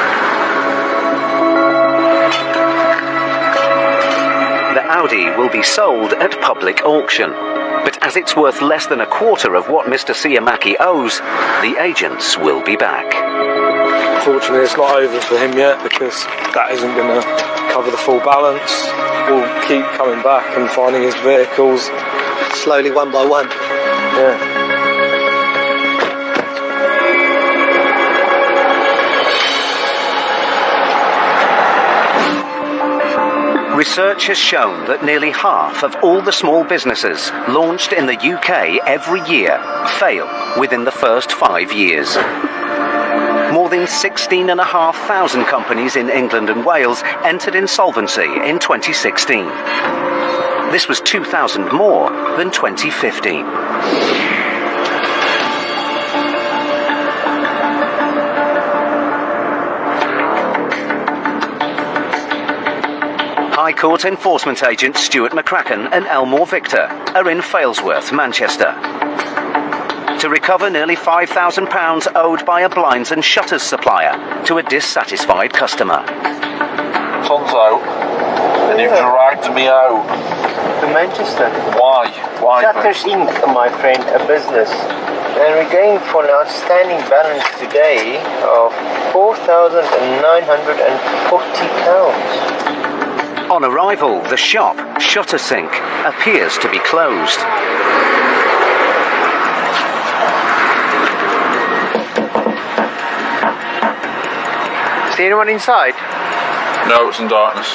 The Audi will be sold at public auction. But as it's worth less than a quarter of what Mr. Siamaki owes, the agents will be back. Fortunately, it's not over for him yet because that isn't going to cover the full balance. We'll keep coming back and finding his vehicles. Slowly, one by one. Yeah. Research has shown that nearly half of all the small businesses launched in the UK every year fail within the first 5 years. More than 16,500 companies in England and Wales entered insolvency in 2016. This was 2,000 more than 2015. High Court enforcement agents Stuart McCracken and Elmore Victor are in Failsworth, Manchester, to recover nearly £5,000 owed by a blinds and shutters supplier to a dissatisfied customer. Sun's out, and you've dragged me out. To Manchester. Why? Why? Shutters Inc., my friend, a business. And we're going for an outstanding balance today of £4,940. On arrival, the shop, Shutter Sink, appears to be closed. See anyone inside? No, it's in darkness.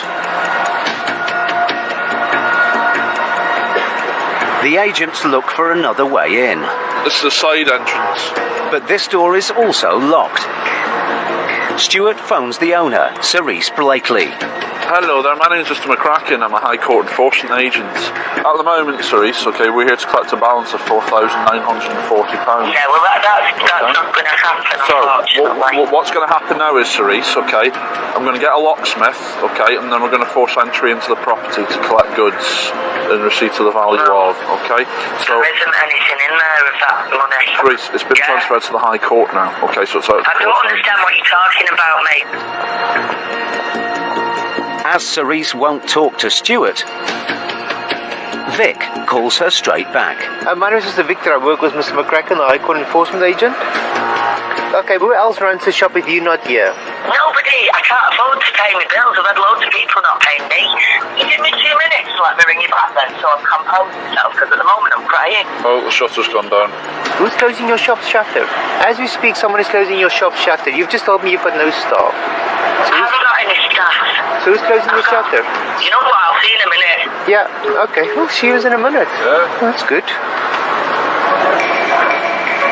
The agents look for another way in. This is the side entrance. But this door is also locked. Stuart phones the owner, Cerise Blakely. Hello there, my name's Mr. McCracken. I'm a High Court enforcement agent. At the moment, Cerise, okay, we're here to collect a balance of £4,940. Yeah, well, that's not going to happen, So, unfortunately. what's going to happen now is, Cerise, okay, I'm going to get a locksmith, okay, and then we're going to force entry into the property to collect goods in receipt of the value of, okay? So, there isn't anything in there of that money. Cerise, it's been transferred to the High Court now, okay, so it's out of I don't understand what you're talking about, mate. As Cerise won't talk to Stuart, Vic calls her straight back. My name is Mr. Victor. I work with Mr. McCracken, the High Court enforcement agent. Okay, but who else runs the shop if you're not here? Nobody. I can't afford to pay my bills. I've had loads of people not paying me. You give me 2 minutes to let me ring you back then, so I'm composed myself, because at the moment I'm crying. Oh, the shutter's gone down. Who's closing your shop's shutter? As we speak, someone is closing your shop's shutter. You've just told me you've got no staff. I haven't got any staff. So who's closing the shutter? You know what? I'll see you in a minute. Yeah, okay. We'll see you in a minute. Yeah. That's good.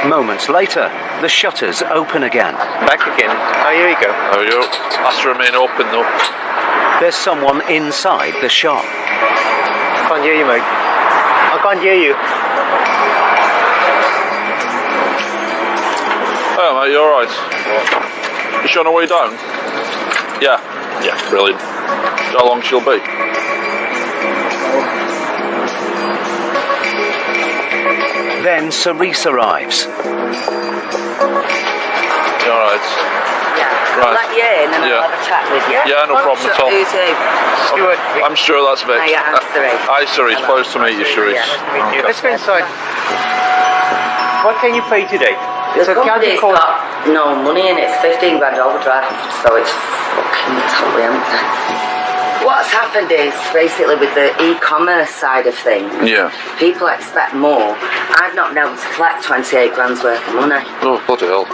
Moments later, the shutters open again. Back again. Oh, here you go. There we go. Has to remain open though. There's someone inside the shop. I can't hear you, mate. I can't hear you. Oh, mate, you alright? You sure on the way down? Yeah. Yeah, brilliant. How long she'll be? Then Cerise arrives. You alright? Yeah. Right. I'll let you in and Yeah. I'll have a chat with you. Yeah, no problem at all. Who's who? Stuart. I'm Stuart, that's Vic. Hiya, I'm Cerise. Hi, Cerise. Pleased to meet you, Cerise. Okay. Let's go inside. What can you pay today? The So company's county court. got no money in it. It's 15 grand overdraft, so it's fucking totally empty. What's happened is, basically with the e-commerce side of things, Yeah. people expect more. I've not been able to collect 28 grand's worth of money. Oh, bloody hell.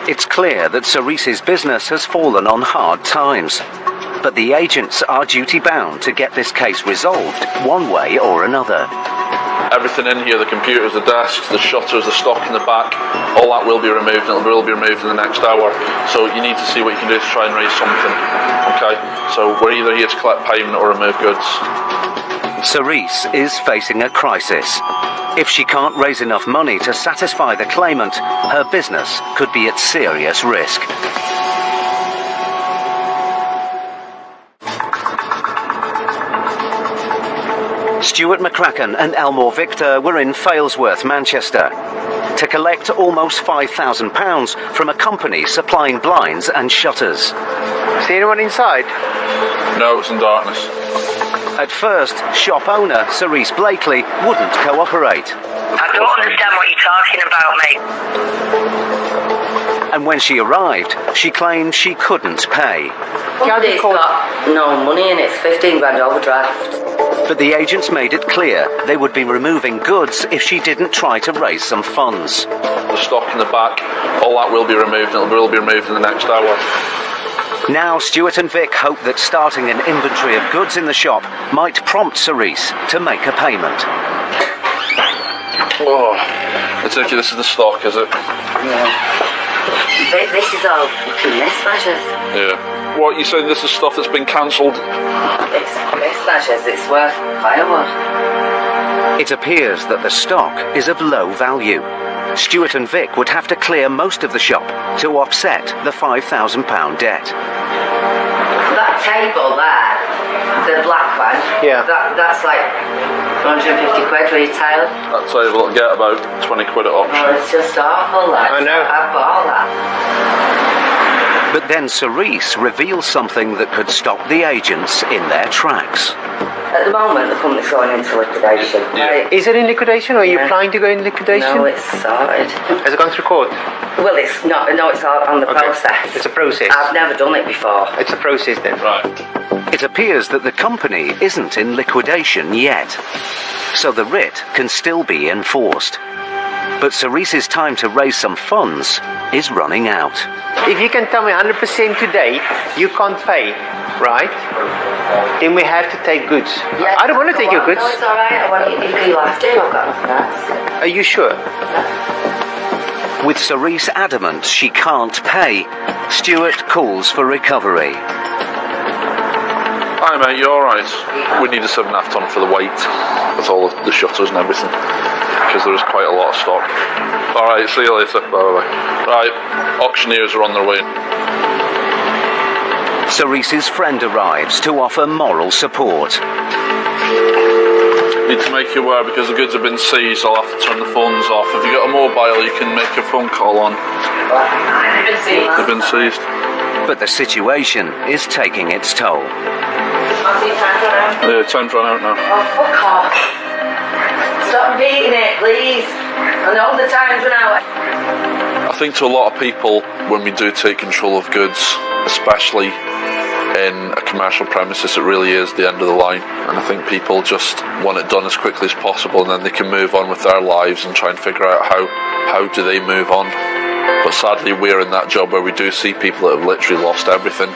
It's clear that Cerise's business has fallen on hard times. But the agents are duty-bound to get this case resolved one way or another. Everything in here, the computers, the desks, the shutters, the stock in the back, all that will be removed, and it will be removed in the next hour. So you need to see what you can do to try and raise something. Okay? So we're either here to collect payment or remove goods. Cerise is facing a crisis. If she can't raise enough money to satisfy the claimant, her business could be at serious risk. Stuart McCracken and Elmore Victor were in Failsworth, Manchester, to collect almost £5,000 from a company supplying blinds and shutters. See anyone inside? No, it's in darkness. At first, shop owner Cerise Blakely wouldn't cooperate. I don't understand what you're talking about, mate. And when she arrived, she claimed she couldn't pay. Company's got no money in it. It's 15 grand overdraft. But the agents made it clear they would be removing goods if she didn't try to raise some funds. The stock in the back, all that will be removed, and it will be removed in the next hour. Now Stuart and Vic hope that starting an inventory of goods in the shop might prompt Cerise to make a payment. Oh, I take it this is the stock, is it? Yeah. This is all fucking mismeasures. Yeah. What, you saying this is stuff that's been cancelled? It's mismeasures, it's worth firewood. It appears that the stock is of low value. Stuart and Vic would have to clear most of the shop to offset the £5,000 debt. That table there, the black one, that's like 150 quid retail. That table will get about 20 quid at auction. Oh, it's just awful, that. I know. I've bought that. But then Cerise reveals something that could stop the agents in their tracks. At the moment, the company's going into liquidation. Yeah. Is it in liquidation, or are you planning to go in liquidation? No, it's sorted. Has it gone through court? Well, it's not. No, it's all on the process. It's a process. I've never done it before. It's a process then. Right. It appears that the company isn't in liquidation yet, so the writ can still be enforced. But Cerise's time to raise some funds is running out. If you can tell me 100% today you can't pay, right? Then we have to take goods. Yeah, I don't want to take your goods. No, it's alright. I want you have to. I've got nothing else. Are you sure? With Cerise adamant she can't pay, Stuart calls for recovery. Hi mate, you alright? We need a 7.5 tonne for the weight, with all the shutters and everything, because there is quite a lot of stock. Alright, see you later. Bye bye. Right, auctioneers are on their way. Cerise's friend arrives to offer moral support. Need to make you aware, because the goods have been seized, I'll have to turn the phones off. If you've got a mobile, you can make a phone call on. They've been seized. But the situation is taking its toll. Yeah, time's run out now. Oh, fuck off. Stop beating it, please. I know the time's run out. I think to a lot of people, when we do take control of goods, especially in a commercial premises, it really is the end of the line. And I think people just want it done as quickly as possible, and then they can move on with their lives and try and figure out how do they move on. But sadly, we're in that job where we do see people that have literally lost everything.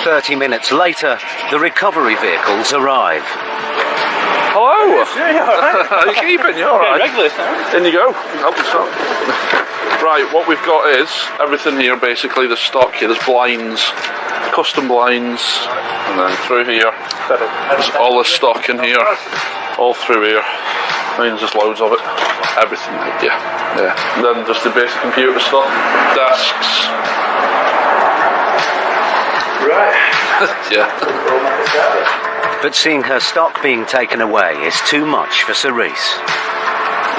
30 minutes later, the recovery vehicles arrive. Hello! How are you keeping? You alright? In you go. Help yourself. Right, what we've got is everything here, basically. There's stock here, there's blinds, custom blinds, and then through here, there's all the stock in here, all through here. I mean, there's just loads of it. Everything, yeah. And then just the basic computer stuff, desks. Right. Yeah. But seeing her stock being taken away is too much for Cerise.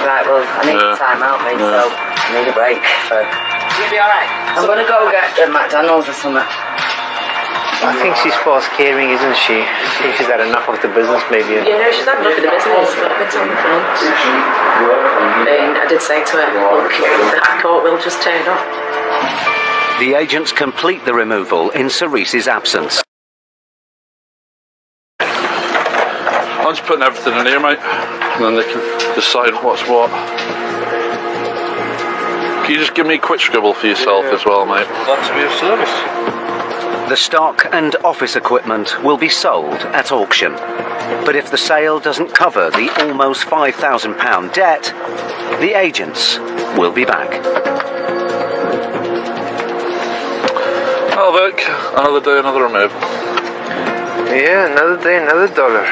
Right, well, I need time out, mate, so I need a break. You'll be alright. I'm going to go get McDonald's or something. I think she's past caring, isn't she? I think she's had enough of the business, maybe. Yeah, no, she's had enough of the business, but it's on the front. And I did say to her, look, the High Court will just turn up. The agents complete the removal in Cerise's absence. I'm just putting everything in here, mate, and then they can decide what's what. Can you just give me a quick scribble for yourself as well, mate? Glad to be of service. The stock and office equipment will be sold at auction. But if the sale doesn't cover the almost £5,000 debt, the agents will be back. Well, Vic, another day, another removal. Yeah, another day, another dollar.